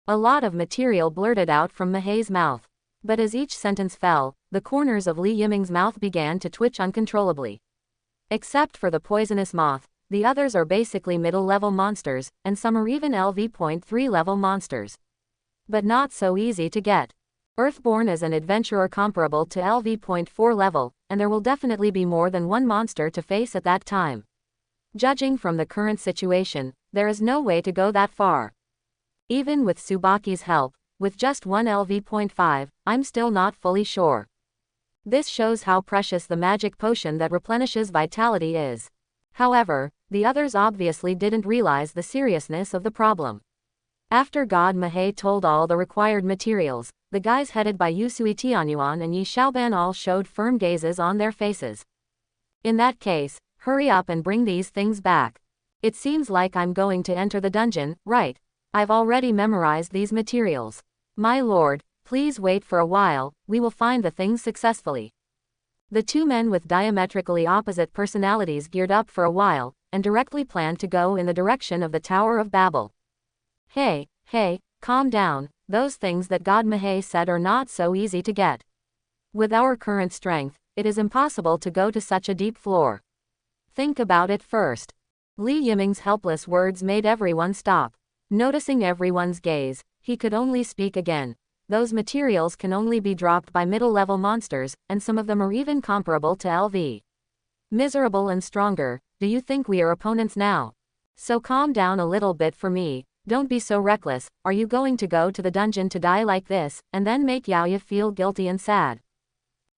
A lot of material blurted out from Mahei's mouth. But as each sentence fell, the corners of Li Yiming's mouth began to twitch uncontrollably. Except for the poisonous moth, the others are basically middle-level monsters, and some are even LV.3 level monsters. But not so easy to get. Earthborn is an adventurer comparable to LV.4 level, and there will definitely be more than one monster to face at that time. Judging from the current situation, there is no way to go that far. Even with Tsubaki's help, with just one LV.5, I'm still not fully sure. This shows how precious the magic potion that replenishes vitality is. However, the others obviously didn't realize the seriousness of the problem. After God Mahei told all the required materials, the guys headed by Yusui Tianyuan and Yi Xiaoban all showed firm gazes on their faces. In that case, hurry up and bring these things back. It seems like I'm going to enter the dungeon, right? I've already memorized these materials. My lord, please wait for a while, we will find the things successfully. The two men with diametrically opposite personalities geared up for a while, and directly planned to go in the direction of the Tower of Babel. Hey, calm down, those things that God Mahei said are not so easy to get. With our current strength, it is impossible to go to such a deep floor. Think about it first. Li Yiming's helpless words made everyone stop. Noticing everyone's gaze, he could only speak again. Those materials can only be dropped by middle-level monsters, and some of them are even comparable to LV. Miserable and stronger, do you think we are opponents now? So calm down a little bit for me, don't be so reckless, are you going to go to the dungeon to die like this, and then make Yaoya feel guilty and sad?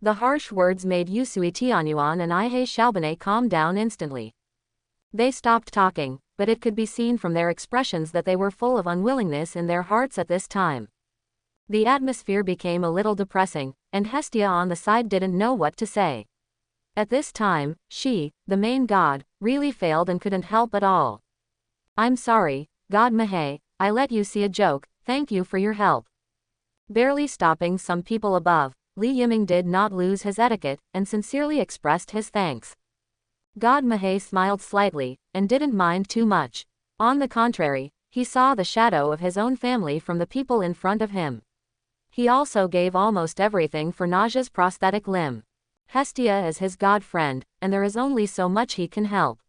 The harsh words made Yusui Tianyuan and Ihei Xiaobane calm down instantly. They stopped talking, but it could be seen from their expressions that they were full of unwillingness in their hearts at this time. The atmosphere became a little depressing, and Hestia on the side didn't know what to say. At this time, she, the main god, really failed and couldn't help at all. I'm sorry, God Mahei, I let you see a joke, thank you for your help. Barely stopping some people above, Li Yiming did not lose his etiquette, and sincerely expressed his thanks. God Mahei smiled slightly, and didn't mind too much. On the contrary, he saw the shadow of his own family from the people in front of him. He also gave almost everything for Naja's prosthetic limb. Hestia is his god friend, and there is only so much he can help.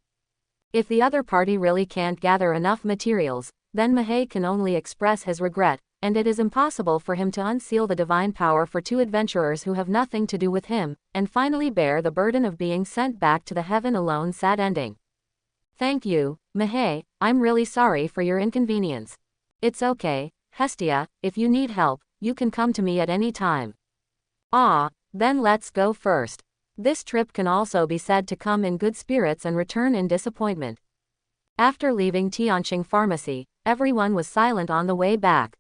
If the other party really can't gather enough materials, then Mahei can only express his regret, and it is impossible for him to unseal the divine power for two adventurers who have nothing to do with him, and finally bear the burden of being sent back to the heaven alone. Sad ending. Thank you, Mahei, I'm really sorry for your inconvenience. It's okay, Hestia, if you need help, you can come to me at any time. Ah, then let's go first. This trip can also be said to come in good spirits and return in disappointment. After leaving Tianqing Pharmacy, everyone was silent on the way back.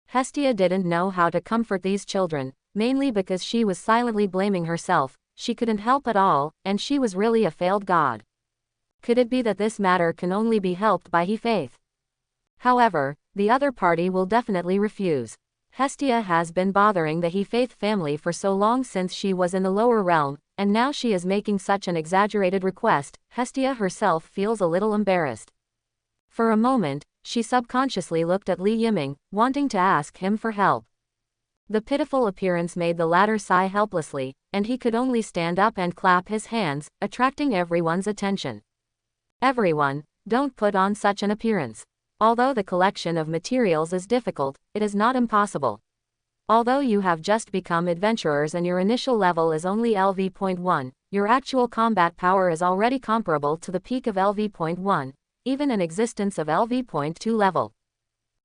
Hestia didn't know how to comfort these children, mainly because she was silently blaming herself. She couldn't help at all, and she was really a failed god. Could it be that this matter can only be helped by He faith? However, the other party will definitely refuse. Hestia has been bothering the He faith family for so long since she was in the lower realm, and now she is making such an exaggerated request. Hestia herself feels a little embarrassed. For a moment, she subconsciously looked at Li Yiming, wanting to ask him for help. The pitiful appearance made the latter sigh helplessly, and he could only stand up and clap his hands, attracting everyone's attention. Everyone, don't put on such an appearance. Although the collection of materials is difficult, it is not impossible. Although you have just become adventurers and your initial level is only LV.1, your actual combat power is already comparable to the peak of LV.1, even an existence of LV.2 level.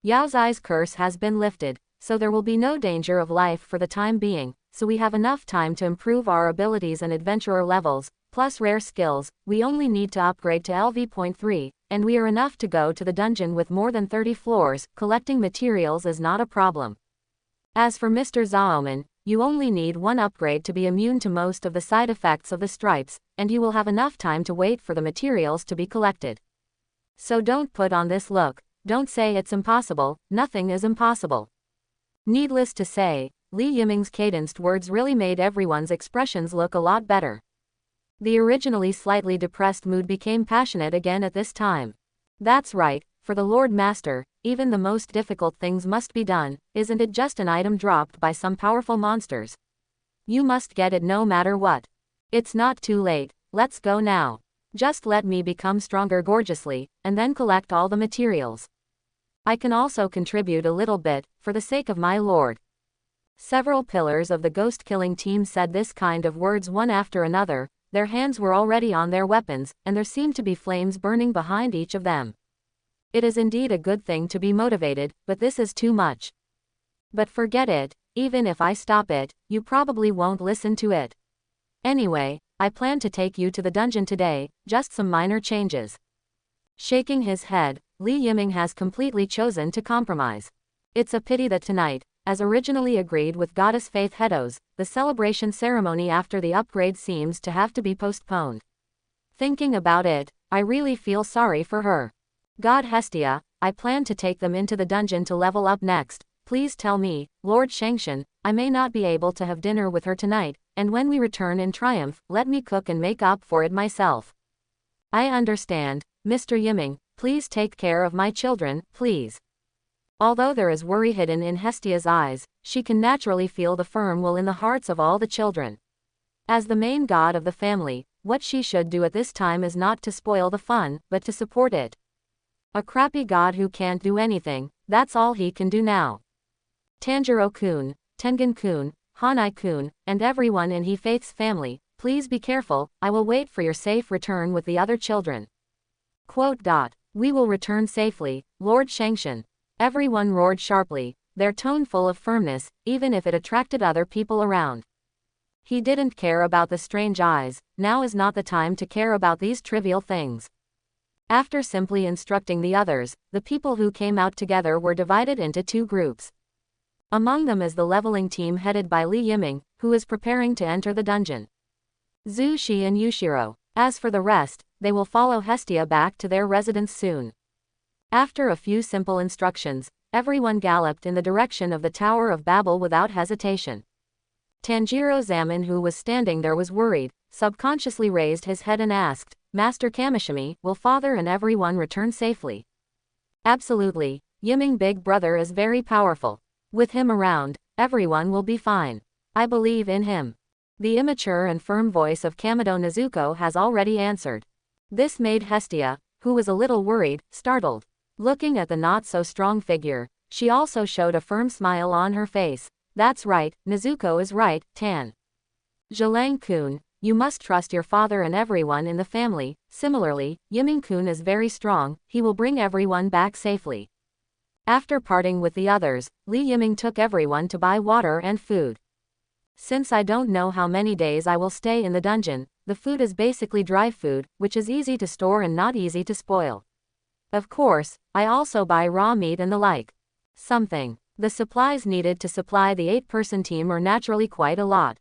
Yao Zai's curse has been lifted, so there will be no danger of life for the time being, so we have enough time to improve our abilities and adventurer levels, plus rare skills. We only need to upgrade to LV.3, and we are enough to go to the dungeon with more than 30 floors. Collecting materials is not a problem. As for Mr. Zaoman, you only need one upgrade to be immune to most of the side effects of the stripes, and you will have enough time to wait for the materials to be collected. So don't put on this look, don't say it's impossible, nothing is impossible. Needless to say, Li Yiming's cadenced words really made everyone's expressions look a lot better. The originally slightly depressed mood became passionate again at this time. That's right, for the Lord Master, even the most difficult things must be done. Isn't it just an item dropped by some powerful monsters? You must get it no matter what. It's not too late, let's go now. Just let me become stronger gorgeously, and then collect all the materials. I can also contribute a little bit, for the sake of my lord. Several pillars of the ghost-killing team said this kind of words one after another. Their hands were already on their weapons, and there seemed to be flames burning behind each of them. It is indeed a good thing to be motivated, but this is too much. But forget it, even if I stop it, you probably won't listen to it. Anyway, I plan to take you to the dungeon today, just some minor changes. Shaking his head, Li Yiming has completely chosen to compromise. It's a pity that tonight, as originally agreed with Goddess Faith Hedos, the celebration ceremony after the upgrade seems to have to be postponed. Thinking about it, I really feel sorry for her. God Hestia, I plan to take them into the dungeon to level up next. Please tell me, Lord Shangshan, I may not be able to have dinner with her tonight, and when we return in triumph, let me cook and make up for it myself. I understand, Mr. Yiming, please take care of my children, please. Although there is worry hidden in Hestia's eyes, she can naturally feel the firm will in the hearts of all the children. As the main god of the family, what she should do at this time is not to spoil the fun, but to support it. A crappy god who can't do anything, that's all he can do now. Tanjiro-kun, Tengen-kun, Hanai-kun, and everyone in He Faith's family, please be careful, I will wait for your safe return with the other children. We will return safely, Lord Shangshan. Everyone roared sharply, their tone full of firmness, even if it attracted other people around. He didn't care about the strange eyes. Now is not the time to care about these trivial things. After simply instructing the others, the people who came out together were divided into two groups. Among them is the leveling team headed by Li Yiming, who is preparing to enter the dungeon. Zhu Shi and Yushiro. As for the rest, they will follow Hestia back to their residence soon. After a few simple instructions, everyone galloped in the direction of the Tower of Babel without hesitation. Tanjiro Zaman, who was standing there, was worried, subconsciously raised his head and asked, Master Kamishimi, will father and everyone return safely? Absolutely, Yiming Big Brother is very powerful. With him around, everyone will be fine. I believe in him. The immature and firm voice of Kamado Nezuko has already answered. This made Hestia, who was a little worried, startled. Looking at the not-so-strong figure, she also showed a firm smile on her face. That's right, Nezuko is right, Tan. Zhelang-kun, you must trust your father and everyone in the family. Similarly, Yiming-kun is very strong, he will bring everyone back safely. After parting with the others, Li Yiming took everyone to buy water and food. Since I don't know how many days I will stay in the dungeon, the food is basically dry food, which is easy to store and not easy to spoil. Of course, I also buy raw meat and the like. The supplies needed to supply the 8-person team are naturally quite a lot.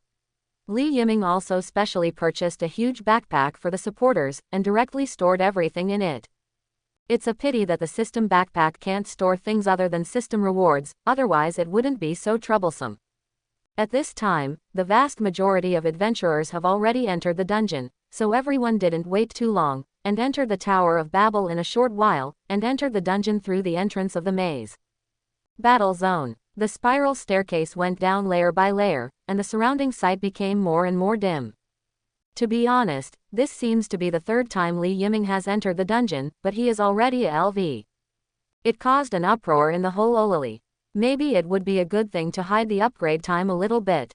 Li Yiming also specially purchased a huge backpack for the supporters, and directly stored everything in it. It's a pity that the system backpack can't store things other than system rewards, otherwise it wouldn't be so troublesome. At this time, the vast majority of adventurers have already entered the dungeon, so everyone didn't wait too long, and entered the Tower of Babel in a short while, and entered the dungeon through the entrance of the maze. Battle Zone. The spiral staircase went down layer by layer, and the surrounding sight became more and more dim. To be honest, this seems to be the third time Li Yiming has entered the dungeon, but he is already a LV. It caused an uproar in the whole Olili. Maybe it would be a good thing to hide the upgrade time a little bit.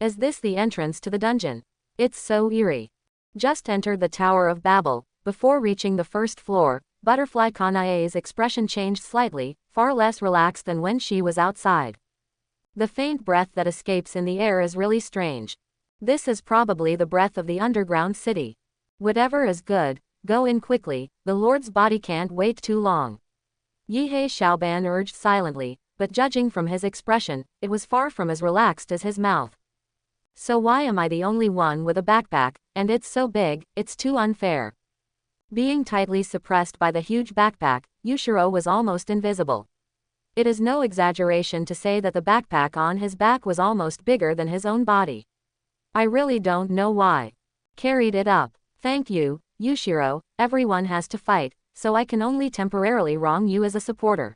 Is this the entrance to the dungeon? It's so eerie. Just entered the Tower of Babel. Before reaching the first floor, Butterfly Kanae's expression changed slightly, far less relaxed than when she was outside. The faint breath that escapes in the air is really strange. This is probably the breath of the underground city. Whatever is good, go in quickly, the Lord's body can't wait too long. Yihei Xiaoban urged silently, but judging from his expression, it was far from as relaxed as his mouth. So why am I the only one with a backpack, and it's so big, it's too unfair. Being tightly suppressed by the huge backpack, Yushiro was almost invisible. It is no exaggeration to say that the backpack on his back was almost bigger than his own body. I really don't know why. Carried it up. Thank you, Yushiro, everyone has to fight, so I can only temporarily wrong you as a supporter.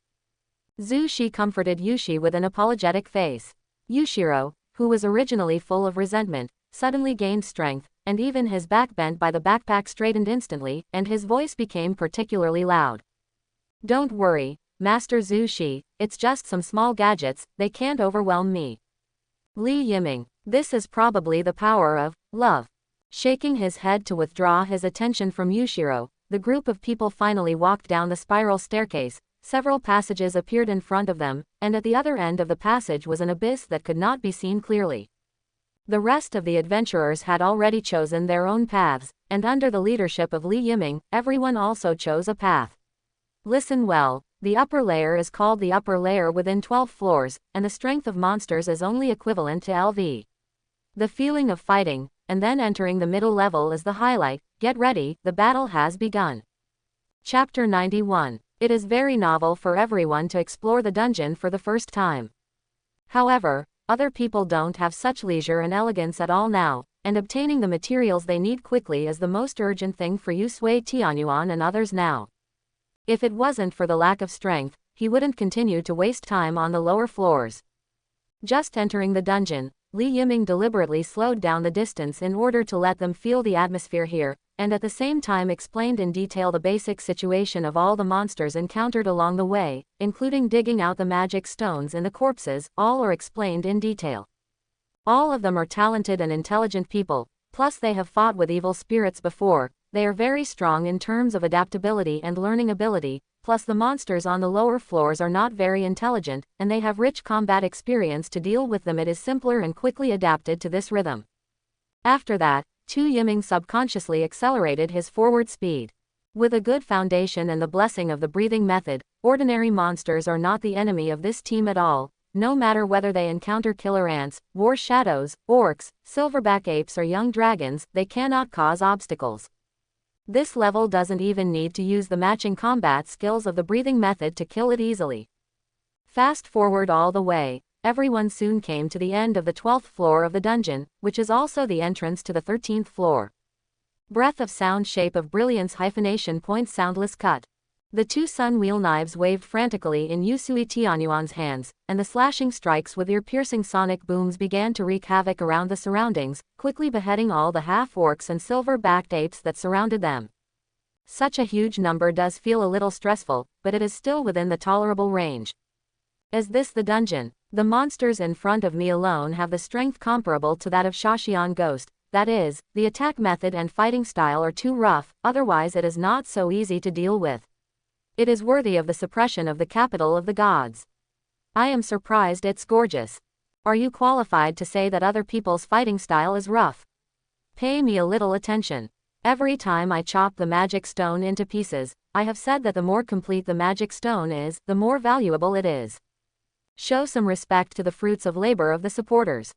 Zhu Shi comforted Yushi with an apologetic face. Yushiro, who was originally full of resentment, suddenly gained strength, and even his back bent by the backpack straightened instantly, and his voice became particularly loud. Don't worry, Master Zhu Shi, it's just some small gadgets, they can't overwhelm me. Li Yiming, this is probably the power of love. Shaking his head to withdraw his attention from Yushiro, the group of people finally walked down the spiral staircase. Several passages appeared in front of them, and at the other end of the passage was an abyss that could not be seen clearly. The rest of the adventurers had already chosen their own paths, and under the leadership of Li Yiming, everyone also chose a path. Listen well, the upper layer is called the upper layer within 12 floors, and the strength of monsters is only equivalent to LV. The feeling of fighting, and then entering the middle level is the highlight. Get ready, the battle has begun. Chapter 91. It is very novel for everyone to explore the dungeon for the first time. However, other people don't have such leisure and elegance at all now, and obtaining the materials they need quickly is the most urgent thing for Yusui Tianyuan and others now. If it wasn't for the lack of strength, he wouldn't continue to waste time on the lower floors. Just entering the dungeon, Li Yiming deliberately slowed down the distance in order to let them feel the atmosphere here, and at the same time explained in detail the basic situation of all the monsters encountered along the way, including digging out the magic stones in the corpses. All are explained in detail. All of them are talented and intelligent people, plus they have fought with evil spirits before. They are very strong in terms of adaptability and learning ability, plus the monsters on the lower floors are not very intelligent, and they have rich combat experience to deal with them. It is simpler and quickly adapted to this rhythm. After that, Tu Yiming subconsciously accelerated his forward speed. With a good foundation and the blessing of the breathing method, ordinary monsters are not the enemy of this team at all, no matter whether they encounter killer ants, war shadows, orcs, silverback apes or young dragons, they cannot cause obstacles. This level doesn't even need to use the matching combat skills of the breathing method to kill it easily. Fast forward all the way. Everyone soon came to the end of the 12th floor of the dungeon, which is also the entrance to the 13th floor. Breath of sound shape of brilliance hyphenation point soundless cut. The two sun wheel knives waved frantically in Yusui Tianyuan's hands, and the slashing strikes with ear-piercing sonic booms began to wreak havoc around the surroundings, quickly beheading all the half-orcs and silver-backed apes that surrounded them. Such a huge number does feel a little stressful, but it is still within the tolerable range. Is this the dungeon? The monsters in front of me alone have the strength comparable to that of Shashian Ghost. That is, the attack method and fighting style are too rough, otherwise it is not so easy to deal with. It is worthy of the suppression of the capital of the gods. I am surprised it's gorgeous. Are you qualified to say that other people's fighting style is rough? Pay me a little attention. Every time I chop the magic stone into pieces, I have said that the more complete the magic stone is, the more valuable it is. Show some respect to the fruits of labor of the supporters.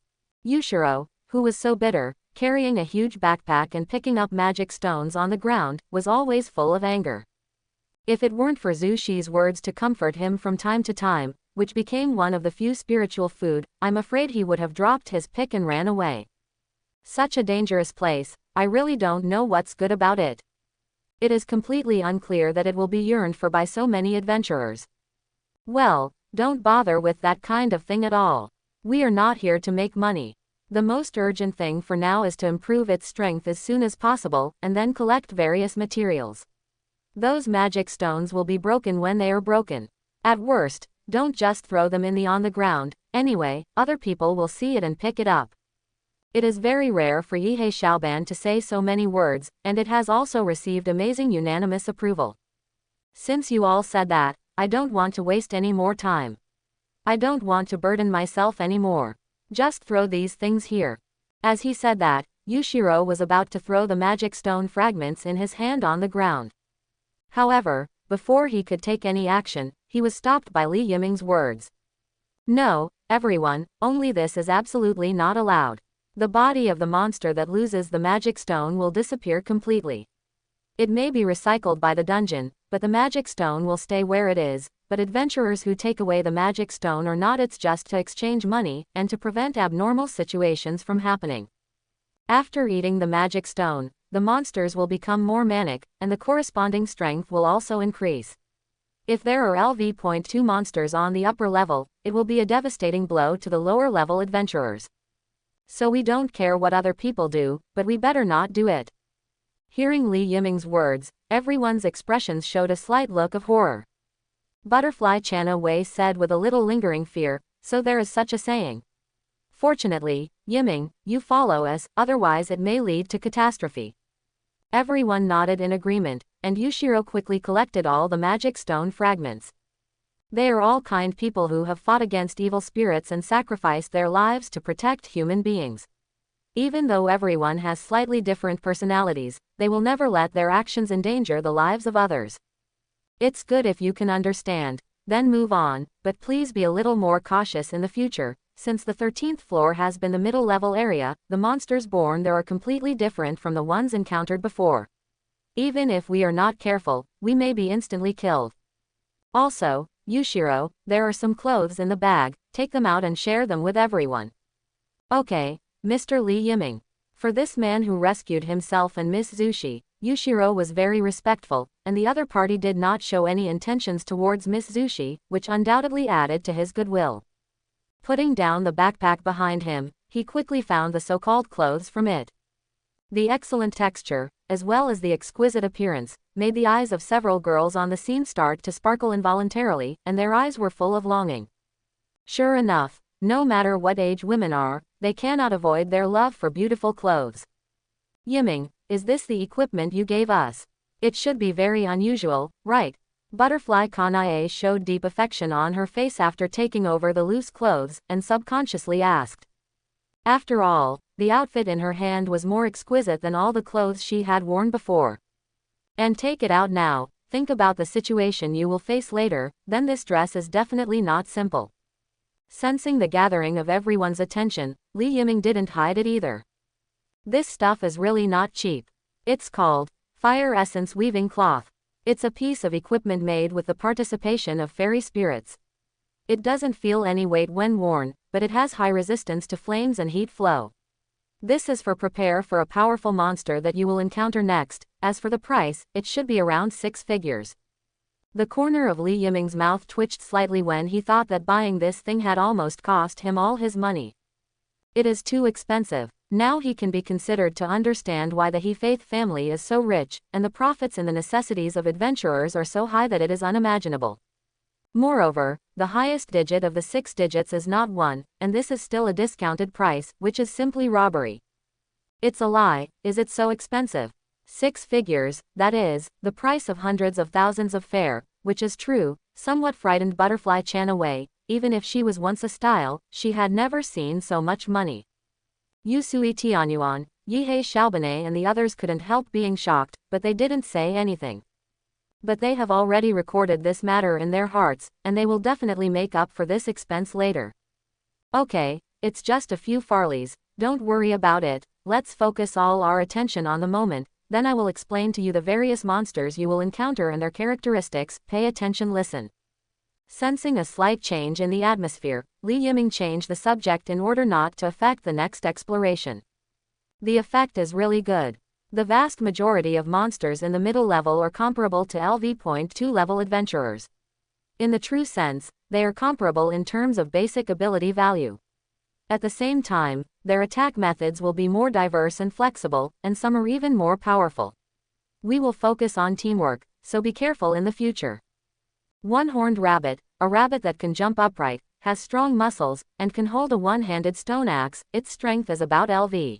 Yushiro, who was so bitter, carrying a huge backpack and picking up magic stones on the ground, was always full of anger. If it weren't for Zushi's words to comfort him from time to time, which became one of the few spiritual food, I'm afraid he would have dropped his pick and ran away. Such a dangerous place, I really don't know what's good about it. It is completely unclear that it will be yearned for by so many adventurers. Well, don't bother with that kind of thing at all. We are not here to make money. The most urgent thing for now is to improve its strength as soon as possible, and then collect various materials. Those magic stones will be broken when they are broken. At worst, don't just throw them on the ground, anyway, other people will see it and pick it up. It is very rare for Yihei Xiaoban to say so many words, and it has also received amazing unanimous approval. Since you all said that, I don't want to waste any more time. I don't want to burden myself anymore. Just throw these things here. As he said that, Yushiro was about to throw the magic stone fragments in his hand on the ground. However, before he could take any action, he was stopped by Li Yiming's words. No, everyone, only this is absolutely not allowed. The body of the monster that loses the magic stone will disappear completely. It may be recycled by the dungeon, but the magic stone will stay where it is, but adventurers who take away the magic stone or not, it's just to exchange money, and to prevent abnormal situations from happening. After eating the magic stone, the monsters will become more manic, and the corresponding strength will also increase. If there are LV.2 monsters on the upper level, it will be a devastating blow to the lower level adventurers. So we don't care what other people do, but we better not do it. Hearing Li Yiming's words, everyone's expressions showed a slight look of horror. Butterfly Chana Wei said with a little lingering fear, so there is such a saying. Fortunately, Yiming, you follow us, otherwise it may lead to catastrophe. Everyone nodded in agreement, and Yushiro quickly collected all the magic stone fragments. They are all kind people who have fought against evil spirits and sacrificed their lives to protect human beings. Even though everyone has slightly different personalities, they will never let their actions endanger the lives of others. It's good if you can understand, then move on, but please be a little more cautious in the future. Since the 13th floor has been the middle level area, the monsters born there are completely different from the ones encountered before. Even if we are not careful, we may be instantly killed. Also, Yushiro, there are some clothes in the bag, take them out and share them with everyone. Okay, Mr. Li Yiming. For this man who rescued himself and Miss Zushi, Yushiro was very respectful, and the other party did not show any intentions towards Miss Zushi, which undoubtedly added to his goodwill. Putting down the backpack behind him, he quickly found the so-called clothes from it. The excellent texture, as well as the exquisite appearance, made the eyes of several girls on the scene start to sparkle involuntarily, and their eyes were full of longing. Sure enough, no matter what age women are, they cannot avoid their love for beautiful clothes. Yiming, is this the equipment you gave us? It should be very unusual, right? Butterfly Kanae showed deep affection on her face after taking over the loose clothes, and subconsciously asked. After all, the outfit in her hand was more exquisite than all the clothes she had worn before. And take it out now, think about the situation you will face later, then this dress is definitely not simple. Sensing the gathering of everyone's attention, Li Yiming didn't hide it either. This stuff is really not cheap. It's called Fire Essence Weaving Cloth. It's a piece of equipment made with the participation of fairy spirits. It doesn't feel any weight when worn, but it has high resistance to flames and heat flow. This is for prepare for a powerful monster that you will encounter next. As for the price, it should be around 6 figures. The corner of Li Yiming's mouth twitched slightly when he thought that buying this thing had almost cost him all his money. It is too expensive. Now he can be considered to understand why the He Faith family is so rich, and the profits and the necessities of adventurers are so high that it is unimaginable. Moreover, the highest digit of the 6 digits is not 1, and this is still a discounted price, which is simply robbery. It's a lie. Is it so expensive? 6 figures, that is, the price of hundreds of thousands of fare, which is true. Somewhat frightened Butterfly chan away. Even if she was once a style, she had never seen so much money. Yusui Tianyuan, Yihei Xiaobane and the others couldn't help being shocked, but they didn't say anything. But they have already recorded this matter in their hearts, and they will definitely make up for this expense later. Okay, it's just a few farleys, don't worry about it, let's focus all our attention on the moment, then I will explain to you the various monsters you will encounter and their characteristics. Pay attention, listen. Sensing a slight change in the atmosphere, Li Yiming changed the subject in order not to affect the next exploration. The effect is really good. The vast majority of monsters in the middle level are comparable to LV.2 level adventurers. In the true sense, they are comparable in terms of basic ability value. At the same time, their attack methods will be more diverse and flexible, and some are even more powerful. We will focus on teamwork, so be careful in the future. One-horned rabbit, a rabbit that can jump upright, has strong muscles, and can hold a one-handed stone axe. Its strength is about LV.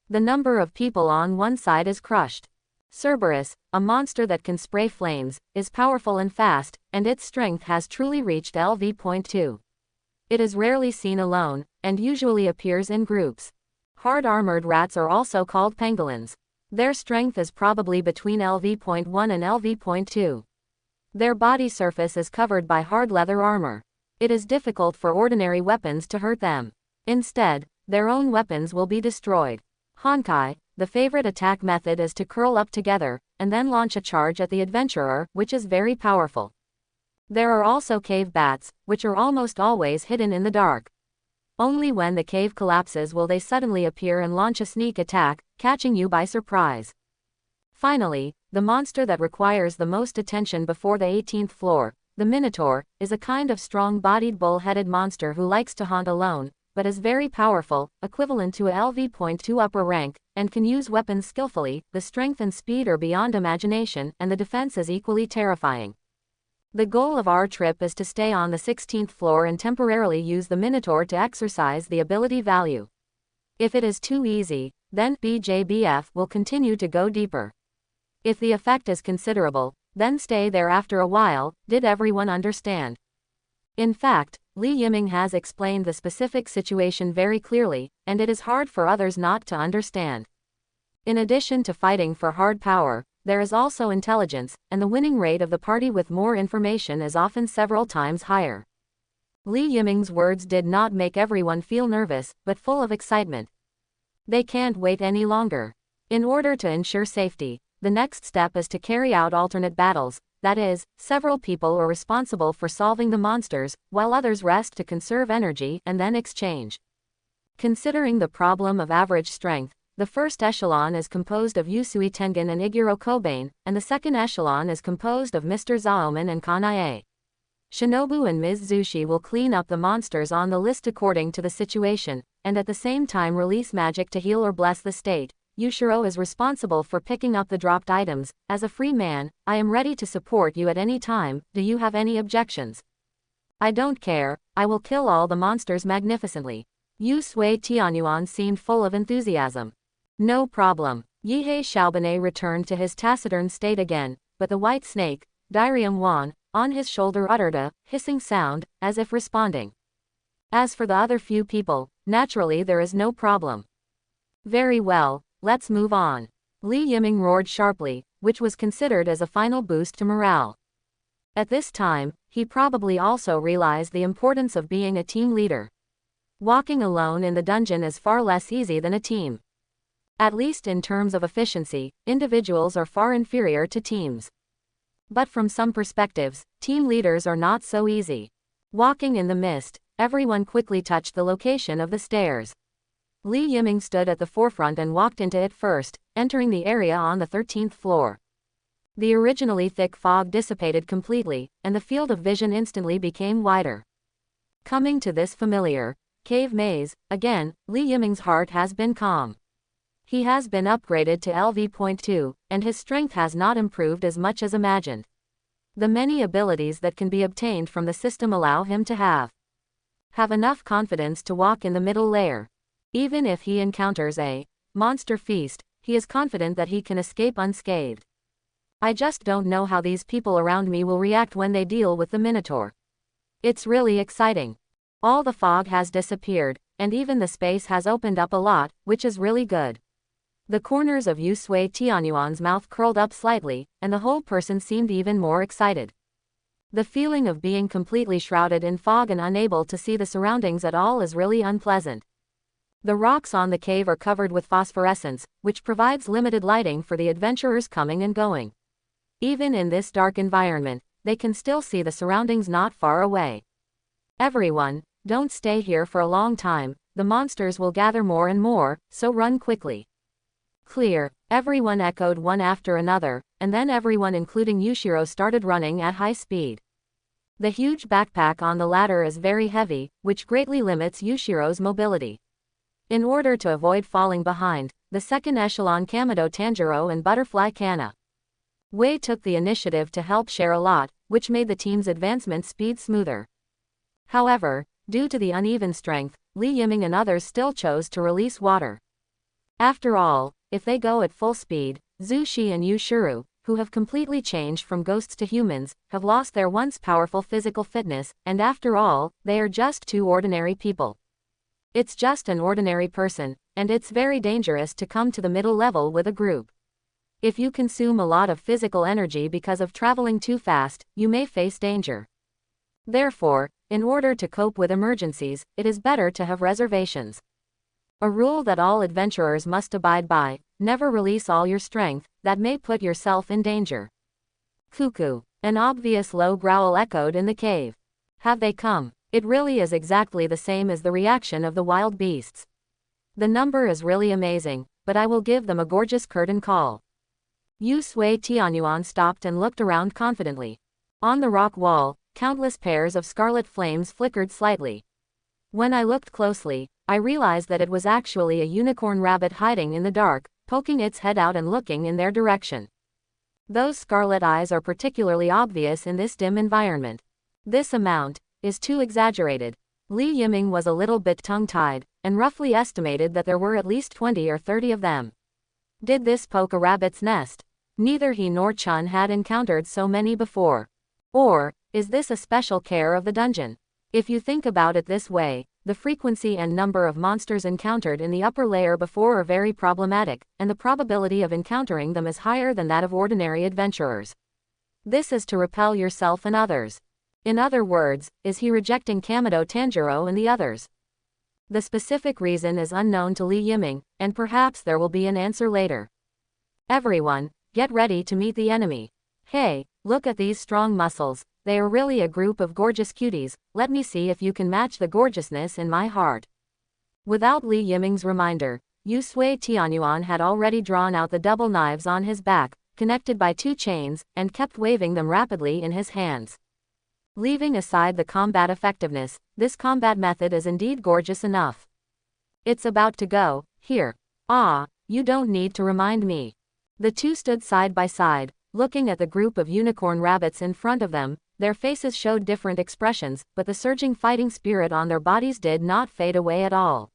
The number of people on one side is crushed. Cerberus, a monster that can spray flames, is powerful and fast, and its strength has truly reached LV.2. It is rarely seen alone, and usually appears in groups. Hard-armored rats are also called pangolins. Their strength is probably between LV.1 and LV.2. Their body surface is covered by hard leather armor. It is difficult for ordinary weapons to hurt them. Instead, their own weapons will be destroyed. Honkai, the favorite attack method is to curl up together, and then launch a charge at the adventurer, which is very powerful. There are also cave bats, which are almost always hidden in the dark. Only when the cave collapses will they suddenly appear and launch a sneak attack, catching you by surprise. Finally, the monster that requires the most attention before the 18th floor, the Minotaur, is a kind of strong-bodied bull-headed monster who likes to hunt alone, but is very powerful, equivalent to a LV.2 upper rank, and can use weapons skillfully. The strength and speed are beyond imagination, and the defense is equally terrifying. The goal of our trip is to stay on the 16th floor and temporarily use the Minotaur to exercise the ability value. If it is too easy, then BJBF will continue to go deeper. If the effect is considerable, then stay there after a while. Did everyone understand? In fact, Li Yiming has explained the specific situation very clearly, and it is hard for others not to understand. In addition to fighting for hard power, there is also intelligence, and the winning rate of the party with more information is often several times higher. Li Yiming's words did not make everyone feel nervous, but full of excitement. They can't wait any longer. In order to ensure safety, the next step is to carry out alternate battles, that is, several people are responsible for solving the monsters, while others rest to conserve energy and then exchange. Considering the problem of average strength, the first echelon is composed of Yusui Tengen and Iguro Kobain, and the second echelon is composed of Mr. Zaoman and Kanae. Shinobu and Ms. Zushi will clean up the monsters on the list according to the situation, and at the same time release magic to heal or bless the state. Yushiro is responsible for picking up the dropped items. As a free man, I am ready to support you at any time. Do you have any objections? I don't care, I will kill all the monsters magnificently. Yu Sui Tianyuan seemed full of enthusiasm. No problem. Yihei Xiaobane returned to his taciturn state again, but the white snake, Dirium Wan, on his shoulder uttered a hissing sound, as if responding. As for the other few people, naturally there is no problem. Very well. Let's move on. Li Yiming roared sharply, which was considered as a final boost to morale. At this time, he probably also realized the importance of being a team leader. Walking alone in the dungeon is far less easy than a team. At least in terms of efficiency, individuals are far inferior to teams. But from some perspectives, team leaders are not so easy. Walking in the mist, everyone quickly touched the location of the stairs. Li Yiming stood at the forefront and walked into it first, entering the area on the 13th floor. The originally thick fog dissipated completely, and the field of vision instantly became wider. Coming to this familiar cave maze, again, Li Yiming's heart has been calm. He has been upgraded to LV.2, and his strength has not improved as much as imagined. The many abilities that can be obtained from the system allow him to have enough confidence to walk in the middle layer. Even if he encounters a monster feast, he is confident that he can escape unscathed. I just don't know how these people around me will react when they deal with the Minotaur. It's really exciting. All the fog has disappeared, and even the space has opened up a lot, which is really good. The corners of Yu Sui Tianyuan's mouth curled up slightly, and the whole person seemed even more excited. The feeling of being completely shrouded in fog and unable to see the surroundings at all is really unpleasant. The rocks on the cave are covered with phosphorescence, which provides limited lighting for the adventurers coming and going. Even in this dark environment, they can still see the surroundings not far away. Everyone, don't stay here for a long time, the monsters will gather more and more, so run quickly. Clear, everyone echoed one after another, and then everyone including Yushiro started running at high speed. The huge backpack on the ladder is very heavy, which greatly limits Yushiro's mobility. In order to avoid falling behind, the second echelon Kamado Tanjiro and Butterfly Kana Wei took the initiative to help share a lot, which made the team's advancement speed smoother. However, due to the uneven strength, Li Yiming and others still chose to release water. After all, if they go at full speed, Zhu Shi and Yu Shuru, who have completely changed from ghosts to humans, have lost their once powerful physical fitness, and after all, they are just two ordinary people. It's just an ordinary person, and it's very dangerous to come to the middle level with a group. If you consume a lot of physical energy because of traveling too fast, you may face danger. Therefore, in order to cope with emergencies, it is better to have reservations. A rule that all adventurers must abide by: never release all your strength, that may put yourself in danger. Cuckoo. An obvious low growl echoed in the cave. Have they come? It really is exactly the same as the reaction of the wild beasts. The number is really amazing, but I will give them a gorgeous curtain call. Yu Sui Tianyuan stopped and looked around confidently. On the rock wall, countless pairs of scarlet flames flickered slightly. When I looked closely, I realized that it was actually a unicorn rabbit hiding in the dark, poking its head out and looking in their direction. Those scarlet eyes are particularly obvious in this dim environment. This amount is too exaggerated. Li Yiming was a little bit tongue-tied, and roughly estimated that there were at least 20 or 30 of them. Did this poke a rabbit's nest? Neither he nor Chun had encountered so many before. Or, is this a special care of the dungeon? If you think about it this way, the frequency and number of monsters encountered in the upper layer before are very problematic, and the probability of encountering them is higher than that of ordinary adventurers. This is to repel yourself and others. In other words, is he rejecting Kamado Tanjiro and the others? The specific reason is unknown to Li Yiming, and perhaps there will be an answer later. Everyone, get ready to meet the enemy. Hey, look at these strong muscles, they are really a group of gorgeous cuties, let me see if you can match the gorgeousness in my heart. Without Li Yiming's reminder, Yu Sui Tianyuan had already drawn out the double knives on his back, connected by 2 chains, and kept waving them rapidly in his hands. Leaving aside the combat effectiveness, this combat method is indeed gorgeous enough. It's about to go, here. Ah, you don't need to remind me. The two stood side by side, looking at the group of unicorn rabbits in front of them. Their faces showed different expressions, but the surging fighting spirit on their bodies did not fade away at all.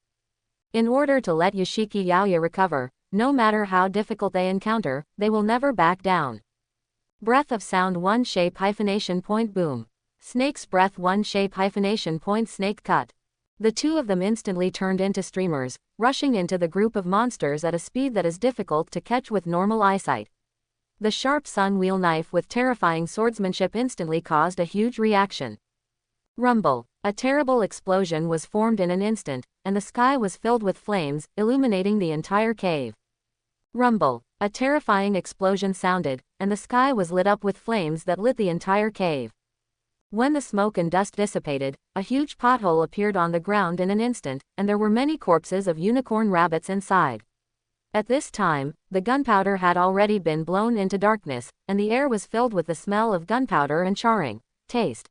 In order to let Yoshiki Yaoya recover, no matter how difficult they encounter, they will never back down. Breath of sound 1 shape hyphenation point boom. Snake's breath 1 shape hyphenation point snake cut. The two of them instantly turned into streamers, rushing into the group of monsters at a speed that is difficult to catch with normal eyesight. The sharp sun wheel knife with terrifying swordsmanship instantly caused a huge reaction. Rumble. A terrible explosion was formed in an instant, and the sky was filled with flames, illuminating the entire cave. Rumble. A terrifying explosion sounded, and the sky was lit up with flames that lit the entire cave. When the smoke and dust dissipated, a huge pothole appeared on the ground in an instant, and there were many corpses of unicorn rabbits inside. At this time, the gunpowder had already been blown into darkness, and the air was filled with the smell of gunpowder and charring taste.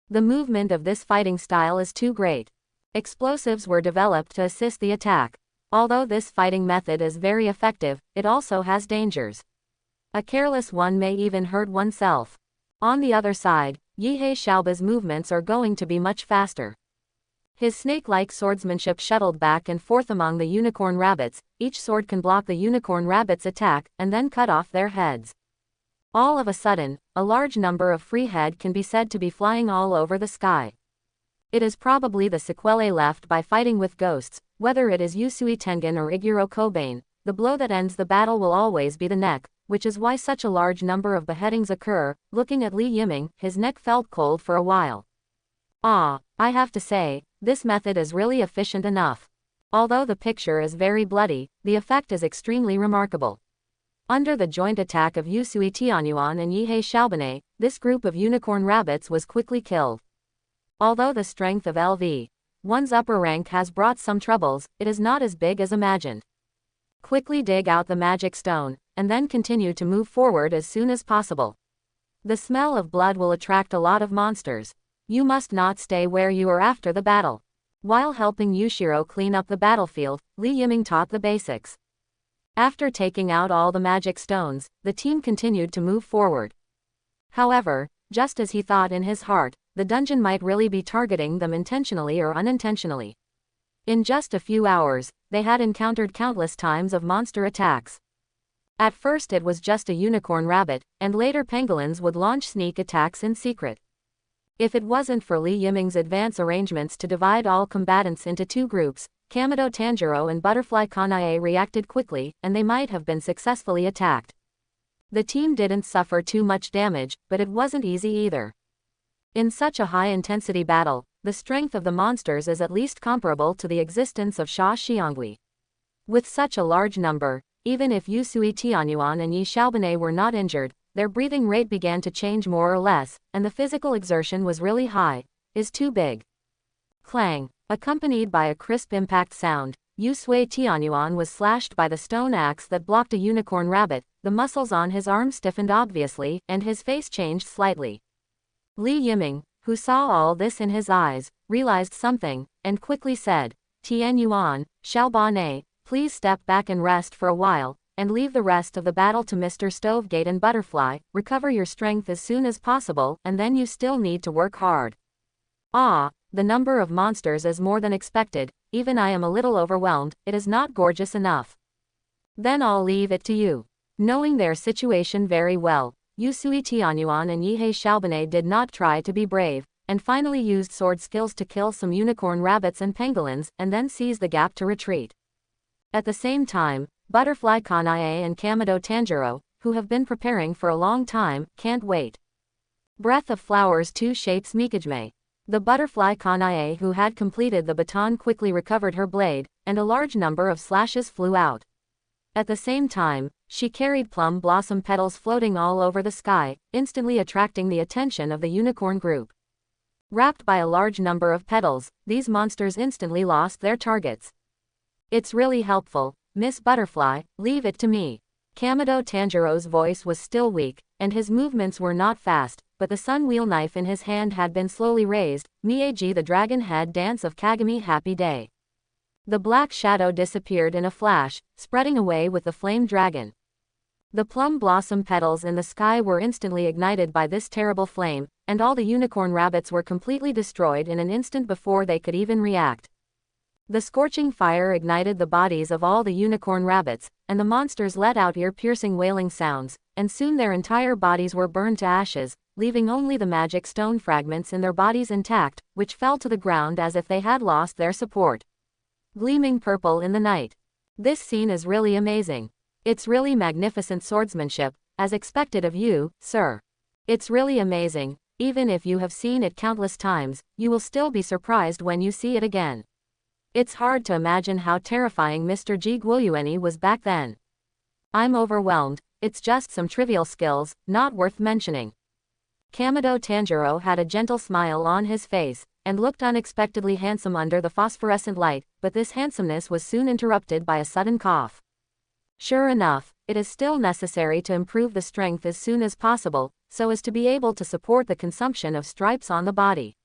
The movement of this fighting style is too great. Explosives were developed to assist the attack. Although this fighting method is very effective, it also has dangers. A careless one may even hurt oneself. On the other side, Yihei Xiaoba's movements are going to be much faster. His snake-like swordsmanship shuttled back and forth among the unicorn rabbits. Each sword can block the unicorn rabbits' attack and then cut off their heads. All of a sudden, a large number of free head can be said to be flying all over the sky. It is probably the sequelae left by fighting with ghosts, whether it is Yusui Tengen or Iguro Kobane. The blow that ends the battle will always be the neck, which is why such a large number of beheadings occur. Looking at Li Yiming, his neck felt cold for a while. I have to say, this method is really efficient enough. Although the picture is very bloody, the effect is extremely remarkable. Under the joint attack of Yusui Tianyuan and Yihei Xiaobane, this group of unicorn rabbits was quickly killed. Although the strength of LV1's upper rank has brought some troubles, it is not as big as imagined. Quickly dig out the magic stone, and then continue to move forward as soon as possible. The smell of blood will attract a lot of monsters. You must not stay where you are after the battle. While helping Yushiro clean up the battlefield, Li Yiming taught the basics. After taking out all the magic stones, the team continued to move forward. However, just as he thought in his heart, the dungeon might really be targeting them intentionally or unintentionally. In just a few hours, they had encountered countless times of monster attacks. At first it was just a unicorn rabbit, and later pangolins would launch sneak attacks in secret. If it wasn't for Li Yiming's advance arrangements to divide all combatants into two groups, Kamado Tanjiro and Butterfly Kanae reacted quickly, and they might have been successfully attacked. The team didn't suffer too much damage, but it wasn't easy either. In such a high-intensity battle, the strength of the monsters is at least comparable to the existence of Sha Xiangui. With such a large number, even if Yusui Tianyuan and Yi Xiaobane were not injured, their breathing rate began to change more or less, and the physical exertion was really high. Is too big. Clang. Accompanied by a crisp impact sound, Yusui Tianyuan was slashed by the stone axe that blocked a unicorn rabbit. The muscles on his arm stiffened obviously, and his face changed slightly. Li Yiming, who saw all this in his eyes, realized something, and quickly said, Tianyuan, Xiaobane, please step back and rest for a while, and leave the rest of the battle to Mr. Stovegate and Butterfly. Recover your strength as soon as possible, and then you still need to work hard. The number of monsters is more than expected. Even I am a little overwhelmed. It is not gorgeous enough. Then I'll leave it to you. Knowing their situation very well, Yusui Tianyuan and Yihei Xiaobane did not try to be brave, and finally used sword skills to kill some unicorn rabbits and pangolins, and then seize the gap to retreat. At the same time, Butterfly Kanae and Kamado Tanjiro, who have been preparing for a long time, can't wait. Breath of Flowers 2 shapes Mikajime. The Butterfly Kanae, who had completed the baton, quickly recovered her blade, and a large number of slashes flew out. At the same time, she carried plum blossom petals floating all over the sky, instantly attracting the attention of the unicorn group. Wrapped by a large number of petals, these monsters instantly lost their targets. It's really helpful, Miss Butterfly, leave it to me. Kamado Tanjiro's voice was still weak, and his movements were not fast, but the sun wheel knife in his hand had been slowly raised. Mieji the dragon head dance of Kagami happy day. The black shadow disappeared in a flash, spreading away with the flame dragon. The plum blossom petals in the sky were instantly ignited by this terrible flame, and all the unicorn rabbits were completely destroyed in an instant before they could even react. The scorching fire ignited the bodies of all the unicorn rabbits, and the monsters let out ear-piercing wailing sounds, and soon their entire bodies were burned to ashes, leaving only the magic stone fragments in their bodies intact, which fell to the ground as if they had lost their support. Gleaming purple in the night. This scene is really amazing. It's really magnificent swordsmanship, as expected of you, sir. It's really amazing. Even if you have seen it countless times, you will still be surprised when you see it again. It's hard to imagine how terrifying Mr. Ji Guoyueni was back then. I'm overwhelmed. It's just some trivial skills, not worth mentioning. Kamado Tanjiro had a gentle smile on his face, and looked unexpectedly handsome under the phosphorescent light, but this handsomeness was soon interrupted by a sudden cough. Sure enough, it is still necessary to improve the strength as soon as possible, so as to be able to support the consumption of stripes on the body.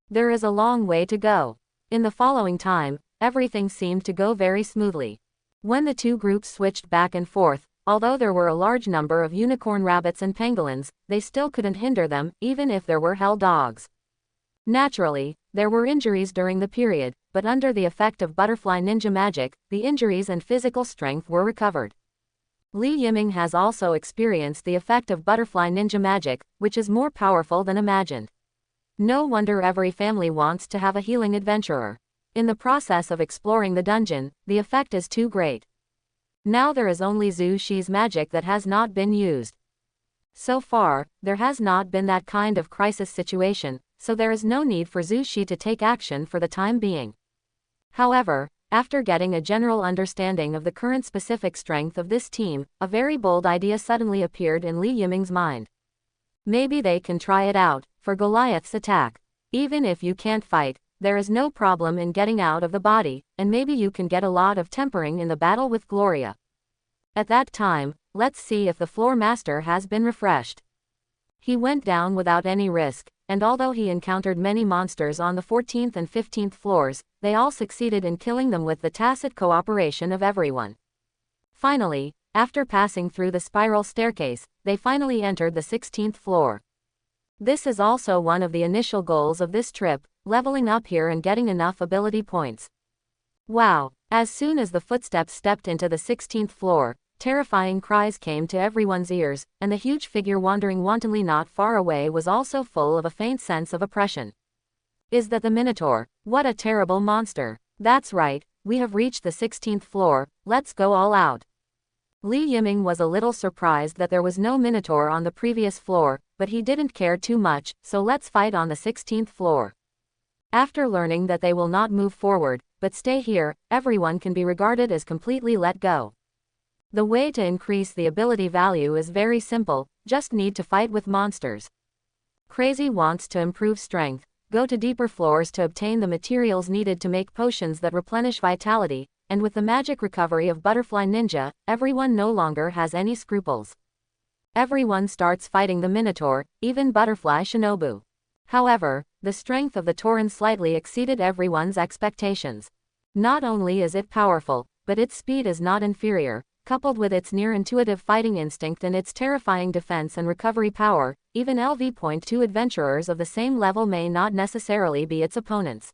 There is a long way to go. In the following time, everything seemed to go very smoothly. When the two groups switched back and forth, although there were a large number of unicorn rabbits and pangolins, they still couldn't hinder them, even if there were hell dogs. Naturally, there were injuries during the period, but under the effect of butterfly ninja magic, the injuries and physical strength were recovered. Li Yiming has also experienced the effect of butterfly ninja magic, which is more powerful than imagined. No wonder every family wants to have a healing adventurer. In the process of exploring the dungeon, the effect is too great. Now there is only Zhu Shi's magic that has not been used. So far, there has not been that kind of crisis situation, so there is no need for Zhu Shi to take action for the time being. However, after getting a general understanding of the current specific strength of this team, a very bold idea suddenly appeared in Li Yiming's mind. Maybe they can try it out, for Goliath's attack. Even if you can't fight, there is no problem in getting out of the body, and maybe you can get a lot of tempering in the battle with Gloria. At that time, let's see if the floor master has been refreshed. He went down without any risk, and although he encountered many monsters on the 14th and 15th floors, they all succeeded in killing them with the tacit cooperation of everyone. Finally, after passing through the spiral staircase, they finally entered the 16th floor. This is also one of the initial goals of this trip, leveling up here and getting enough ability points. Wow! As soon as the footsteps stepped into the 16th floor, terrifying cries came to everyone's ears, and the huge figure wandering wantonly not far away was also full of a faint sense of oppression. Is that the Minotaur? What a terrible monster! That's right, we have reached the 16th floor, let's go all out. Li Yiming was a little surprised that there was no Minotaur on the previous floor, but he didn't care too much, so let's fight on the 16th floor. After learning that they will not move forward, but stay here, everyone can be regarded as completely let go. The way to increase the ability value is very simple, just need to fight with monsters. Crazy wants to improve strength, go to deeper floors to obtain the materials needed to make potions that replenish vitality, and with the magic recovery of Butterfly Ninja, everyone no longer has any scruples. Everyone starts fighting the Minotaur, even Butterfly Shinobu. However, the strength of the Tauren slightly exceeded everyone's expectations. Not only is it powerful, but its speed is not inferior. Coupled with its near-intuitive fighting instinct and its terrifying defense and recovery power, even LV.2 adventurers of the same level may not necessarily be its opponents.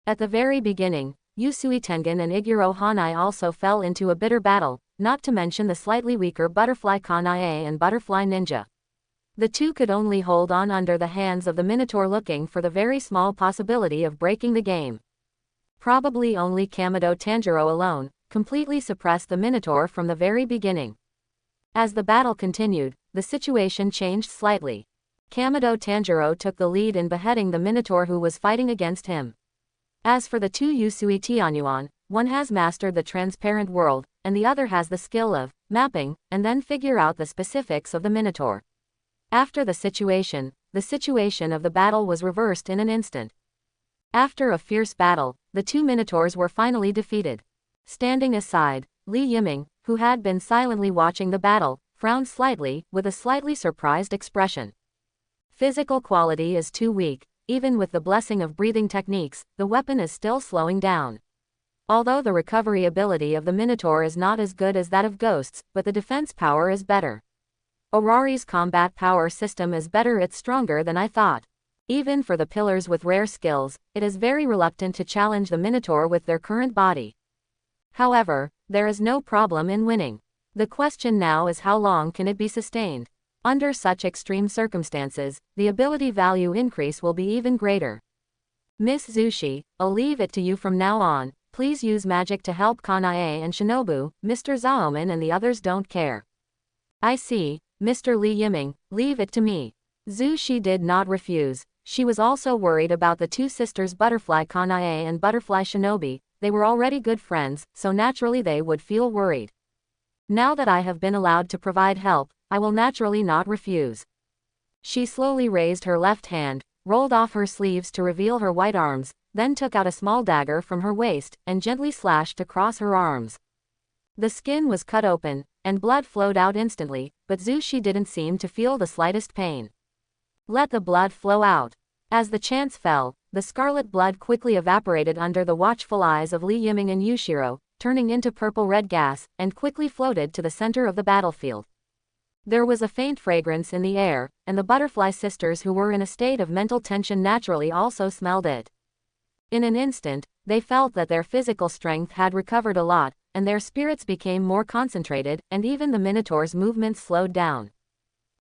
At the very beginning, Yusui Tengen and Iguro Hanai also fell into a bitter battle, not to mention the slightly weaker Butterfly Kanae and Butterfly Ninja. The two could only hold on under the hands of the Minotaur, looking for the very small possibility of breaking the game. Probably only Kamado Tanjiro alone completely suppressed the Minotaur from the very beginning. As the battle continued, the situation changed slightly. Kamado Tanjiro took the lead in beheading the Minotaur who was fighting against him. As for the two Yusui Tianyuan, one has mastered the transparent world, and the other has the skill of mapping, and then figure out the specifics of the Minotaur. After the situation of the battle was reversed in an instant. After a fierce battle, the two Minotaurs were finally defeated. Standing aside, Li Yiming, who had been silently watching the battle, frowned slightly, with a slightly surprised expression. Physical quality is too weak, even with the blessing of breathing techniques, the weapon is still slowing down. Although the recovery ability of the Minotaur is not as good as that of Ghosts, but the defense power is better. Orari's combat power system is better, it's stronger than I thought. Even for the pillars with rare skills, it is very reluctant to challenge the Minotaur with their current body. However, there is no problem in winning. The question now is how long can it be sustained? Under such extreme circumstances, the ability value increase will be even greater. Miss Zushi, I'll leave it to you from now on, please use magic to help Kanae and Shinobu, Mr. Zaoman and the others don't care. I see, Mr. Li Yiming, leave it to me. Zushi did not refuse. She was also worried about the two sisters Butterfly Kanae and Butterfly Shinobi. They were already good friends, so naturally they would feel worried. Now that I have been allowed to provide help, I will naturally not refuse. She slowly raised her left hand, rolled off her sleeves to reveal her white arms, then took out a small dagger from her waist, and gently slashed across her arms. The skin was cut open, and blood flowed out instantly, but Zhu Shi didn't seem to feel the slightest pain. Let the blood flow out. As the chance fell, the scarlet blood quickly evaporated under the watchful eyes of Li Yiming and Yushiro, turning into purple-red gas, and quickly floated to the center of the battlefield. There was a faint fragrance in the air, and the butterfly sisters who were in a state of mental tension naturally also smelled it. In an instant, they felt that their physical strength had recovered a lot, and their spirits became more concentrated, and even the Minotaur's movements slowed down.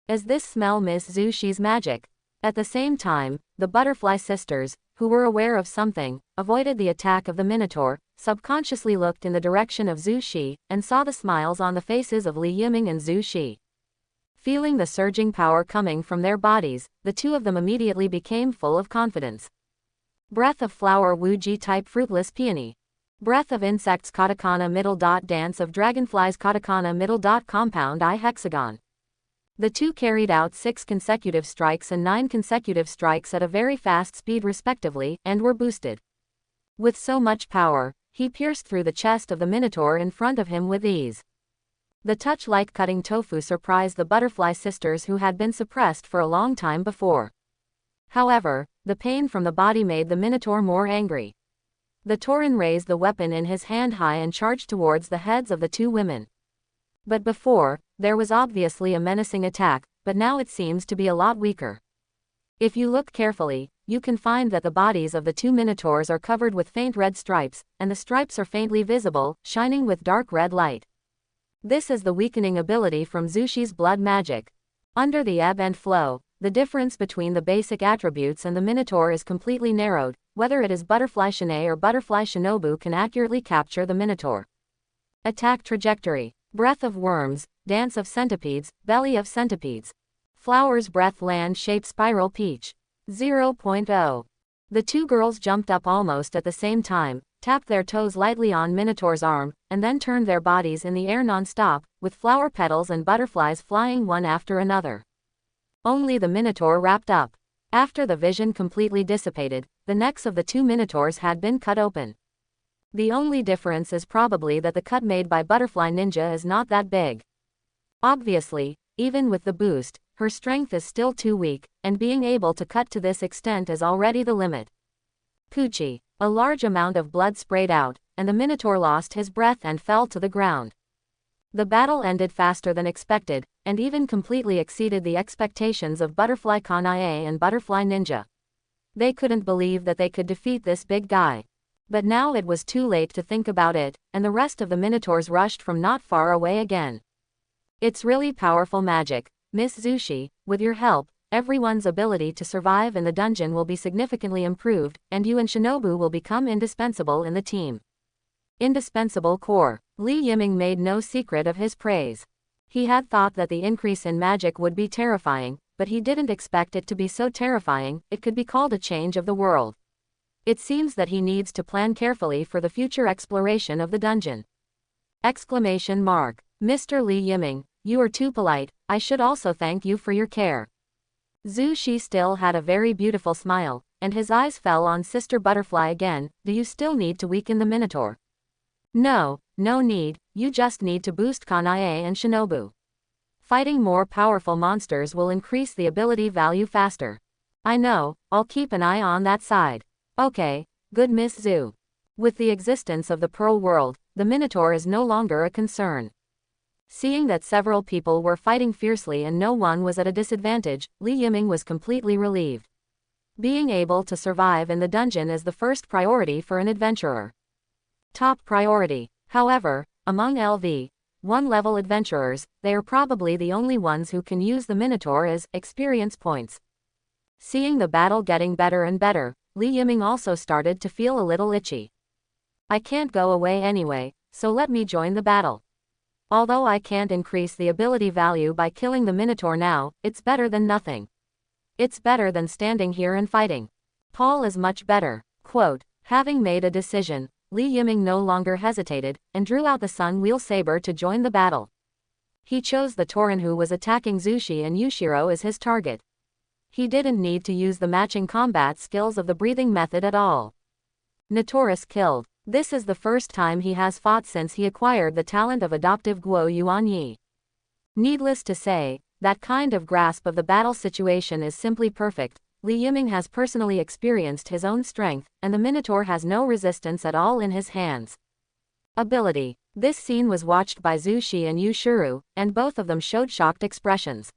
As this smell missed Zhu Shi's magic. At the same time, the butterfly sisters, who were aware of something, avoided the attack of the Minotaur, subconsciously looked in the direction of Zhu Shi, and saw the smiles on the faces of Li Yiming and Zhu Shi. Feeling the surging power coming from their bodies, the two of them immediately became full of confidence. Breath of flower Wuji type fruitless peony. Breath of insects katakana middle dot dance of dragonflies katakana middle dot compound I hexagon. The two carried out 6 consecutive strikes and 9 consecutive strikes at a very fast speed respectively, and were boosted. With so much power, he pierced through the chest of the Minotaur in front of him with ease. The touch like cutting tofu surprised the butterfly sisters who had been suppressed for a long time before. However, the pain from the body made the Minotaur more angry. The Tauren raised the weapon in his hand high and charged towards the heads of the two women. But before, there was obviously a menacing attack, but now it seems to be a lot weaker. If you look carefully, you can find that the bodies of the two Minotaurs are covered with faint red stripes, and the stripes are faintly visible, shining with dark red light. This is the weakening ability from Zhu Shi's blood magic. Under the ebb and flow, the difference between the basic attributes and the Minotaur is completely narrowed. Whether it is Butterfly Shine or Butterfly Shinobu can accurately capture the Minotaur. Attack trajectory. Breath of worms, dance of centipedes, belly of centipedes. Flowers breath land shape spiral peach. 0.0. The two girls jumped up almost at the same time, tapped their toes lightly on Minotaur's arm, and then turned their bodies in the air non-stop, with flower petals and butterflies flying one after another. Only the Minotaur wrapped up. After the vision completely dissipated, the necks of the two Minotaurs had been cut open. The only difference is probably that the cut made by Butterfly Ninja is not that big. Obviously, even with the boost, her strength is still too weak, and being able to cut to this extent is already the limit. Poochie. A large amount of blood sprayed out, and the Minotaur lost his breath and fell to the ground. The battle ended faster than expected, and even completely exceeded the expectations of Butterfly Kanae and Butterfly Ninja. They couldn't believe that they could defeat this big guy. But now it was too late to think about it, and the rest of the Minotaurs rushed from not far away again. It's really powerful magic, Miss Zhu Shi. With your help, everyone's ability to survive in the dungeon will be significantly improved, and you and Shinobu will become indispensable in the team. Indispensable core. Li Yiming made no secret of his praise. He had thought that the increase in magic would be terrifying, but he didn't expect it to be so terrifying. It could be called a change of the world. It seems that he needs to plan carefully for the future exploration of the dungeon. Exclamation mark. Mr. Li Yiming, you are too polite. I should also thank you for your care. Zhu Shi still had a very beautiful smile, and his eyes fell on Sister Butterfly again. Do you still need to weaken the Minotaur? No, no need. You just need to boost Kanae and Shinobu. Fighting more powerful monsters will increase the ability value faster. I know, I'll keep an eye on that side. Okay, good Miss Zhu. With the existence of the Pearl World, the Minotaur is no longer a concern. Seeing that several people were fighting fiercely and no one was at a disadvantage, Li Yiming was completely relieved. Being able to survive in the dungeon is the first priority for an adventurer. Top priority. However, among LV1 level adventurers, they are probably the only ones who can use the Minotaur as experience points. Seeing the battle getting better and better, Li Yiming also started to feel a little itchy. I can't go away anyway, so let me join the battle. Although I can't increase the ability value by killing the Minotaur now, it's better than nothing. It's better than standing here and fighting. Paul is much better. Quote, having made a decision, Li Yiming no longer hesitated, and drew out the Sun Wheel Saber to join the battle. He chose the Tauren who was attacking Zhu Shi and Yushiro as his target. He didn't need to use the matching combat skills of the breathing method at all. Notorious killed. This is the first time he has fought since he acquired the talent of adoptive Guo Yuanyi. Needless to say, that kind of grasp of the battle situation is simply perfect. Li Yiming has personally experienced his own strength, and the Minotaur has no resistance at all in his hands. Ability. This scene was watched by Zhu Shi and Yu Shuru, and both of them showed shocked expressions.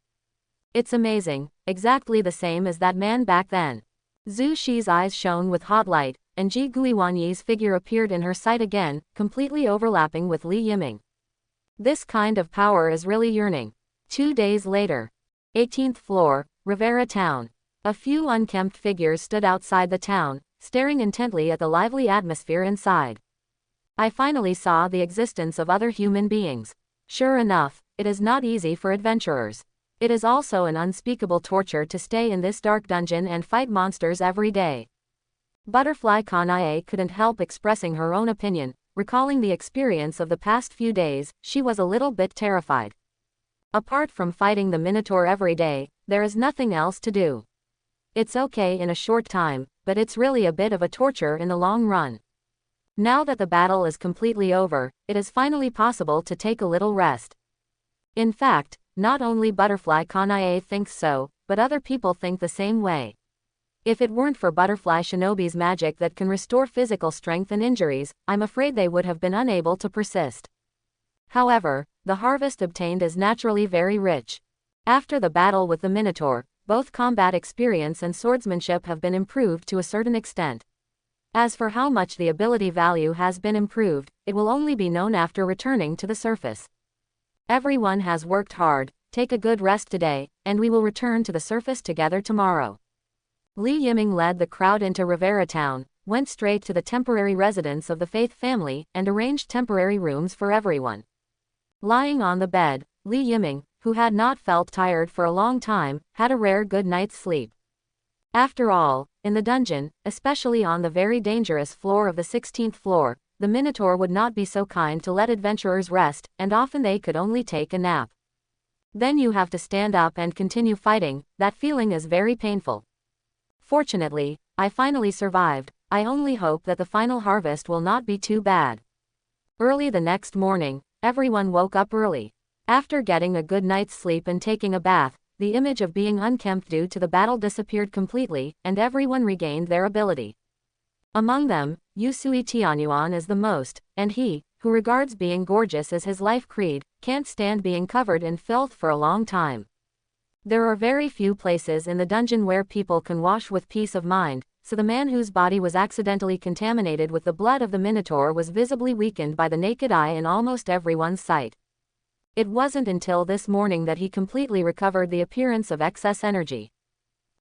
It's amazing, exactly the same as that man back then. Zhu Shi's eyes shone with hot light, and Ji Guiwanyi's figure appeared in her sight again, completely overlapping with Li Yiming. This kind of power is really yearning. 2 days later. 18th floor, Rivera Town. A few unkempt figures stood outside the town, staring intently at the lively atmosphere inside. I finally saw the existence of other human beings. Sure enough, it is not easy for adventurers. It is also an unspeakable torture to stay in this dark dungeon and fight monsters every day. Butterfly Kanae couldn't help expressing her own opinion, recalling the experience of the past few days. She was a little bit terrified. Apart from fighting the Minotaur every day, there is nothing else to do. It's okay in a short time, but it's really a bit of a torture in the long run. Now that the battle is completely over, it is finally possible to take a little rest. In fact, not only Butterfly Kanae thinks so, but other people think the same way. If it weren't for Butterfly Shinobi's magic that can restore physical strength and injuries, I'm afraid they would have been unable to persist. However, the harvest obtained is naturally very rich. After the battle with the Minotaur, both combat experience and swordsmanship have been improved to a certain extent. As for how much the ability value has been improved, it will only be known after returning to the surface. Everyone has worked hard, take a good rest today, and we will return to the surface together tomorrow. Li Yiming led the crowd into Rivera Town, went straight to the temporary residence of the Faith family, and arranged temporary rooms for everyone. Lying on the bed, Li Yiming, who had not felt tired for a long time, had a rare good night's sleep. After all, in the dungeon, especially on the very dangerous floor of the 16th floor, the Minotaur would not be so kind to let adventurers rest, and often they could only take a nap. Then you have to stand up and continue fighting. That feeling is very painful. Fortunately, I finally survived. I only hope that the final harvest will not be too bad. Early the next morning, everyone woke up early. After getting a good night's sleep and taking a bath, the image of being unkempt due to the battle disappeared completely, and everyone regained their ability. Among them, Yusui Tianyuan is the most, and he, who regards being gorgeous as his life creed, can't stand being covered in filth for a long time. There are very few places in the dungeon where people can wash with peace of mind, so the man whose body was accidentally contaminated with the blood of the Minotaur was visibly weakened by the naked eye in almost everyone's sight. It wasn't until this morning that he completely recovered the appearance of excess energy.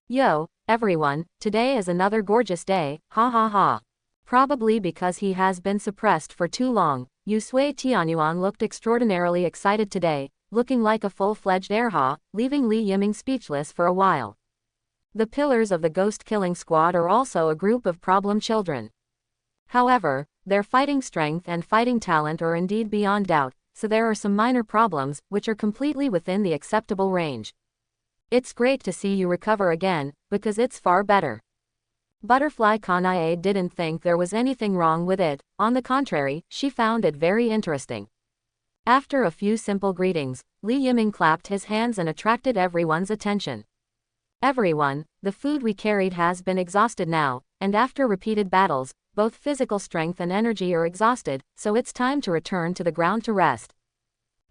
Yo, everyone, today is another gorgeous day, ha ha ha. Probably because he has been suppressed for too long, Yusui Tianyuan looked extraordinarily excited today, looking like a full-fledged erha, leaving Li Yiming speechless for a while. The pillars of the ghost-killing squad are also a group of problem children. However, their fighting strength and fighting talent are indeed beyond doubt, so there are some minor problems, which are completely within the acceptable range. It's great to see you recover again, because it's far better. Butterfly Kanae didn't think there was anything wrong with it, on the contrary, she found it very interesting. After a few simple greetings, Li Yiming clapped his hands and attracted everyone's attention. Everyone, the food we carried has been exhausted now, and after repeated battles, both physical strength and energy are exhausted, so it's time to return to the ground to rest.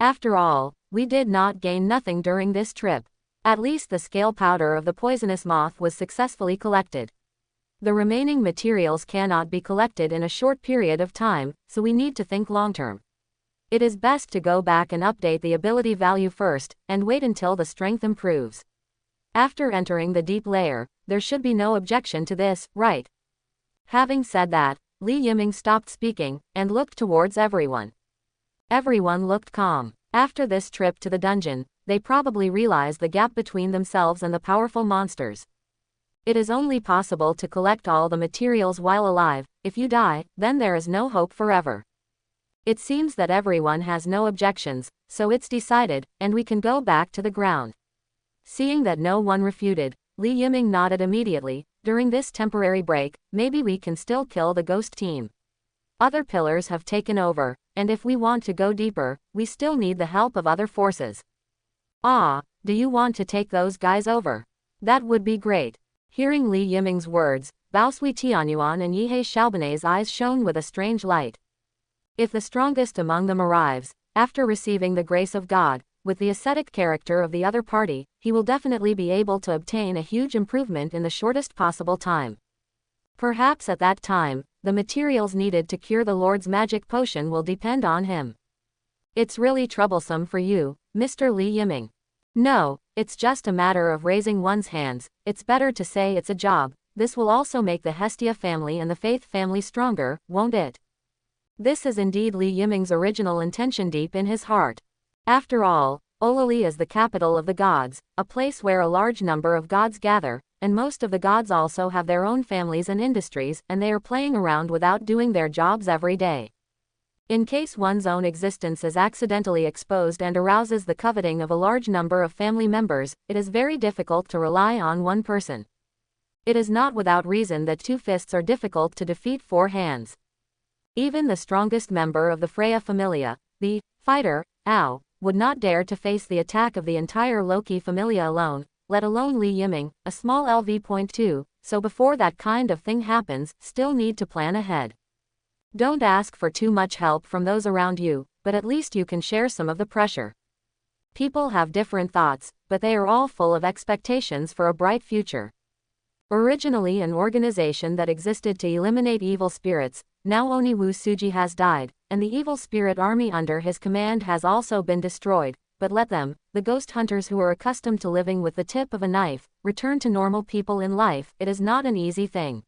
After all, we did not gain nothing during this trip. At least the scale powder of the poisonous moth was successfully collected. The remaining materials cannot be collected in a short period of time, so we need to think long-term. It is best to go back and update the ability value first, and wait until the strength improves. After entering the deep layer, there should be no objection to this, right? Having said that, Li Yiming stopped speaking, and looked towards everyone. Everyone looked calm. After this trip to the dungeon, they probably realized the gap between themselves and the powerful monsters. It is only possible to collect all the materials while alive. If you die, then there is no hope forever. It seems that everyone has no objections, so it's decided, and we can go back to the ground. Seeing that no one refuted, Li Yiming nodded immediately. During this temporary break, maybe we can still kill the ghost team. Other pillars have taken over, and if we want to go deeper, we still need the help of other forces. Ah, do you want to take those guys over? That would be great. Hearing Li Yiming's words, Bao Sui Tianyuan and Yihei Xiaobanei's eyes shone with a strange light. If the strongest among them arrives, after receiving the grace of God, with the ascetic character of the other party, he will definitely be able to obtain a huge improvement in the shortest possible time. Perhaps at that time, the materials needed to cure the Lord's magic potion will depend on him. It's really troublesome for you, Mr. Li Yiming. No, it's just a matter of raising one's hands. It's better to say it's a job. This will also make the Hestia family and the Faith family stronger, won't it? This is indeed Li Yiming's original intention deep in his heart. After all, Olali is the capital of the gods, a place where a large number of gods gather, and most of the gods also have their own families and industries, and they are playing around without doing their jobs every day. In case one's own existence is accidentally exposed and arouses the coveting of a large number of family members, it is very difficult to rely on one person. It is not without reason that 2 fists are difficult to defeat 4 hands. Even the strongest member of the Freya familia, the fighter, Ao, would not dare to face the attack of the entire Loki familia alone, let alone Li Yiming, a small LV.2, so before that kind of thing happens, still need to plan ahead. Don't ask for too much help from those around you, but at least you can share some of the pressure. People have different thoughts, but they are all full of expectations for a bright future. Originally an organization that existed to eliminate evil spirits, now Oniwu Suji has died, and the evil spirit army under his command has also been destroyed, but let them, the ghost hunters who are accustomed to living with the tip of a knife, return to normal people in life. It is not an easy thing.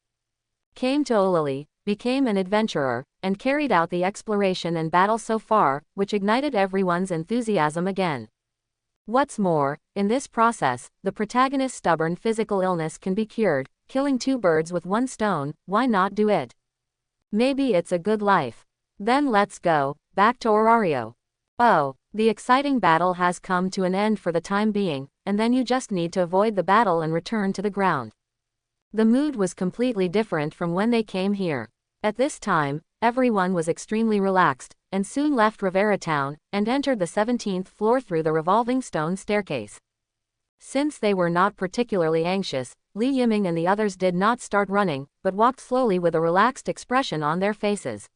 Came to Olali, became an adventurer, and carried out the exploration and battle so far, which ignited everyone's enthusiasm again. What's more, in this process, the protagonist's stubborn physical illness can be cured, killing 2 birds with 1 stone. Why not do it? Maybe it's a good life. Then let's go back to Orario. Oh, the exciting battle has come to an end for the time being, and then you just need to avoid the battle and return to the ground. The mood was completely different from when they came here. At this time, everyone was extremely relaxed, and soon left Rivera Town, and entered the 17th floor through the revolving stone staircase. Since they were not particularly anxious, Li Yiming and the others did not start running, but walked slowly with a relaxed expression on their faces.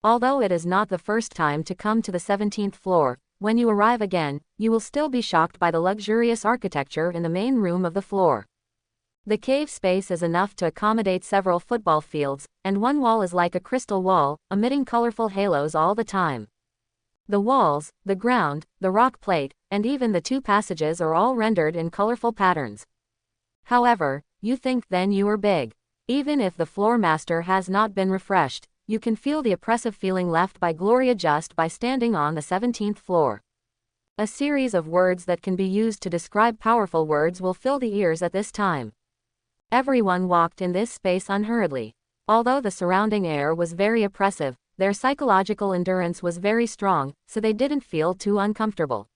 Although it is not the first time to come to the 17th floor, when you arrive again, you will still be shocked by the luxurious architecture in the main room of the floor. The cave space is enough to accommodate several football fields, and one wall is like a crystal wall, emitting colorful halos all the time. The walls, the ground, the rock plate, and even the 2 passages are all rendered in colorful patterns. However, you think then you are big. Even if the floor master has not been refreshed, you can feel the oppressive feeling left by Gloria just by standing on the 17th floor. A series of words that can be used to describe powerful words will fill the ears at this time. Everyone walked in this space unhurriedly. Although the surrounding air was very oppressive, their psychological endurance was very strong, so they didn't feel too uncomfortable.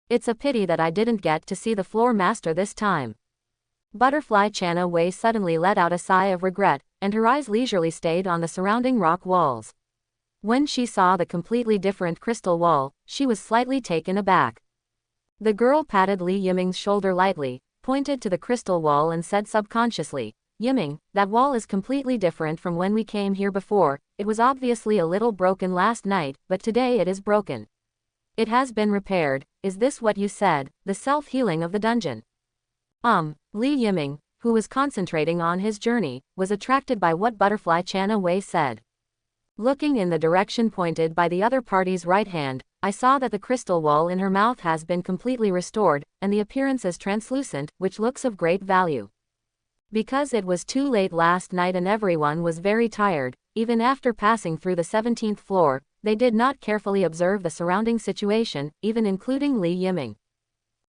It's a pity that I didn't get to see the floor master this time. Butterfly Chana Wei suddenly let out a sigh of regret, and her eyes leisurely stayed on the surrounding rock walls. When she saw the completely different crystal wall, she was slightly taken aback. The girl patted Li Yiming's shoulder lightly, pointed to the crystal wall and said subconsciously, "Yiming, that wall is completely different from when we came here before. It was obviously a little broken last night, but today it is broken. It has been repaired. Is this what you said, the self-healing of the dungeon?" Li Yiming, who was concentrating on his journey, was attracted by what Butterfly Chana Wei said. Looking in the direction pointed by the other party's right hand, I saw that the crystal wall in her mouth has been completely restored, and the appearance is translucent, which looks of great value. Because it was too late last night and everyone was very tired, even after passing through the 17th floor, they did not carefully observe the surrounding situation, even including Li Yiming.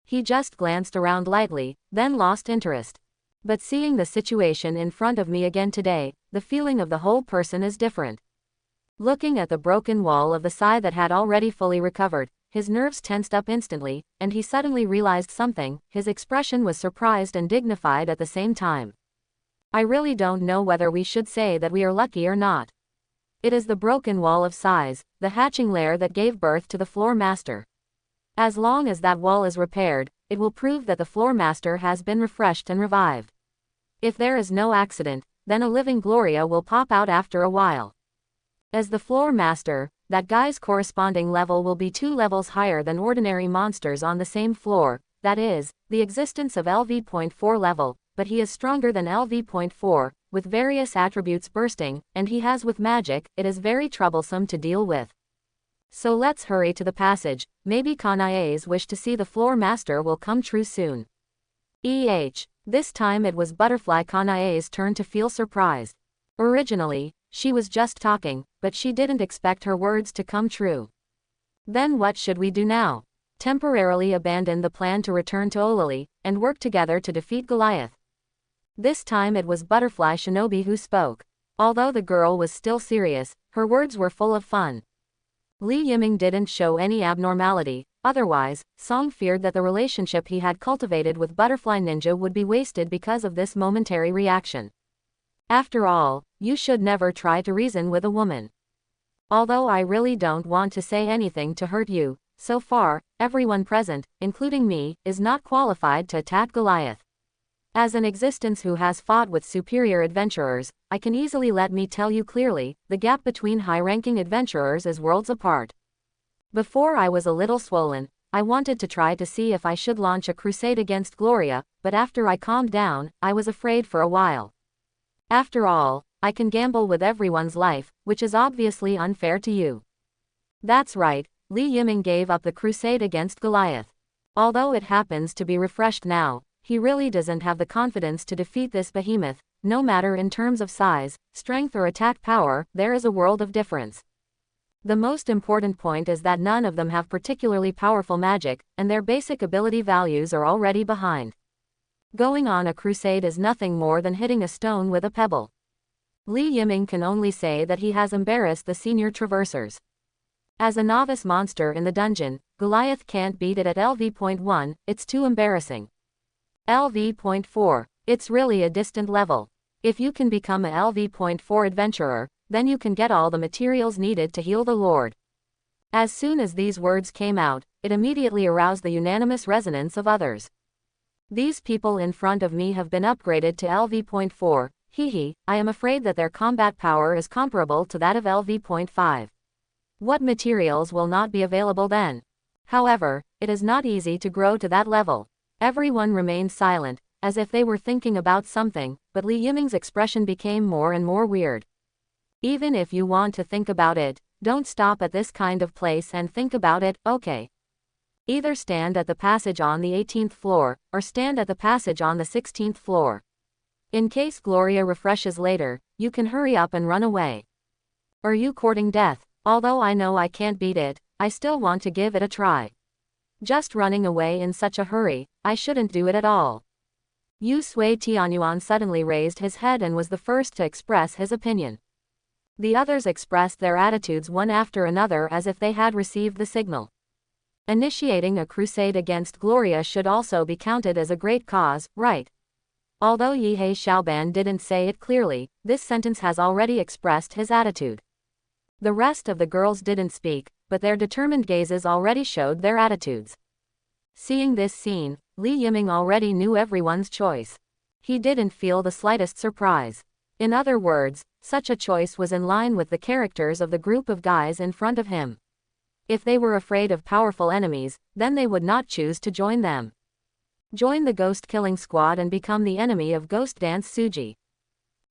He just glanced around lightly, then lost interest. But seeing the situation in front of me again today, the feeling of the whole person is different. Looking at the broken wall of the side that had already fully recovered, his nerves tensed up instantly, and he suddenly realized something. His expression was surprised and dignified at the same time. I really don't know whether we should say that we are lucky or not. It is the broken wall of size, the hatching lair that gave birth to the floor master. As long as that wall is repaired, it will prove that the floor master has been refreshed and revived. If there is no accident, then a living Gloria will pop out after a while. As the floor master, that guy's corresponding level will be 2 levels higher than ordinary monsters on the same floor, that is, the existence of LV.4 level, but he is stronger than LV.4, with various attributes bursting, and he has with magic, it is very troublesome to deal with. So let's hurry to the passage, maybe Kanae's wish to see the floor master will come true soon. This time it was Butterfly Kanae's turn to feel surprised. Originally, she was just talking, but she didn't expect her words to come true. Then what should we do now? Temporarily abandon the plan to return to Olali, and work together to defeat Goliath. This time it was Butterfly Shinobi who spoke. Although the girl was still serious, her words were full of fun. Li Yiming didn't show any abnormality, otherwise, Song feared that the relationship he had cultivated with Butterfly Ninja would be wasted because of this momentary reaction. After all, you should never try to reason with a woman. Although I really don't want to say anything to hurt you, so far, everyone present, including me, is not qualified to attack Goliath. As an existence who has fought with superior adventurers, I can easily let me tell you clearly, the gap between high-ranking adventurers is worlds apart. Before I was a little swollen, I wanted to try to see if I should launch a crusade against Gloria, but after I calmed down, I was afraid for a while. After all, I can gamble with everyone's life, which is obviously unfair to you. That's right, Li Yiming gave up the crusade against Goliath. Although it happens to be refreshed now, he really doesn't have the confidence to defeat this behemoth. No matter in terms of size, strength or attack power, there is a world of difference. The most important point is that none of them have particularly powerful magic, and their basic ability values are already behind. Going on a crusade is nothing more than hitting a stone with a pebble. Li Yiming can only say that he has embarrassed the senior traversers. As a novice monster in the dungeon, Goliath can't beat it at LV.1, it's too embarrassing. LV.4, it's really a distant level. If you can become a LV.4 adventurer, then you can get all the materials needed to heal the Lord. As soon as these words came out, it immediately aroused the unanimous resonance of others. These people in front of me have been upgraded to LV.4, I am afraid that their combat power is comparable to that of LV.5. What materials will not be available then? However, it is not easy to grow to that level. Everyone remained silent, as if they were thinking about something, but Li Yiming's expression became more and more weird. Even if you want to think about it, don't stop at this kind of place and think about it, okay? Either stand at the passage on the 18th floor, or stand at the passage on the 16th floor. In case Gloria refreshes later, you can hurry up and run away. Are you courting death? Although I know I can't beat it, I still want to give it a try. Just running away in such a hurry, I shouldn't do it at all. Yu Sui Tianyuan suddenly raised his head and was the first to express his opinion. The others expressed their attitudes one after another as if they had received the signal. Initiating a crusade against Gloria should also be counted as a great cause, right? Although Yihei Xiaoban didn't say it clearly, this sentence has already expressed his attitude. The rest of the girls didn't speak, but their determined gazes already showed their attitudes. Seeing this scene, Li Yiming already knew everyone's choice. He didn't feel the slightest surprise. In other words, such a choice was in line with the characters of the group of guys in front of him. If they were afraid of powerful enemies, then they would not choose to join them. Join the ghost killing squad and become the enemy of Ghost Dance Suji.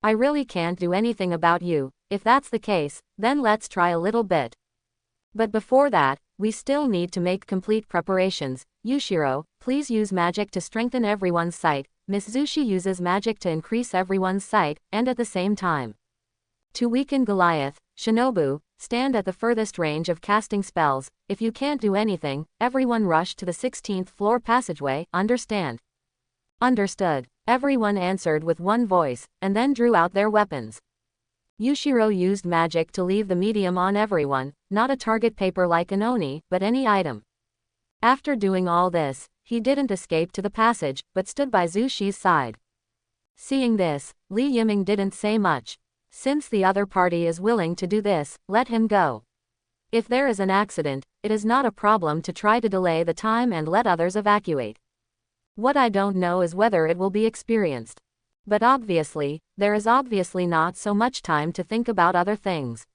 I really can't do anything about you. If that's the case, then let's try a little bit. But before that, we still need to make complete preparations. Yushiro, please use magic to strengthen everyone's sight. Miss Zushi uses magic to increase everyone's sight, and at the same time. To weaken Goliath, Shinobu, stand at the furthest range of casting spells. If you can't do anything, everyone rush to the 16th floor passageway, understand? Understood. Everyone answered with one voice, and then drew out their weapons. Yushiro used magic to leave the medium on everyone, not a target paper like an oni, but any item. After doing all this, he didn't escape to the passage, but stood by Zushi's side. Seeing this, Li Yiming didn't say much. Since the other party is willing to do this, let him go. If there is an accident, it is not a problem to try to delay the time and let others evacuate. What I don't know is whether it will be experienced. But obviously, there is obviously not so much time to think about other things.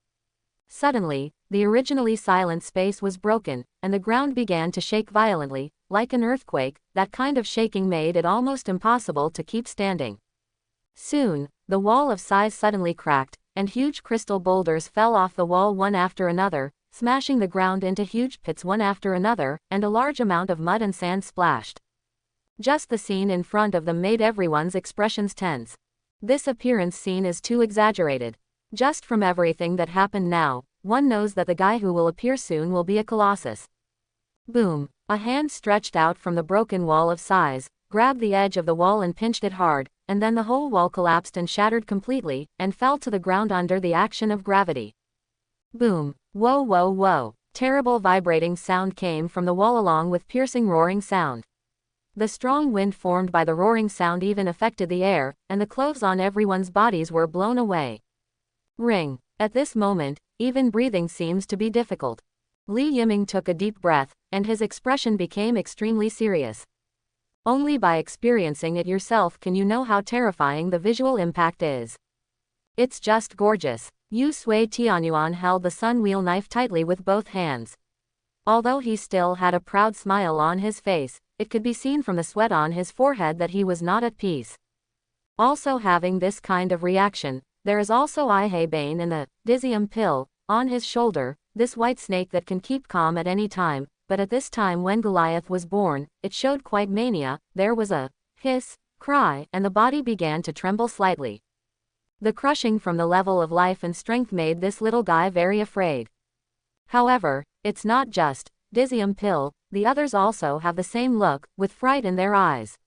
Suddenly, the originally silent space was broken, and the ground began to shake violently, like an earthquake. That kind of shaking made it almost impossible to keep standing. Soon, the wall of size suddenly cracked, and huge crystal boulders fell off the wall one after another, smashing the ground into huge pits one after another, and a large amount of mud and sand splashed. Just the scene in front of them made everyone's expressions tense. This appearance scene is too exaggerated. Just from everything that happened now, one knows that the guy who will appear soon will be a colossus. Boom! A hand stretched out from the broken wall of size, grabbed the edge of the wall and pinched it hard, and then the whole wall collapsed and shattered completely, and fell to the ground under the action of gravity. Boom! Whoa whoa whoa! Terrible vibrating sound came from the wall along with piercing roaring sound. The strong wind formed by the roaring sound even affected the air, and the clothes on everyone's bodies were blown away. Ring. At this moment, even breathing seems to be difficult. Li Yiming took a deep breath, and his expression became extremely serious. Only by experiencing it yourself can you know how terrifying the visual impact is. It's just gorgeous. Yu Sui Tianyuan held the sun wheel knife tightly with both hands. Although he still had a proud smile on his face, it could be seen from the sweat on his forehead that he was not at peace. Also having this kind of reaction, there is also Ihei Bane and the Dizium pill on his shoulder, this white snake that can keep calm at any time, but at this time when Goliath was born, it showed quite mania. There was a hiss, cry, and the body began to tremble slightly. The crushing from the level of life and strength made this little guy very afraid. However, it's not just Dizium pill, the others also have the same look, with fright in their eyes.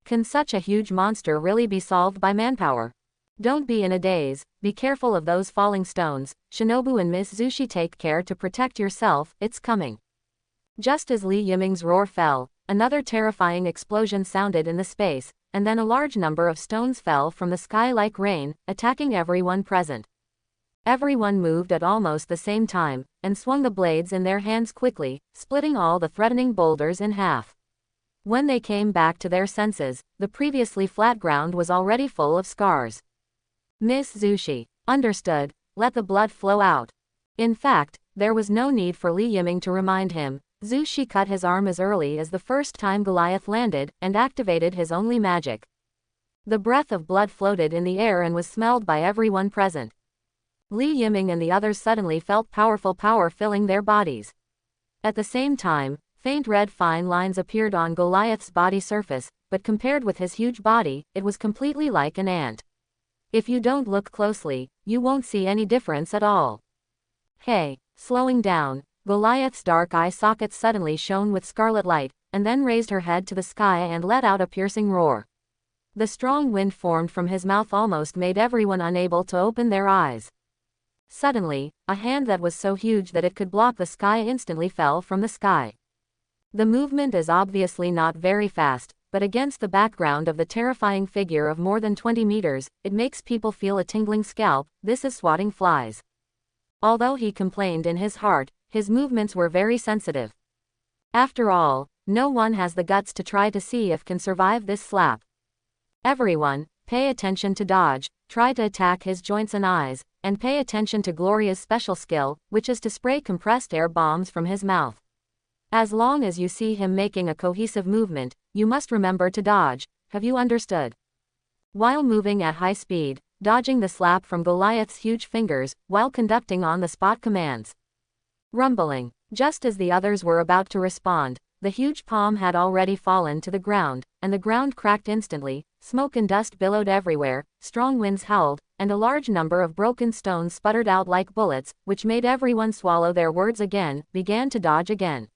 Can such a huge monster really be solved by manpower? Don't be in a daze, be careful of those falling stones. Shinobu and Miss Zushi, take care to protect yourself, it's coming. Just as Li Yiming's roar fell, another terrifying explosion sounded in the space, and then a large number of stones fell from the sky like rain, attacking everyone present. Everyone moved at almost the same time, and swung the blades in their hands quickly, splitting all the threatening boulders in half. When they came back to their senses, the previously flat ground was already full of scars. Miss Zushi understood, let the blood flow out. In fact, there was no need for Li Yiming to remind him. Zushi cut his arm as early as the first time Goliath landed, and activated his only magic. The breath of blood floated in the air and was smelled by everyone present. Li Yiming and the others suddenly felt powerful power filling their bodies. At the same time, faint red fine lines appeared on Goliath's body surface, but compared with his huge body, it was completely like an ant. If you don't look closely, you won't see any difference at all. Hey, slowing down, Goliath's dark eye sockets suddenly shone with scarlet light, and then raised her head to the sky and let out a piercing roar. The strong wind formed from his mouth almost made everyone unable to open their eyes. Suddenly, a hand that was so huge that it could block the sky instantly fell from the sky. The movement is obviously not very fast, but against the background of the terrifying figure of more than 20 meters, it makes people feel a tingling scalp. This is swatting flies. Although he complained in his heart, his movements were very sensitive. After all, no one has the guts to try to see if can survive this slap. Everyone, pay attention to dodge, try to attack his joints and eyes, and pay attention to Gloria's special skill, which is to spray compressed air bombs from his mouth. As long as you see him making a cohesive movement, you must remember to dodge. Have you understood? While moving at high speed, dodging the slap from Goliath's huge fingers, while conducting on-the-spot commands. Rumbling. Just as the others were about to respond, the huge palm had already fallen to the ground, and the ground cracked instantly, smoke and dust billowed everywhere, strong winds howled, and a large number of broken stones sputtered out like bullets, which made everyone swallow their words again, began to dodge again.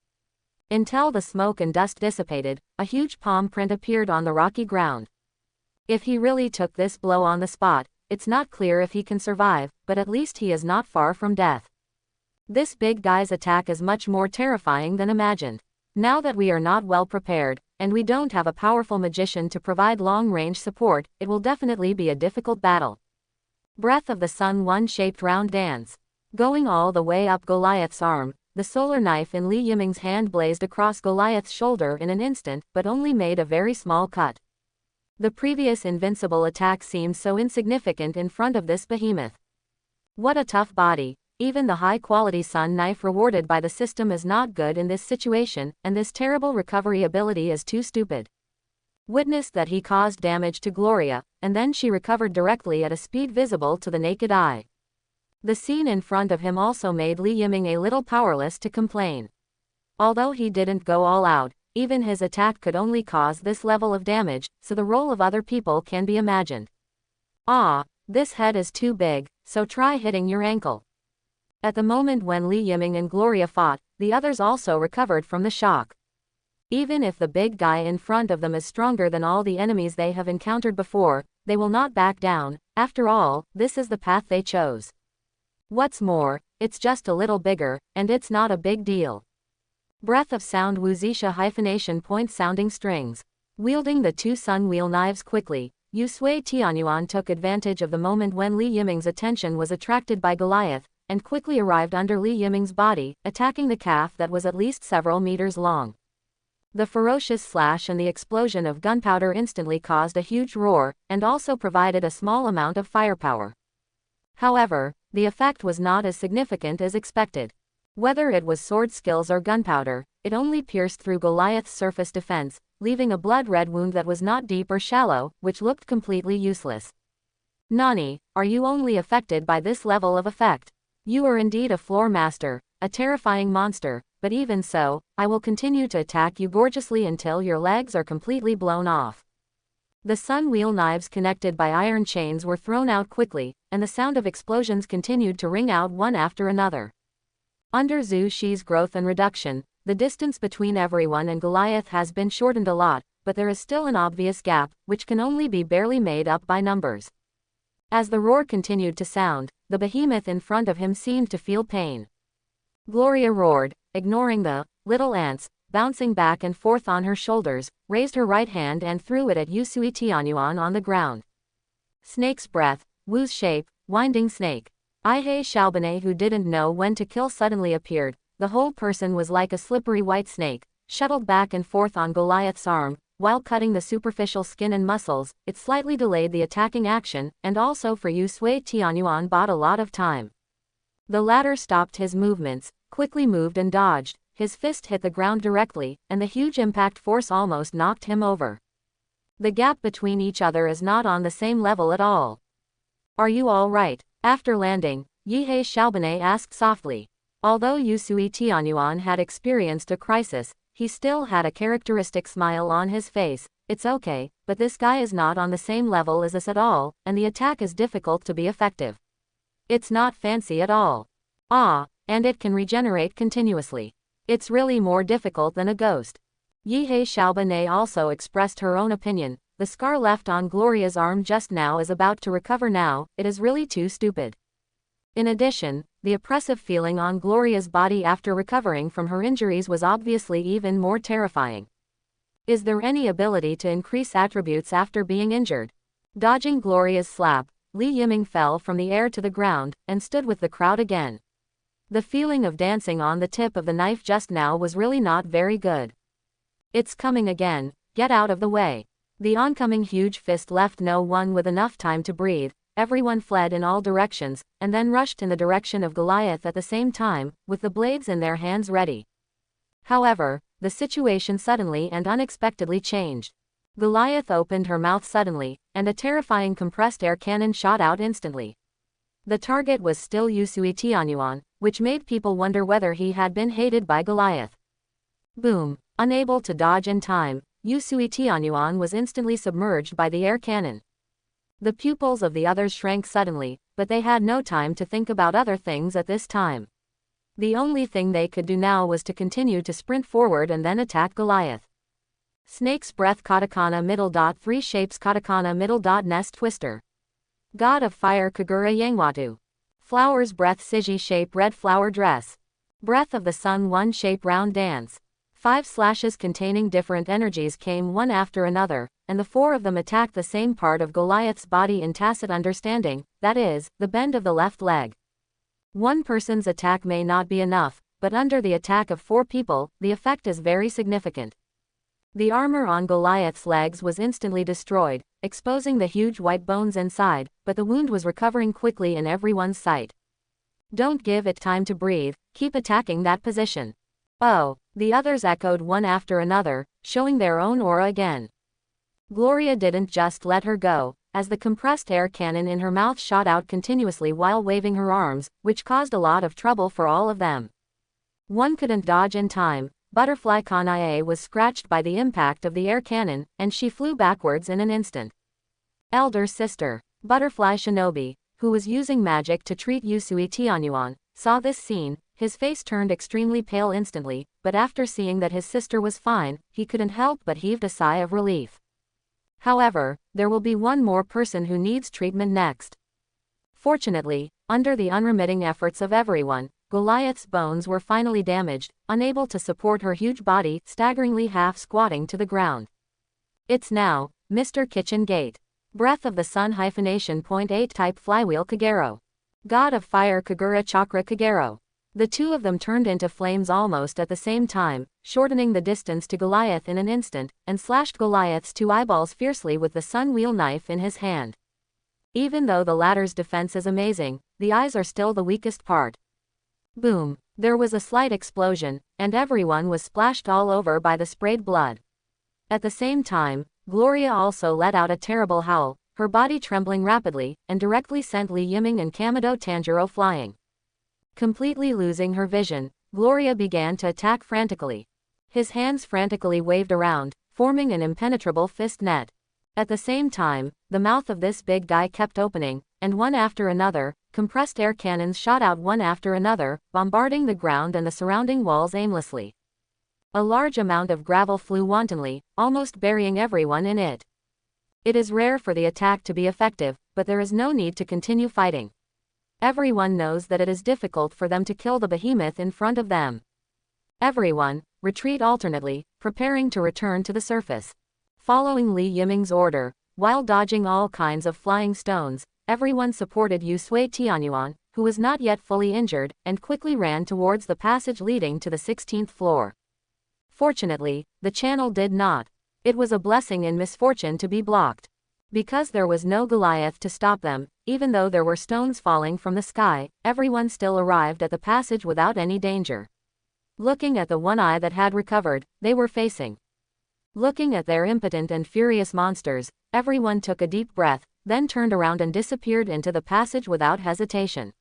Until the smoke and dust dissipated, a huge palm print appeared on the rocky ground. If he really took this blow on the spot, it's not clear if he can survive, but at least he is not far from death. This big guy's attack is much more terrifying than imagined. Now that we are not well prepared, and we don't have a powerful magician to provide long-range support, it will definitely be a difficult battle. Breath of the Sun one-shaped round dance. Going all the way up Goliath's arm, the solar knife in Li Yiming's hand blazed across Goliath's shoulder in an instant, but only made a very small cut. The previous invincible attack seemed so insignificant in front of this behemoth. What a tough body. Even the high-quality sun knife rewarded by the system is not good in this situation, and this terrible recovery ability is too stupid. Witnessed that he caused damage to Gloria, and then she recovered directly at a speed visible to the naked eye. The scene in front of him also made Li Yiming a little powerless to complain. Although he didn't go all out, even his attack could only cause this level of damage, so the role of other people can be imagined. Ah, this head is too big, so try hitting your ankle. At the moment when Li Yiming and Gloria fought, the others also recovered from the shock. Even if the big guy in front of them is stronger than all the enemies they have encountered before, they will not back down. After all, this is the path they chose. What's more, it's just a little bigger, and it's not a big deal. Breath of sound Wuzisha hyphenation point sounding strings. Wielding the two sun wheel knives quickly, Yu Sui Tianyuan took advantage of the moment when Li Yiming's attention was attracted by Goliath, and quickly arrived under Li Yiming's body, attacking the calf that was at least several meters long. The ferocious slash and the explosion of gunpowder instantly caused a huge roar, and also provided a small amount of firepower. However, the effect was not as significant as expected. Whether it was sword skills or gunpowder, it only pierced through Goliath's surface defense, leaving a blood-red wound that was not deep or shallow, which looked completely useless. Nani, are you only affected by this level of effect? You are indeed a floor master, a terrifying monster, but even so, I will continue to attack you gorgeously until your legs are completely blown off. The sun wheel knives connected by iron chains were thrown out quickly, and the sound of explosions continued to ring out one after another. Under Zhu Shi's growth and reduction, the distance between everyone and Goliath has been shortened a lot, but there is still an obvious gap, which can only be barely made up by numbers. As the roar continued to sound, the behemoth in front of him seemed to feel pain. Gloria roared, ignoring the little ants, bouncing back and forth on her shoulders, raised her right hand and threw it at Yusui Tianyuan on the ground. Snake's breath, Wu's shape, winding snake. Ihei Xiaobane, who didn't know when to kill, suddenly appeared. The whole person was like a slippery white snake, shuttled back and forth on Goliath's arm, while cutting the superficial skin and muscles. It slightly delayed the attacking action, and also for Yusui Tianyuan bought a lot of time. The latter stopped his movements, quickly moved and dodged. His fist hit the ground directly, and the huge impact force almost knocked him over. The gap between each other is not on the same level at all. Are you all right? After landing, Yihei Xiaobane asked softly. Although Yusui Tianyuan had experienced a crisis, he still had a characteristic smile on his face. It's okay, but this guy is not on the same level as us at all, and the attack is difficult to be effective. It's not fancy at all. Ah, and it can regenerate continuously. It's really more difficult than a ghost. Yihei Xiaobane also expressed her own opinion. The scar left on Gloria's arm just now is about to recover now, it is really too stupid. In addition, the oppressive feeling on Gloria's body after recovering from her injuries was obviously even more terrifying. Is there any ability to increase attributes after being injured? Dodging Gloria's slap, Li Yiming fell from the air to the ground, and stood with the crowd again. The feeling of dancing on the tip of the knife just now was really not very good. It's coming again, get out of the way. The oncoming huge fist left no one with enough time to breathe. Everyone fled in all directions, and then rushed in the direction of Goliath at the same time, with the blades in their hands ready. However, the situation suddenly and unexpectedly changed. Goliath opened her mouth suddenly, and a terrifying compressed air cannon shot out instantly. The target was still Yusui Tianyuan, which made people wonder whether he had been hated by Goliath. Boom! Unable to dodge in time, Yusui Tianyuan was instantly submerged by the air cannon. The pupils of the others shrank suddenly, but they had no time to think about other things at this time. The only thing they could do now was to continue to sprint forward and then attack Goliath. Snake's breath katakana middle dot 3 shapes katakana middle dot nest twister. God of Fire Kagura Yangwatu. Flower's breath Siji shape red flower dress. Breath of the Sun 1 shape round dance. 5 slashes containing different energies came one after another, and the 4 of them attacked the same part of Goliath's body in tacit understanding, that is, the bend of the left leg. One person's attack may not be enough, but under the attack of 4 people, the effect is very significant. The armor on Goliath's legs was instantly destroyed, exposing the huge white bones inside, but the wound was recovering quickly in everyone's sight. Don't give it time to breathe, keep attacking that position. Oh, the others echoed one after another, showing their own aura again. Gloria didn't just let her go, as the compressed air cannon in her mouth shot out continuously while waving her arms, which caused a lot of trouble for all of them. One couldn't dodge in time. Butterfly Kanae was scratched by the impact of the air cannon, and she flew backwards in an instant. Elder sister, Butterfly Shinobi, who was using magic to treat Yusui Tianyuan, saw this scene. His face turned extremely pale instantly, but after seeing that his sister was fine, he couldn't help but heaved a sigh of relief. However, there will be one more person who needs treatment next. Fortunately, under the unremitting efforts of everyone, Goliath's bones were finally damaged, unable to support her huge body, staggeringly half-squatting to the ground. It's now, Mr. Kitchen Gate. Breath of the Sun -8 type flywheel Kagero. God of Fire Kagura Chakra Kagero. The two of them turned into flames almost at the same time, shortening the distance to Goliath in an instant, and slashed Goliath's 2 eyeballs fiercely with the sun wheel knife in his hand. Even though the latter's defense is amazing, the eyes are still the weakest part. Boom! There was a slight explosion, and everyone was splashed all over by the sprayed blood. At the same time, Gloria also let out a terrible howl, her body trembling rapidly, and directly sent Li Yiming and Kamado Tanjiro flying. Completely losing her vision, Gloria began to attack frantically. His hands frantically waved around, forming an impenetrable fist net. At the same time, the mouth of this big guy kept opening, and one after another, compressed air cannons shot out one after another, bombarding the ground and the surrounding walls aimlessly. A large amount of gravel flew wantonly, almost burying everyone in it. It is rare for the attack to be effective, but there is no need to continue fighting. Everyone knows that it is difficult for them to kill the behemoth in front of them. Everyone, retreat alternately, preparing to return to the surface. Following Li Yiming's order, while dodging all kinds of flying stones, everyone supported Yusui Tianyuan, who was not yet fully injured, and quickly ran towards the passage leading to the 16th floor. Fortunately, the channel did not. It was a blessing in misfortune to be blocked. Because there was no Goliath to stop them, even though there were stones falling from the sky, everyone still arrived at the passage without any danger. Looking at the one eye that had recovered, they were facing. Looking at their impotent and furious monsters, everyone took a deep breath, then turned around and disappeared into the passage without hesitation.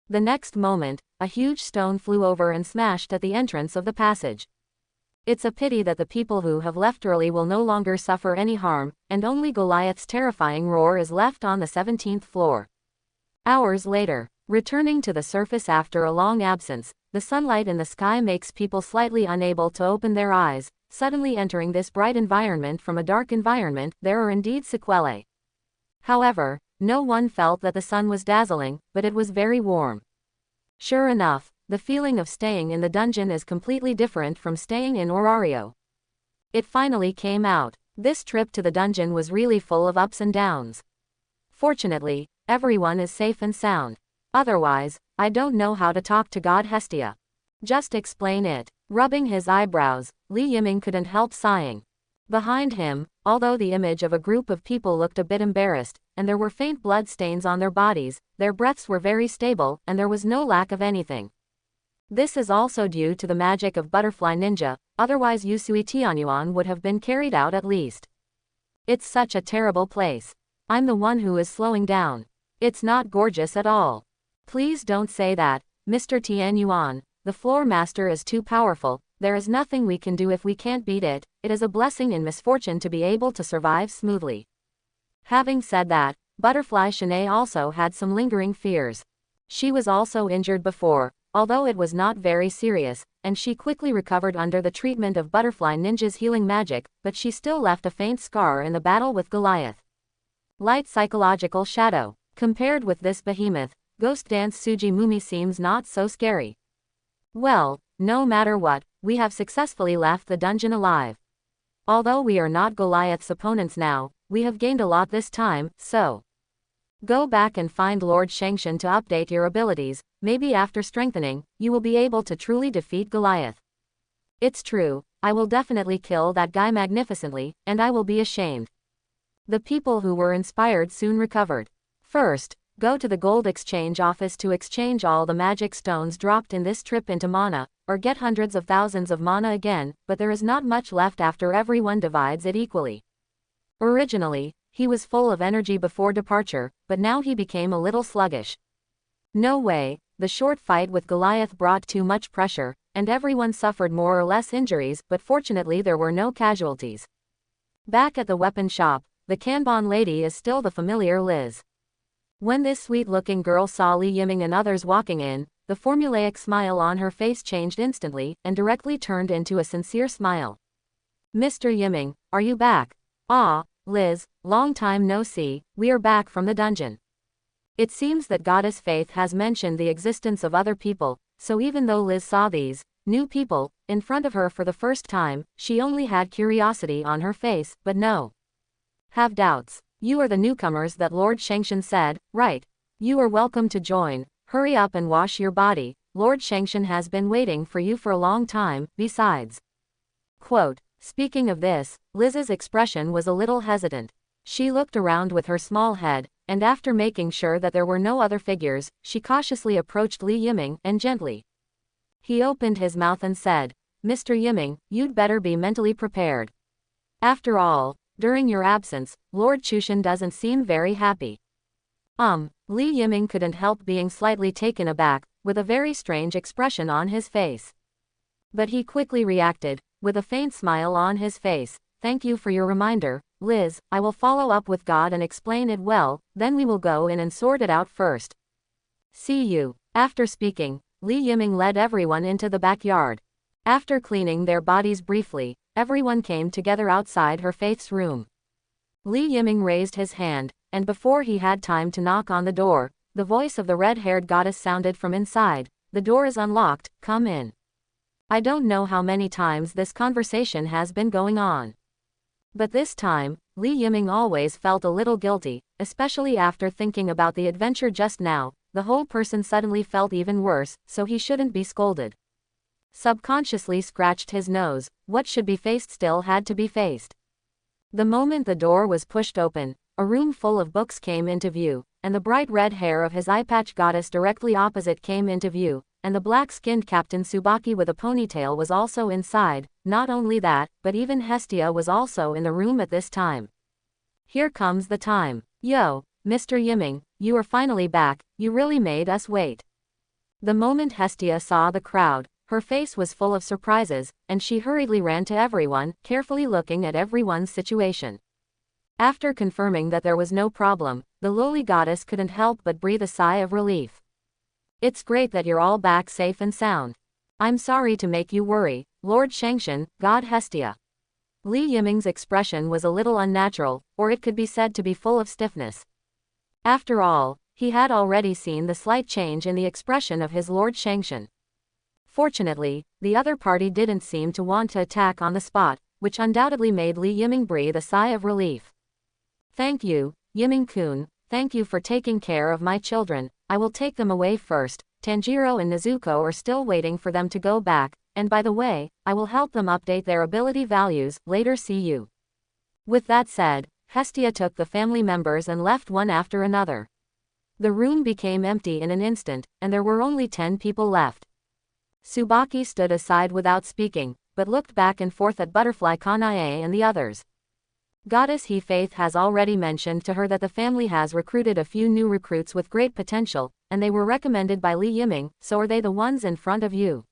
The next moment, a huge stone flew over and smashed at the entrance of the passage. It's a pity that the people who have left early will no longer suffer any harm, and only Goliath's terrifying roar is left on the 17th floor. Hours later, returning to the surface after a long absence, the sunlight in the sky makes people slightly unable to open their eyes. Suddenly entering this bright environment from a dark environment, there are indeed sequelae. However, no one felt that the sun was dazzling, but it was very warm. Sure enough, the feeling of staying in the dungeon is completely different from staying in Orario. It finally came out. This trip to the dungeon was really full of ups and downs. Fortunately, everyone is safe and sound. Otherwise, I don't know how to talk to God Hestia. Just explain it. Rubbing his eyebrows, Li Yiming couldn't help sighing. Behind him, although the image of a group of people looked a bit embarrassed, and there were faint blood stains on their bodies, their breaths were very stable, and there was no lack of anything. This is also due to the magic of Butterfly Ninja, otherwise Yusui Tianyuan would have been carried out at least. It's such a terrible place. I'm the one who is slowing down. It's not gorgeous at all. Please don't say that, Mr. Tianyuan. The floor master is too powerful, there is nothing we can do if we can't beat it. It is a blessing in misfortune to be able to survive smoothly. Having said that, Butterfly Shanae also had some lingering fears. She was also injured before, although it was not very serious, and she quickly recovered under the treatment of Butterfly Ninja's healing magic, but she still left a faint scar in the battle with Goliath. Light psychological shadow. Compared with this behemoth, Ghost Dance Tsuji Mumi seems not so scary. Well, No matter what, we have successfully left the dungeon alive. Although we are not Goliath's opponents now, we have gained a lot this time, so go back and find Lord Shengshan to update your abilities. Maybe after strengthening, you will be able to truly defeat Goliath. It's true, I will definitely kill that guy magnificently, and I will be ashamed. The people who were inspired soon recovered. First, go to the gold exchange office to exchange all the magic stones dropped in this trip into mana, or get hundreds of thousands of mana again, but there is not much left after everyone divides it equally. Originally, he was full of energy before departure, but now he became a little sluggish. No way, the short fight with Goliath brought too much pressure, and everyone suffered more or less injuries, but fortunately there were no casualties. Back at the weapon shop, the Kanban lady is still the familiar Liz. When this sweet-looking girl saw Li Yiming and others walking in, the formulaic smile on her face changed instantly, and directly turned into a sincere smile. Mr. Yiming, are you back? Ah, Liz, long time no see, we are back from the dungeon. It seems that Goddess Faith has mentioned the existence of other people, so even though Liz saw these new people in front of her for the first time, she only had curiosity on her face, but no have doubts. You are the newcomers that Lord Shengshan said, right? You are welcome to join. Hurry up and wash your body. Lord Shengshan has been waiting for you for a long time, besides. Quote, speaking of this, Liz's expression was a little hesitant. She looked around with her small head, and after making sure that there were no other figures, she cautiously approached Li Yiming, and gently. He opened his mouth and said, Mr. Yiming, you'd better be mentally prepared. After all, during your absence, Lord Chushan doesn't seem very happy. Li Yiming couldn't help being slightly taken aback, with a very strange expression on his face. But he quickly reacted, with a faint smile on his face. Thank you for your reminder, Liz. I will follow up with God and explain it well, then we will go in and sort it out first. See you. After speaking, Li Yiming led everyone into the backyard. After cleaning their bodies briefly, everyone came together outside her faith's room. Li Yiming raised his hand, and before he had time to knock on the door, the voice of the red-haired goddess sounded from inside. The door is unlocked, come in. I don't know how many times this conversation has been going on. But this time, Li Yiming always felt a little guilty, especially after thinking about the adventure just now. The whole person suddenly felt even worse, so he shouldn't be scolded. Subconsciously scratched his nose. What should be faced still had to be faced. The moment the door was pushed open, a room full of books came into view, and the bright red hair of his eye-patch goddess directly opposite came into view, and the black-skinned Captain Tsubaki with a ponytail was also inside. Not only that, but even Hestia was also in the room at this time. Here comes the time. Yo, Mr. Yiming, you are finally back, you really made us wait. The moment Hestia saw the crowd, her face was full of surprises, and she hurriedly ran to everyone, carefully looking at everyone's situation. After confirming that there was no problem, the lowly goddess couldn't help but breathe a sigh of relief. It's great that you're all back safe and sound. I'm sorry to make you worry, Lord Shengshan, God Hestia. Li Yiming's expression was a little unnatural, or it could be said to be full of stiffness. After all, he had already seen the slight change in the expression of his Lord Shengshan. Fortunately, the other party didn't seem to want to attack on the spot, which undoubtedly made Li Yiming breathe a sigh of relief. Thank you, Yiming-kun, thank you for taking care of my children. I will take them away first. Tanjiro and Nezuko are still waiting for them to go back, and by the way, I will help them update their ability values. Later, see you. With that said, Hestia took the family members and left one after another. The room became empty in an instant, and there were only 10 people left. Tsubaki stood aside without speaking, but looked back and forth at Butterfly Kanae and the others. Goddess He Faith has already mentioned to her that the family has recruited a few new recruits with great potential, and they were recommended by Li Yiming, so are they the ones in front of you?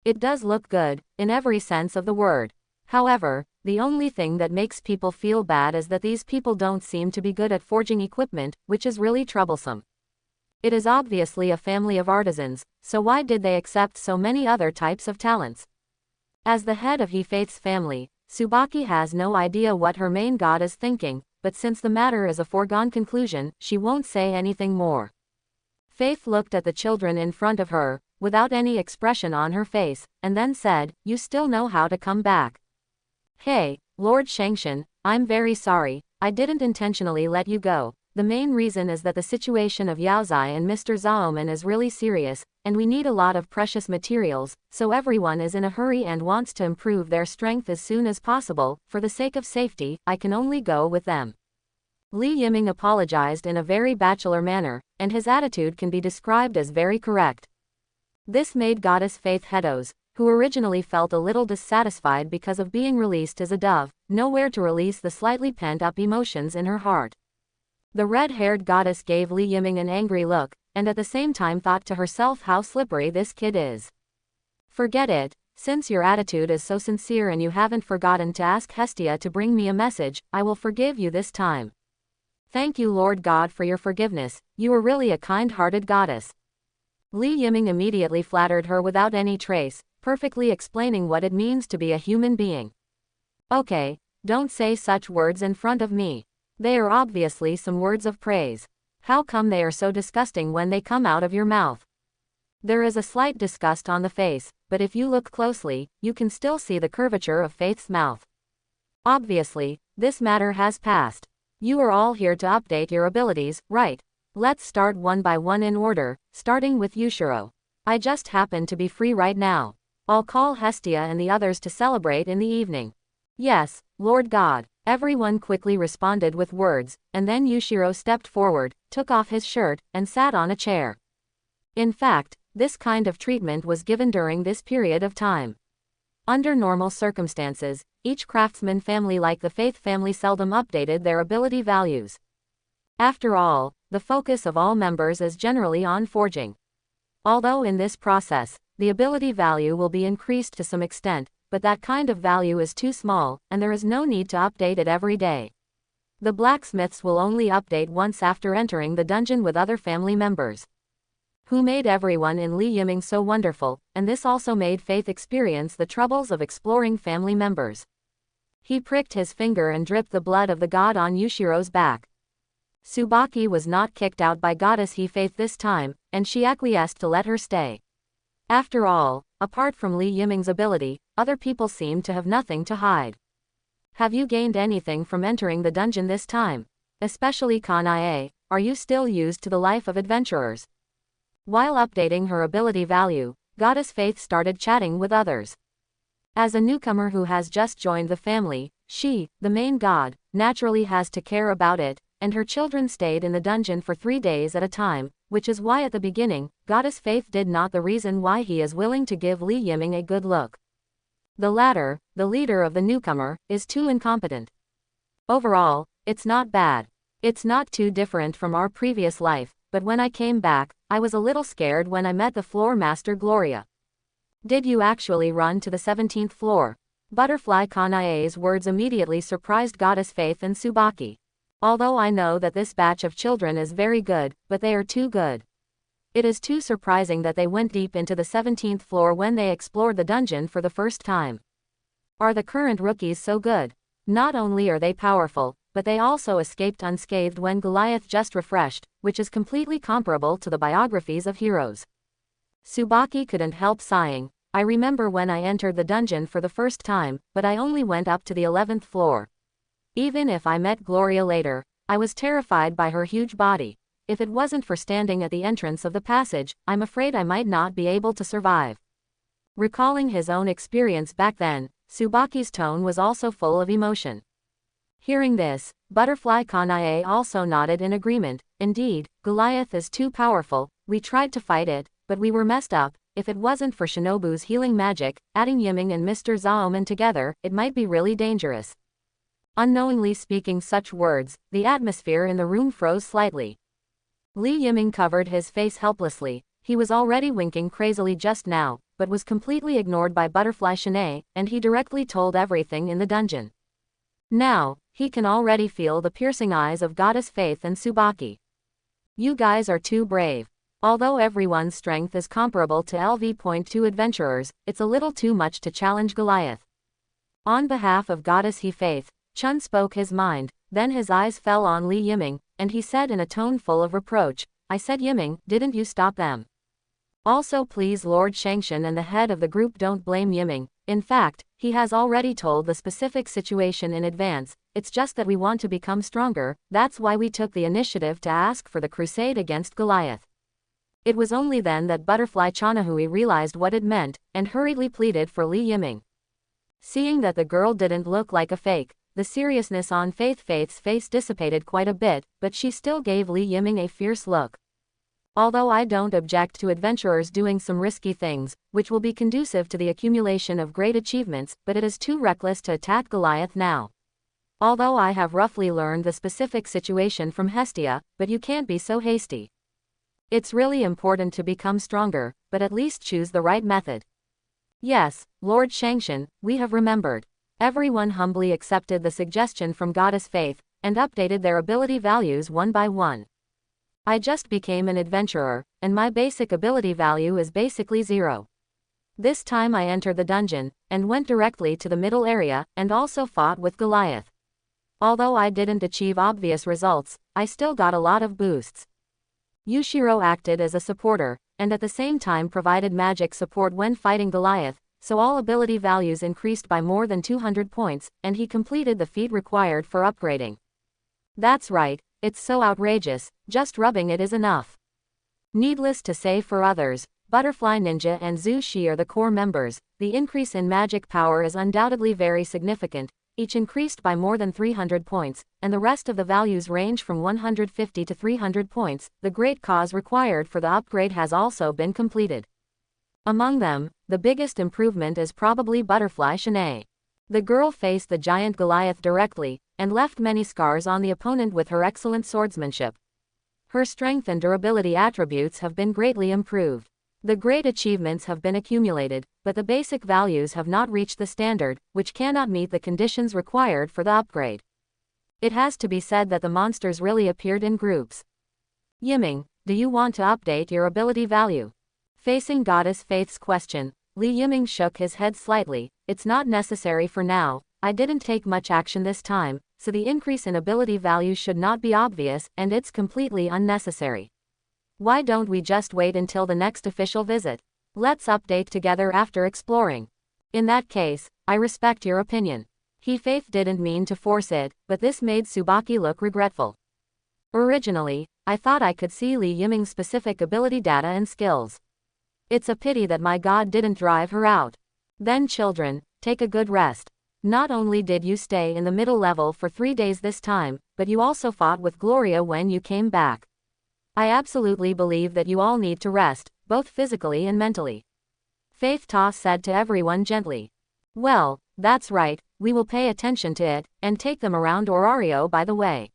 It does look good, in every sense of the word. However, the only thing that makes people feel bad is that these people don't seem to be good at forging equipment, which is really troublesome. It is obviously a family of artisans, so why did they accept so many other types of talents? As the head of He Faith's family, Tsubaki has no idea what her main god is thinking, but since the matter is a foregone conclusion, she won't say anything more. Faith looked at the children in front of her, without any expression on her face, and then said, "You still know how to come back." "Hey, Lord Shangshan, I'm very sorry, I didn't intentionally let you go. The main reason is that the situation of Yaozai and Mr. Zaoman is really serious, and we need a lot of precious materials, so everyone is in a hurry and wants to improve their strength as soon as possible. For the sake of safety, I can only go with them." Li Yiming apologized in a very bachelor manner, and his attitude can be described as very correct. This made Goddess Faith Hedos, who originally felt a little dissatisfied because of being released as a dove, nowhere to release the slightly pent-up emotions in her heart. The red-haired goddess gave Li Yiming an angry look, and at the same time thought to herself how slippery this kid is. "Forget it, since your attitude is so sincere and you haven't forgotten to ask Hestia to bring me a message, I will forgive you this time." "Thank you Lord God for your forgiveness, you are really a kind-hearted goddess." Li Yiming immediately flattered her without any trace, perfectly explaining what it means to be a human being. "Okay, don't say such words in front of me. They are obviously some words of praise. How come they are so disgusting when they come out of your mouth?" There is a slight disgust on the face, but if you look closely, you can still see the curvature of Faith's mouth. Obviously, this matter has passed. You are all here to update your abilities, right? Let's start one by one in order, starting with Yushiro. I just happen to be free right now. I'll call Hestia and the others to celebrate in the evening. "Yes, Lord God." Everyone quickly responded with words, and then Yushiro stepped forward, took off his shirt, and sat on a chair. In fact, this kind of treatment was given during this period of time. Under normal circumstances, each craftsman family like the Faith family seldom updated their ability values. After all, the focus of all members is generally on forging. Although in this process, the ability value will be increased to some extent, but that kind of value is too small, and there is no need to update it every day. The blacksmiths will only update once after entering the dungeon with other family members. Who made everyone in Li Yiming so wonderful, and this also made Faith experience the troubles of exploring family members. He pricked his finger and dripped the blood of the god on Yushiro's back. Tsubaki was not kicked out by Goddess He Faith this time, and she acquiesced to let her stay. After all, apart from Li Yiming's ability, other people seemed to have nothing to hide. "Have you gained anything from entering the dungeon this time? Especially Kanae, are you still used to the life of adventurers?" While updating her ability value, Goddess Faith started chatting with others. As a newcomer who has just joined the family, she, the main god, naturally has to care about it, and her children stayed in the dungeon for 3 days at a time, which is why at the beginning, Goddess Faith did not the reason why he is willing to give Li Yiming a good look. The latter, the leader of the newcomer, is too incompetent. Overall, it's not bad. It's not too different from our previous life, but when I came back, I was a little scared when I met the floor master Gloria. "Did you actually run to the 17th floor? Butterfly Kanae's words immediately surprised Goddess Faith and Tsubaki. Although I know that this batch of children is very good, but they are too good. It is too surprising that they went deep into the 17th floor when they explored the dungeon for the first time. Are the current rookies so good? Not only are they powerful, but they also escaped unscathed when Goliath just refreshed, which is completely comparable to the biographies of heroes." Tsubaki couldn't help sighing. "I remember when I entered the dungeon for the first time, but I only went up to the 11th floor. Even if I met Gloria later, I was terrified by her huge body. If it wasn't for standing at the entrance of the passage, I'm afraid I might not be able to survive." Recalling his own experience back then, Tsubaki's tone was also full of emotion. Hearing this, Butterfly Kanae also nodded in agreement. "Indeed, Goliath is too powerful, we tried to fight it, but we were messed up. If it wasn't for Shinobu's healing magic, adding Yiming and Mr. Zaoman together, it might be really dangerous." Unknowingly speaking such words, the atmosphere in the room froze slightly. Li Yiming covered his face helplessly. He was already winking crazily just now, but was completely ignored by Butterfly Shanae, and he directly told everything in the dungeon. Now, he can already feel the piercing eyes of Goddess Faith and Tsubaki. "You guys are too brave. Although everyone's strength is comparable to LV.2 adventurers, it's a little too much to challenge Goliath." On behalf of Goddess He Faith, Chun spoke his mind, then his eyes fell on Li Yiming, and he said in a tone full of reproach, "I said Yiming, didn't you stop them?" Also please Lord Shangshan and the head of the group don't blame Yiming. In fact, he has already told the specific situation in advance. It's just that we want to become stronger, that's why we took the initiative to ask for the crusade against Goliath. It was only then that Butterfly Chanahui realized what it meant, and hurriedly pleaded for Li Yiming. Seeing that the girl didn't look like a fake, the seriousness on Faith's face dissipated quite a bit, but she still gave Li Yiming a fierce look. Although I don't object to adventurers doing some risky things, which will be conducive to the accumulation of great achievements, but it is too reckless to attack Goliath now. Although I have roughly learned the specific situation from Hestia, but you can't be so hasty. It's really important to become stronger, but at least choose the right method. Yes, Lord Shangshan, we have remembered. Everyone humbly accepted the suggestion from Goddess Faith, and updated their ability values one by one. I just became an adventurer, and my basic ability value is basically 0. This time I entered the dungeon, and went directly to the middle area, and also fought with Goliath. Although I didn't achieve obvious results, I still got a lot of boosts. Yushiro acted as a supporter, and at the same time provided magic support when fighting Goliath, so all ability values increased by more than 200 points, and he completed the feat required for upgrading. That's right, it's so outrageous, just rubbing it is enough. Needless to say for others, Butterfly Ninja and Zhu Shi are the core members. The increase in magic power is undoubtedly very significant, each increased by more than 300 points, and the rest of the values range from 150 to 300 points. The great cause required for the upgrade has also been completed. Among them, the biggest improvement is probably Butterfly Shanae. The girl faced the giant Goliath directly, and left many scars on the opponent with her excellent swordsmanship. Her strength and durability attributes have been greatly improved. The great achievements have been accumulated, but the basic values have not reached the standard, which cannot meet the conditions required for the upgrade. It has to be said that the monsters really appeared in groups. Yiming, do you want to update your ability value? Facing Goddess Faith's question, Li Yiming shook his head slightly. It's not necessary for now, I didn't take much action this time, so the increase in ability value should not be obvious, and it's completely unnecessary. Why don't we just wait until the next official visit? Let's update together after exploring. In that case, I respect your opinion. Faith didn't mean to force it, but this made Tsubaki look regretful. Originally, I thought I could see Li Yiming's specific ability data and skills. It's a pity that my god didn't drive her out. Then children, take a good rest. Not only did you stay in the middle level for 3 days this time, but you also fought with Gloria when you came back. I absolutely believe that you all need to rest, both physically and mentally. Faith Ta said to everyone gently. Well, that's right, we will pay attention to it, and take them around Orario by the way.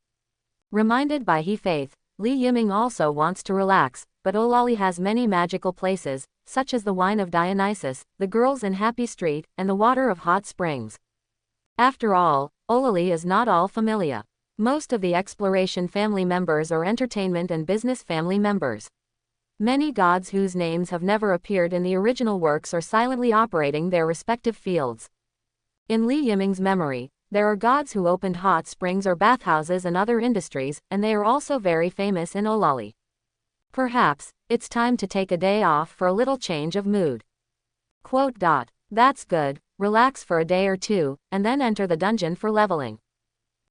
Reminded by Faith, Li Yiming also wants to relax, but Olali has many magical places, such as the Wine of Dionysus, the Girls in Happy Street, and the Water of Hot Springs. After all, Olali is not all familia. Most of the exploration family members are entertainment and business family members. Many gods whose names have never appeared in the original works are silently operating their respective fields. In Li Yiming's memory, there are gods who opened hot springs or bathhouses and other industries, and they are also very famous in Olali. Perhaps, it's time to take a day off for a little change of mood. Quote. That's good, relax for a day or two, and then enter the dungeon for leveling.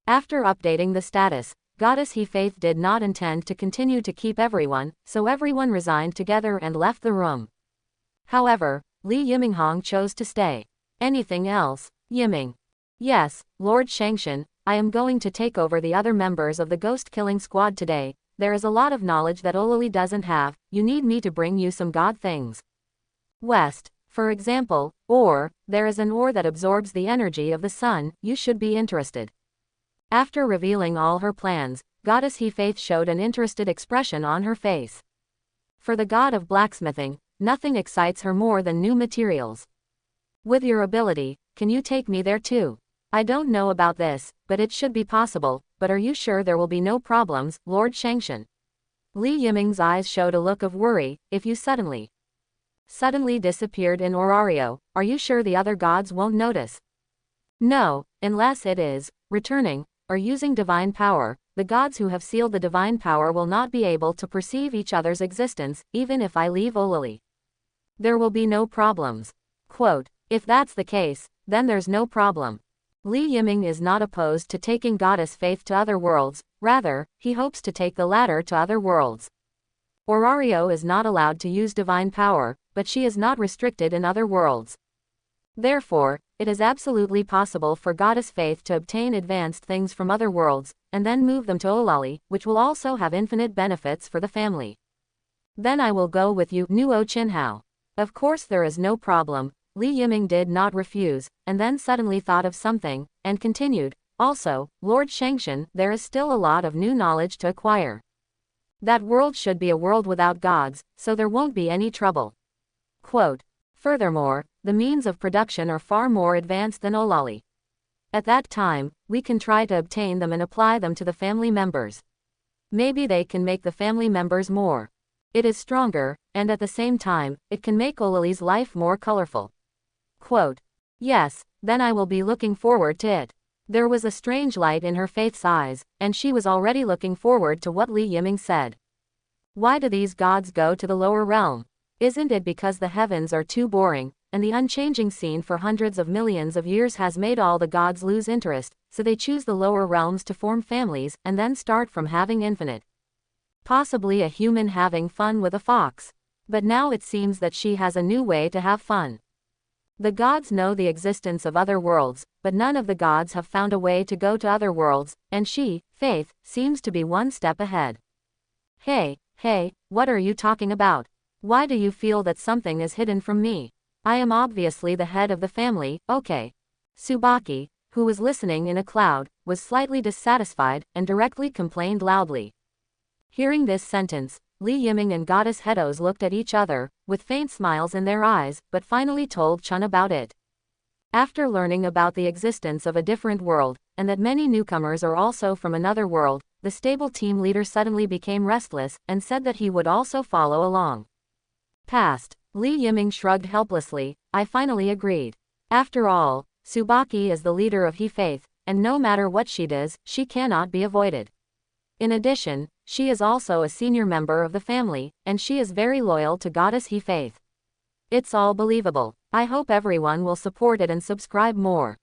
After updating the status, Goddess Faith did not intend to continue to keep everyone, so everyone resigned together and left the room. However, Li Yiminghong chose to stay. Anything else? Yiming. Yes, Lord Shangshan, I am going to take over the other members of the ghost-killing squad today. There is a lot of knowledge that Olali doesn't have, you need me to bring you some god things. West, for example, ore, there is an ore that absorbs the energy of the sun, you should be interested. After revealing all her plans, Goddess Faith showed an interested expression on her face. For the god of blacksmithing, nothing excites her more than new materials. With your ability, can you take me there too? I don't know about this, but it should be possible, but are you sure there will be no problems, Lord Shangshan? Li Yiming's eyes showed a look of worry. If you suddenly disappeared in Orario, are you sure the other gods won't notice? No, unless it is returning, or using divine power, the gods who have sealed the divine power will not be able to perceive each other's existence, even if I leave Olali. There will be no problems. Quote, if that's the case, then there's no problem. Li Yiming is not opposed to taking goddess faith to other worlds, rather, he hopes to take the latter to other worlds. Orario is not allowed to use divine power, but she is not restricted in other worlds. Therefore, it is absolutely possible for goddess faith to obtain advanced things from other worlds, and then move them to Olali, which will also have infinite benefits for the family. Then I will go with you, Nuo Chinhao. Of course there is no problem. Li Yiming did not refuse, and then suddenly thought of something, and continued, also, Lord Shengshan, there is still a lot of new knowledge to acquire. That world should be a world without gods, so there won't be any trouble. Quote, furthermore, the means of production are far more advanced than Olali. At that time, we can try to obtain them and apply them to the family members. Maybe they can make the family members more. It is stronger, and at the same time, it can make Olali's life more colorful. Quote, yes, then I will be looking forward to it. There was a strange light in her faith's eyes, and she was already looking forward to what Li Yiming said. Why do these gods go to the lower realm? Isn't it because the heavens are too boring, and the unchanging scene for hundreds of millions of years has made all the gods lose interest, so they choose the lower realms to form families and then start from having infinite? Possibly a human having fun with a fox. But now it seems that she has a new way to have fun. The gods know the existence of other worlds, but none of the gods have found a way to go to other worlds, and she, Faith, seems to be one step ahead. Hey, what are you talking about? Why do you feel that something is hidden from me? I am obviously the head of the family, okay. Tsubaki, who was listening in a cloud, was slightly dissatisfied, and directly complained loudly. Hearing this sentence, Li Yiming and Goddess Hedos looked at each other, with faint smiles in their eyes, but finally told Chun about it. After learning about the existence of a different world, and that many newcomers are also from another world, the stable team leader suddenly became restless, and said that he would also follow along. Past. Li Yiming shrugged helplessly, I finally agreed. After all, Tsubaki is the leader of He Faith, and no matter what she does, she cannot be avoided. In addition, she is also a senior member of the family, and she is very loyal to Goddess He Faith. It's all believable. I hope everyone will support it and subscribe more.